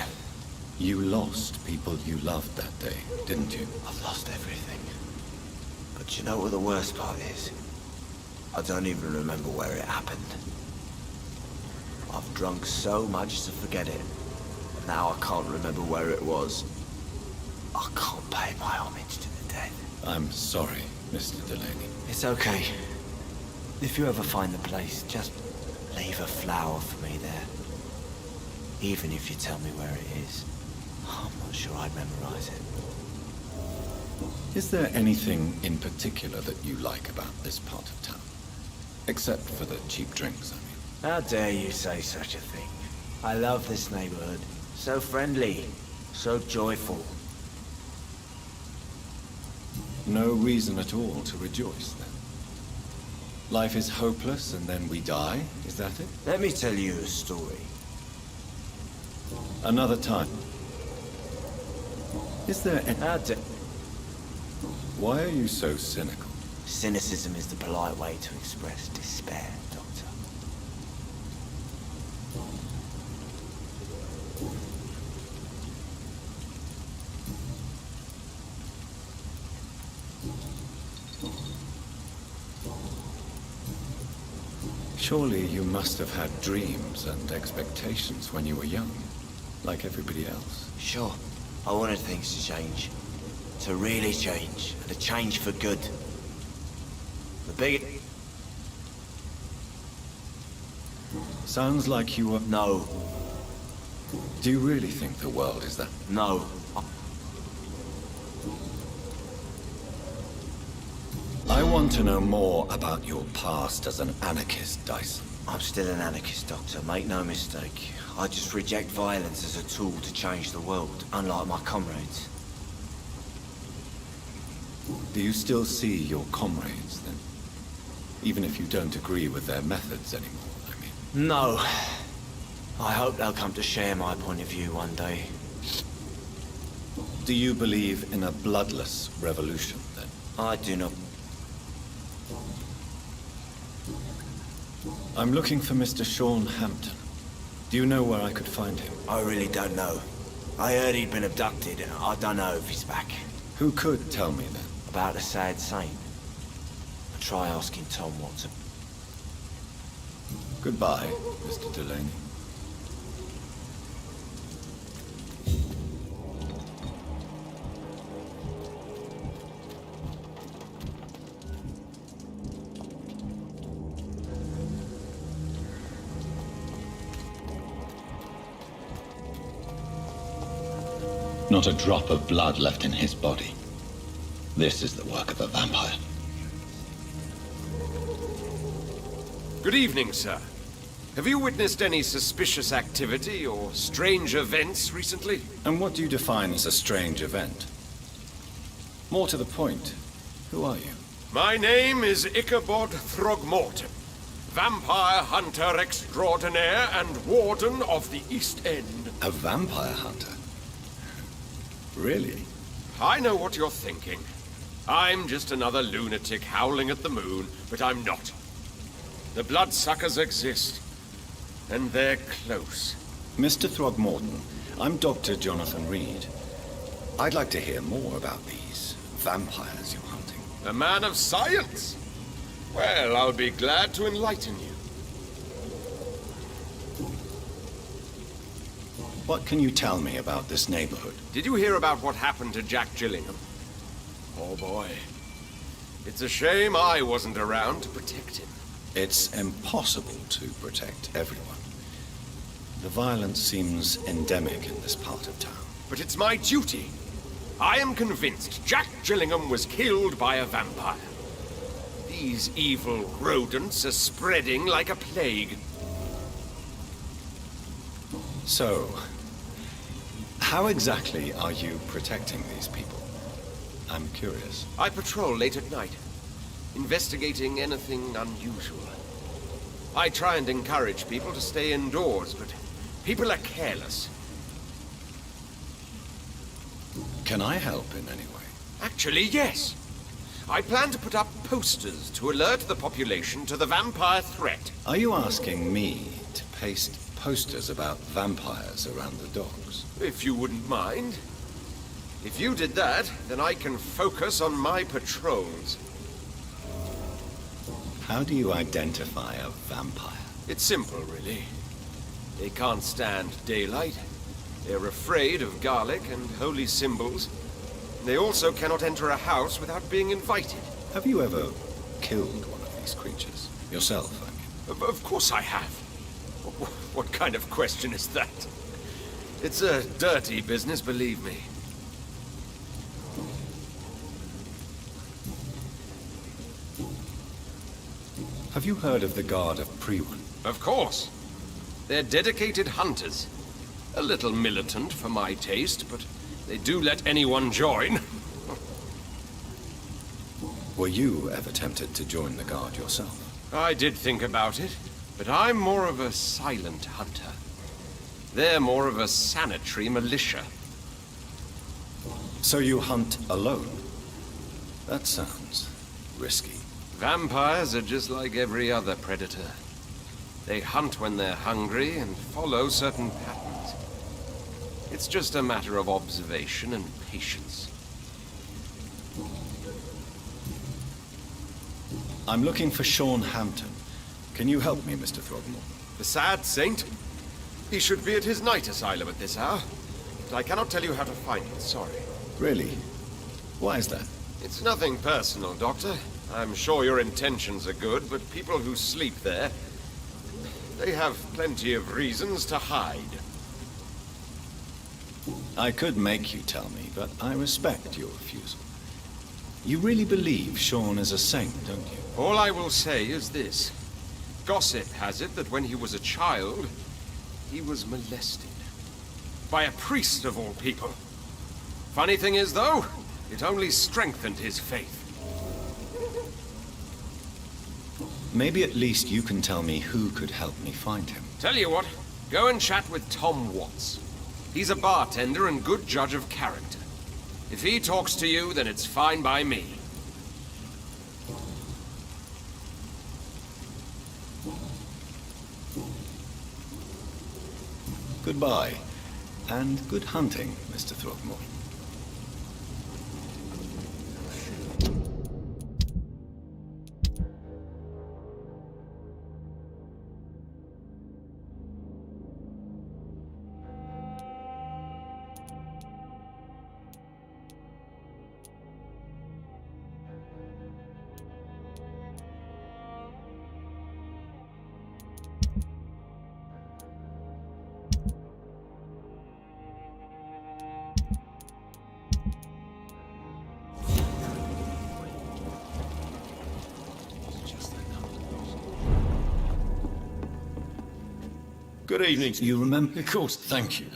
You lost people you loved that day, didn't you? I've lost everything. But you know what the worst part is? I don't even remember where it happened. I've drunk so much to forget it. Now I can't remember where it was. I can't pay my homage to the dead. I'm sorry, Mr. Delaney. It's okay. If you ever find the place, just leave a flower for me there. Even if you tell me where it is. I'm not sure I'd memorize it. Is there anything in particular that you like about this part of town? Except for the cheap drinks, I mean. How dare you say such a thing? I love this neighborhood. So friendly, so joyful. No reason at all to rejoice, then. Life is hopeless and then we die, is that it? Let me tell you a story. Another time. Is there any... Why are you so cynical? Cynicism is the polite way to express despair, Doctor. Surely you must have had dreams and expectations when you were young, like everybody else. Sure. I wanted things to change. To really change. And to change for good. The big... Sounds like you were... No. Do you really think the world is that? No. I want to know more about your past as an anarchist, Dyson. I'm still an anarchist, Doctor. Make no mistake. I just reject violence as a tool to change the world, unlike my comrades. Do you still see your comrades, then? Even if you don't agree with their methods anymore, I mean. No. I hope they'll come to share my point of view one day. Do you believe in a bloodless revolution, then? I do not. I'm looking for Mr. Sean Hampton. Do you know where I could find him? I really don't know. I heard he'd been abducted, and I don't know if he's back. Who could tell me, then? About a sad saint. I'll try asking Tom Watson. Goodbye, Mr. Delaney. Not a drop of blood left in his body. This is the work of a vampire. Good evening, sir. Have you witnessed any suspicious activity or strange events recently? And what do you define as a strange event? More to the point, who are you? My name is Ichabod Throgmorton, vampire hunter extraordinaire and warden of the East End. A vampire hunter? Really? I know what you're thinking. I'm just another lunatic howling at the moon, but I'm not. The bloodsuckers exist, and they're close. Mr. Throgmorton, I'm Dr. Jonathan Reed. I'd like to hear more about these vampires you're hunting. A man of science? Well, I'll be glad to enlighten you. What can you tell me about this neighborhood? Did you hear about what happened to Jack Gillingham? Oh boy. It's a shame I wasn't around to protect him. It's impossible to protect everyone. The violence seems endemic in this part of town. But it's my duty. I am convinced Jack Gillingham was killed by a vampire. These evil rodents are spreading like a plague. So, how exactly are you protecting these people? I'm curious. I patrol late at night, investigating anything unusual. I try and encourage people to stay indoors, but people are careless. Can I help in any way? Actually, yes. I plan to put up posters to alert the population to the vampire threat. Are you asking me to paste posters about vampires around the docks? If you wouldn't mind. If you did that, then I can focus on my patrols. How do you identify a vampire? It's simple, really. They can't stand daylight. They're afraid of garlic and holy symbols. They also cannot enter a house without being invited. Have you ever killed one of these creatures? Yourself, I mean. Of course I have. What kind of question is that? It's a dirty business, believe me. Have you heard of the Guard of Priwan? Of course. They're dedicated hunters. A little militant for my taste, but they do let anyone join. Were you ever tempted to join the Guard yourself? I did think about it, but I'm more of a silent hunter. They're more of a sanitary militia. So you hunt alone? That sounds risky. Vampires are just like every other predator. They hunt when they're hungry and follow certain patterns. It's just a matter of observation and patience. I'm looking for Sean Hampton. Can you help me, Mr. Throgmorton? The sad saint? He should be at his night asylum at this hour. But I cannot tell you how to find him, sorry. Really? Why is that? It's nothing personal, Doctor. I'm sure your intentions are good, but people who sleep there, they have plenty of reasons to hide. I could make you tell me, but I respect your refusal. You really believe Sean is a saint, don't you? All I will say is this. Gossip has it that when he was a child, he was molested. By a priest of all people. Funny thing is, though, it only strengthened his faith. Maybe at least you can tell me who could help me find him. Tell you what, go and chat with Tom Watts. He's a bartender and good judge of character. If he talks to you, then it's fine by me. Goodbye, and good hunting, Mr. Throgmorton. Good evening. You remember? Of course, thank you.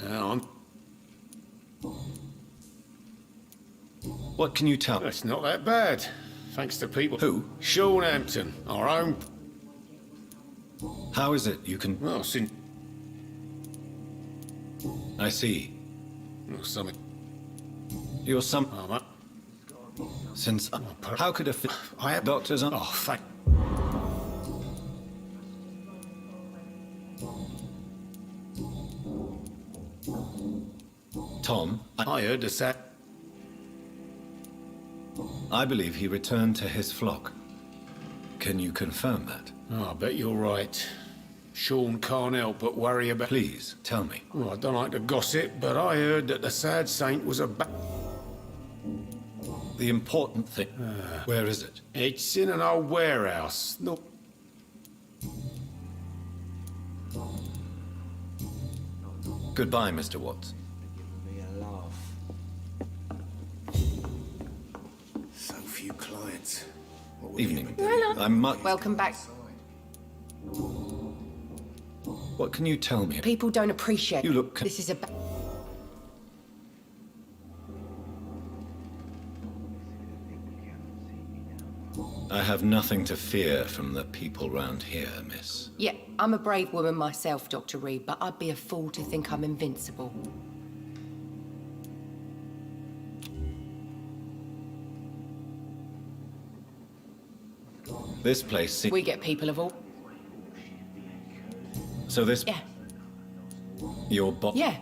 What can you tell? It's not that bad. Thanks to people. Who? Sean Hampton, our own. How is it you can... Well, since... I see. Well, something... You're some... Oh, mate. Since... how could a... I have... Doctors on... Oh, thank... Tom, I heard the sack. I believe he returned to his flock. Can you confirm that? Oh, I bet you're right. Sean can't help but worry about... Please, tell me. Well, I don't like to gossip, but I heard that the sad saint was a The important thing... where is it? It's in an old warehouse. Look, Goodbye, Mr. Watts. Me a laugh. So few clients. What would Evening. you be doing? I'm much... Welcome back. What can you tell me? People don't appreciate... You look... This is a... I have nothing to fear from the people round here, miss. Yeah, I'm a brave woman myself, Dr. Reed, but I'd be a fool to think I'm invincible. This place... We get people of all... So this... Yeah. Your boss... Yeah.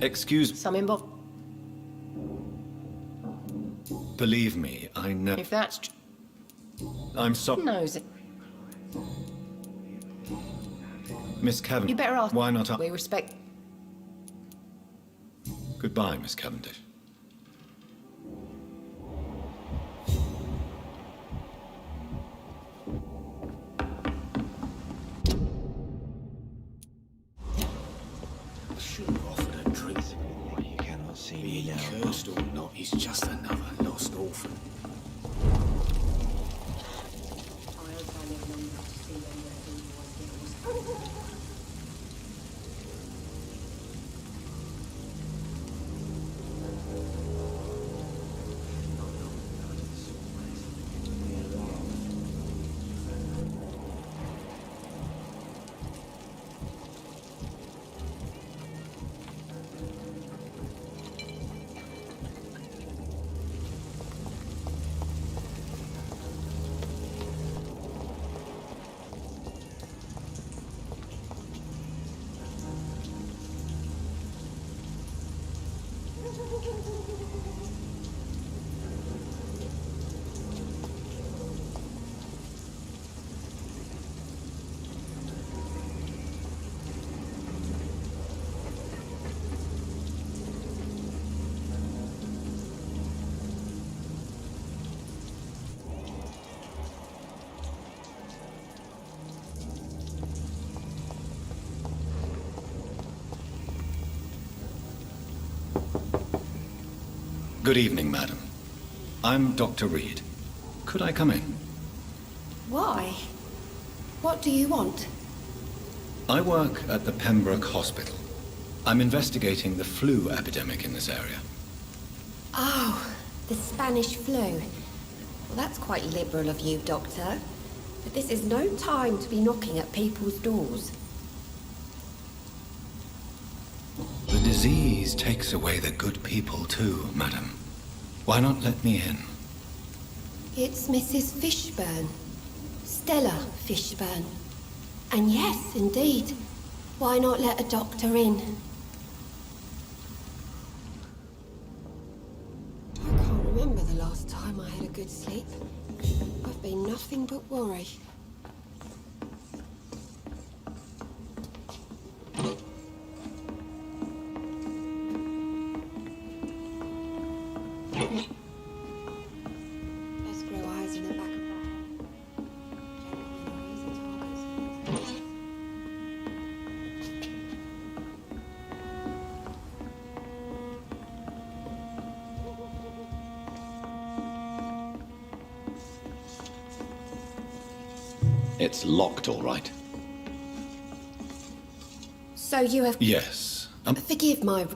Excuse... Some inbox... Believe me, I know... If that's... I'm sorry. Knows it. Miss Cavendish. You better ask... Why not... We respect... Goodbye, Miss Cavendish. Should have offered a drink. You cannot see me now. Cursed or not, he's just another lost orphan. Good evening, madam. I'm Dr. Reed. Could I come in? Why? What do you want? I work at the Pembroke Hospital. I'm investigating the flu epidemic in this area. Oh, the Spanish flu. Well, that's quite liberal of you, Doctor. But this is no time to be knocking at people's doors. The disease takes away the good people too, madam. Why not let me in? It's Mrs. Fishburne. Stella Fishburne. And yes, indeed. Why not let a doctor in? I can't remember the last time I had a good sleep. I've been nothing but worry. Let's grow eyes in the back of It's locked, all right. So you have... Yes. Forgive my...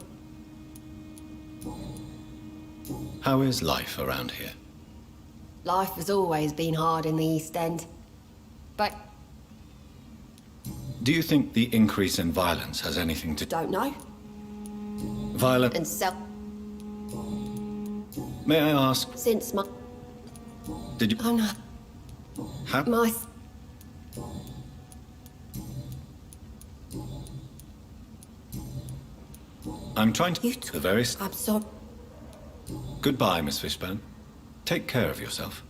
How is life around here? Life has always been hard in the East End. But... Do you think the increase in violence has anything to... Don't know. Violence... And so... May I ask... Since my... Did you... Oh no. My... I'm trying to... The very... I'm sorry. Goodbye, Miss Fishburne. Take care of yourself.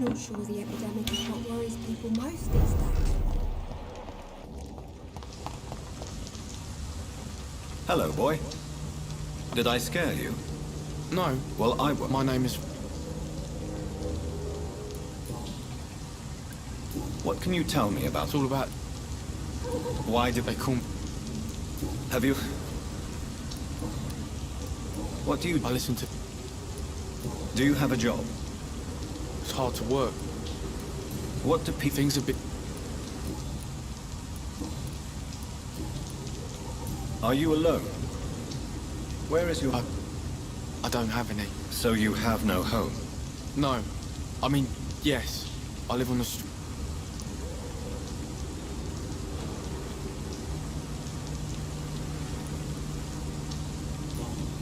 not sure the epidemic is what worries people most these days. Hello, boy. Did I scare you? No. Well, I will. My name is... What can you tell me about... It's all about... Why did they call me... Have you... What do you... I listen to... Do you have a job? It's hard to work. What do people... Things a bit... Are you alone? Where is your... I don't have any. So you have no home? No. I mean, yes. I live on the street.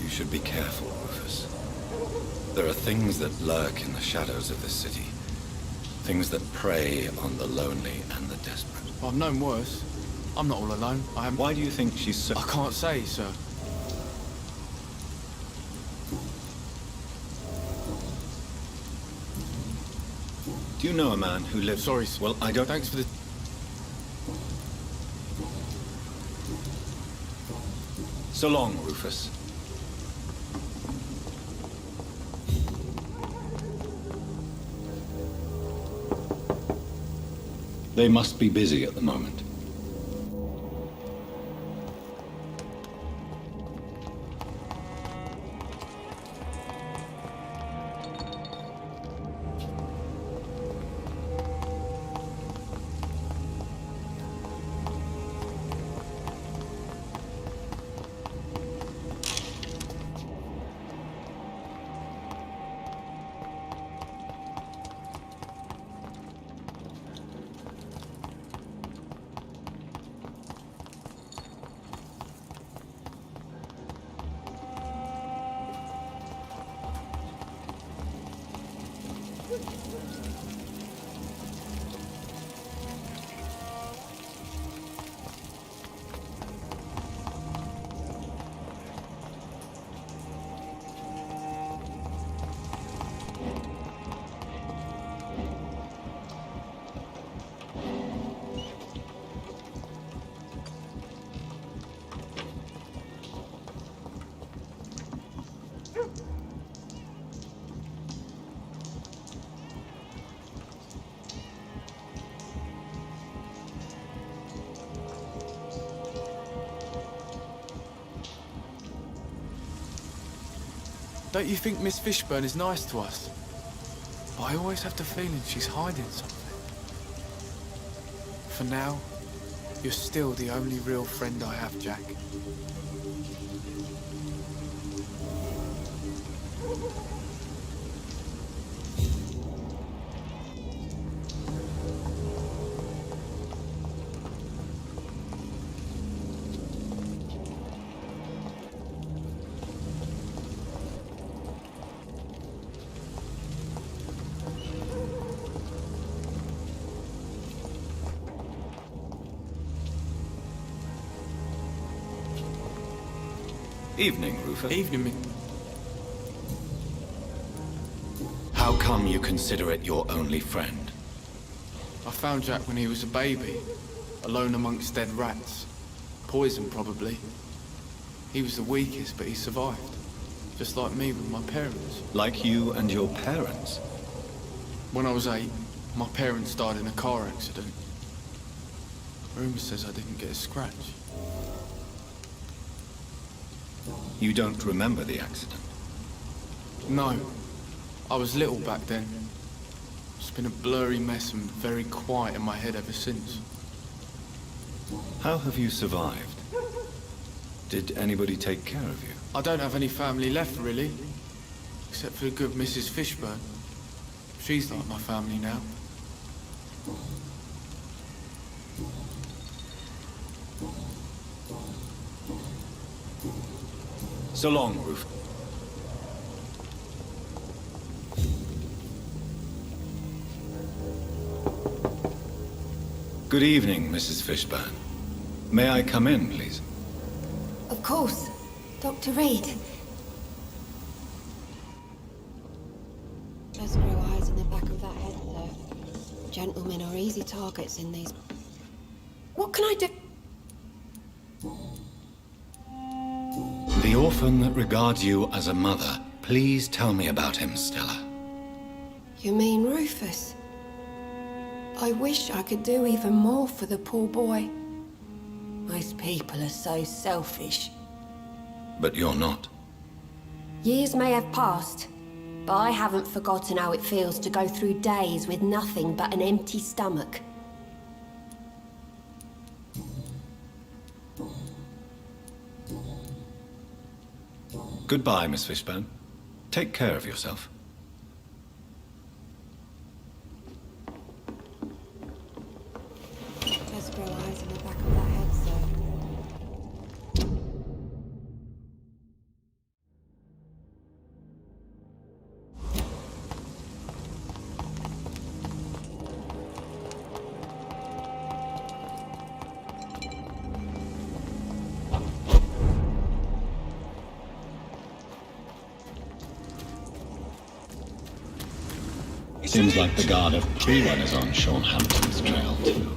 You should be careful, Rufus. There are things that lurk in the shadows of this city. Things that prey on the lonely and the desperate. Well, I've known worse. I'm not all alone. I am... Why do you think she's so... I can't say, sir. Do you know a man who lives... Sorry, sir. Well, I don't... Thanks for the... So long, Rufus. They must be busy at the moment. Don't you think Miss Fishburne is nice to us? But I always have the feeling she's hiding something. For now, you're still the only real friend I have, Jack. Evening, Rufus. Evening, How come you consider it your only friend? I found Jack when he was a baby, alone amongst dead rats. Poison, probably. He was the weakest, but he survived. Just like me with my parents. Like you and your parents? When I was 8, my parents died in a car accident. Rumour says I didn't get a scratch. You don't remember the accident? No. I was little back then. It's been a blurry mess and very quiet in my head ever since. How have you survived? Did anybody take care of you? I don't have any family left, really. Except for the good Mrs. Fishburne. She's like my family now. So long, Rufus. Good evening, Mrs. Fishburne. May I come in, please? Of course. Dr. Reed. Those grow eyes in the back of that head, though. Gentlemen are easy targets in these... What can I do? The orphan that regards you as a mother. Please tell me about him, Stella. You mean Rufus? I wish I could do even more for the poor boy. Most people are so selfish. But you're not. Years may have passed, but I haven't forgotten how it feels to go through days with nothing but an empty stomach. Goodbye, Miss Fishburne. Take care of yourself. Just grow eyes in the back of that head, sir. Seems like the guard of Pre-One is on Sean Hampton's trail, too.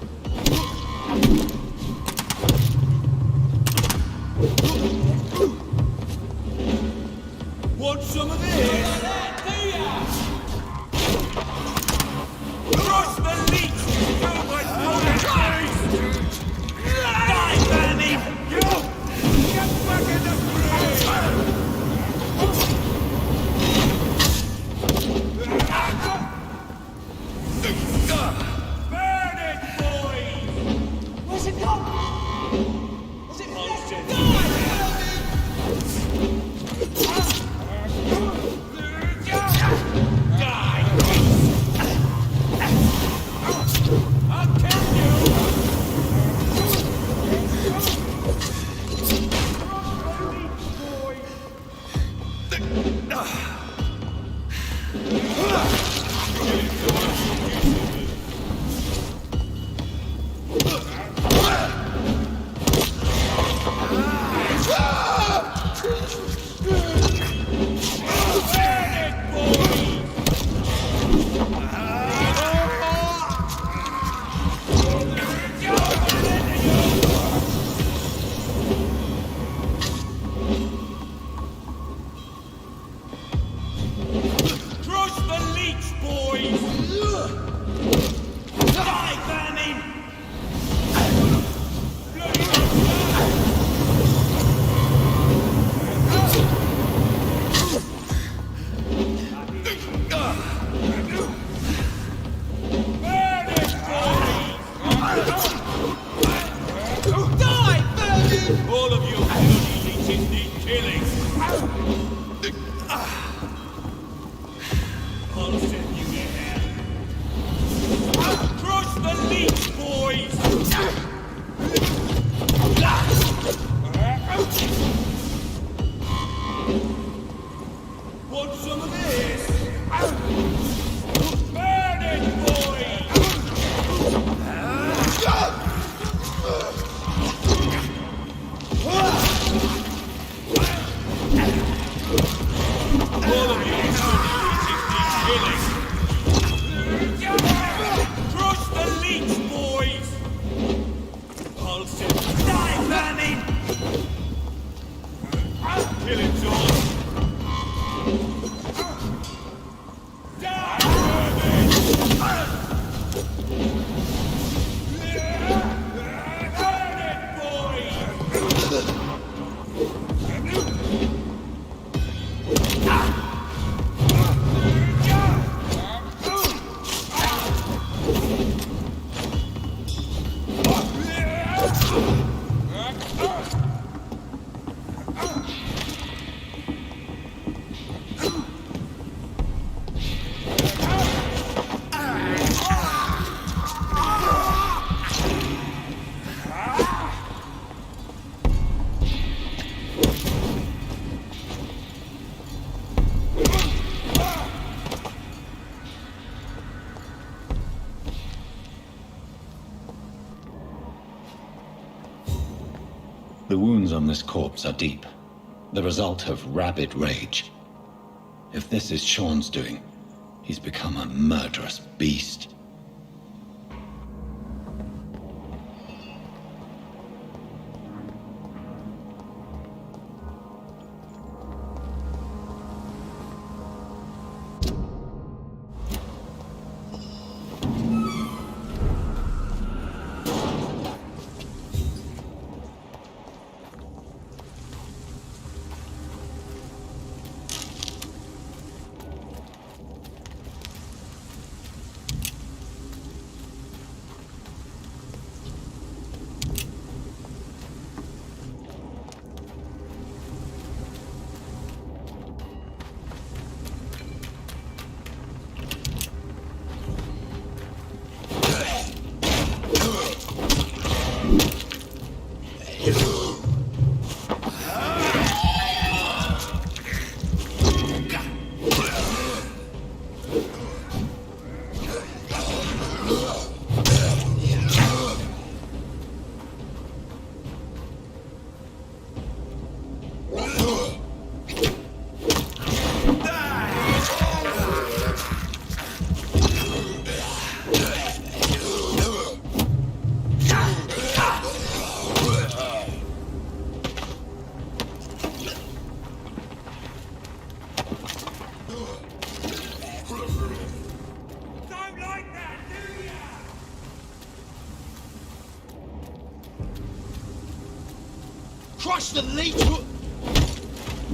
Want some of this? Cross the leech! Kill my face! Die, vermin! Get back in the burn it, boys! Where's it gone? Is it bullshit? All of you bloody leeches need killing. I'll send you to hell. Crush the leech, boys! Want some of this? Burn it, boys! All of you killing. Crush the leech, boys! I'll set die, vermin! Kill him, George! Die, vermin! Burn it, boys! The wounds on this corpse are deep, the result of rabid rage. If this is Sean's doing, he's become a murderous beast. Crush the leech!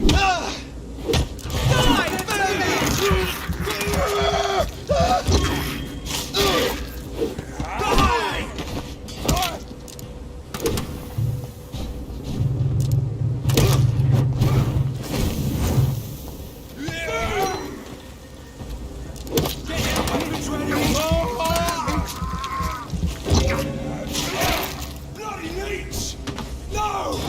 Die, bloody leech! No!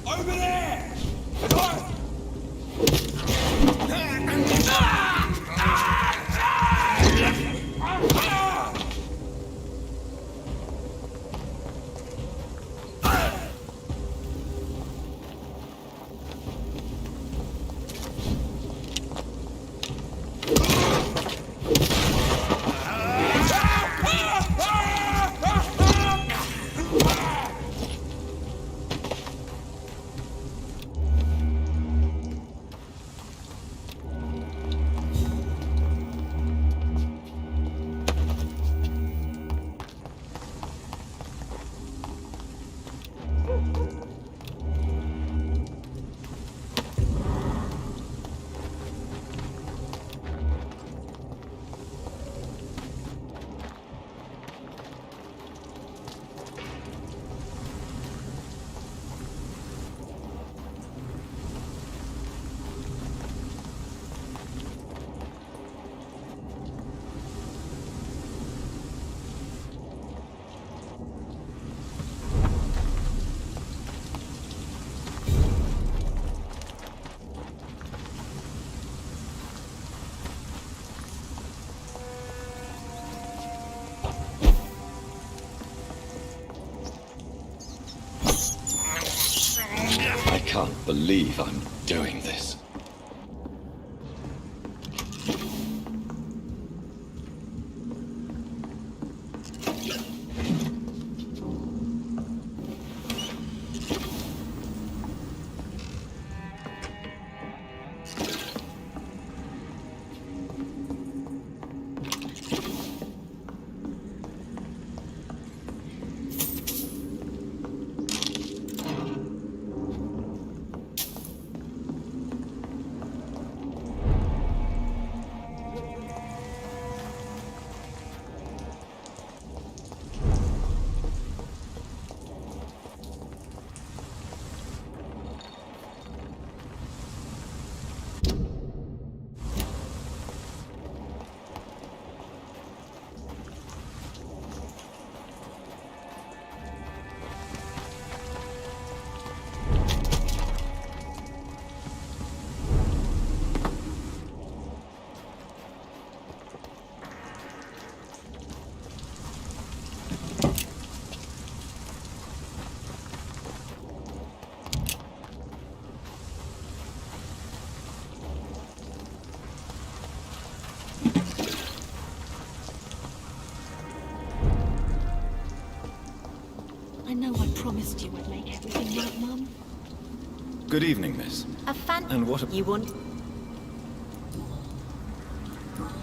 Over there! I can't believe I'm doing this. I know I promised you would make everything right, Mum. Good evening, miss. A fan. And what you want?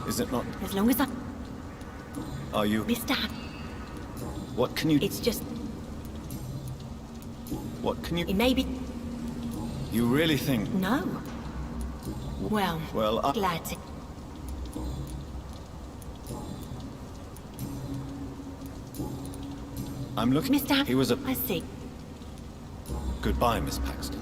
Is it not? As long as I... Are you? Mr. What can you... It's just... What can you... It may be... You really think... No. Well, I'm glad to... I'm looking... Mr. He was a... I see. Goodbye, Miss Paxton.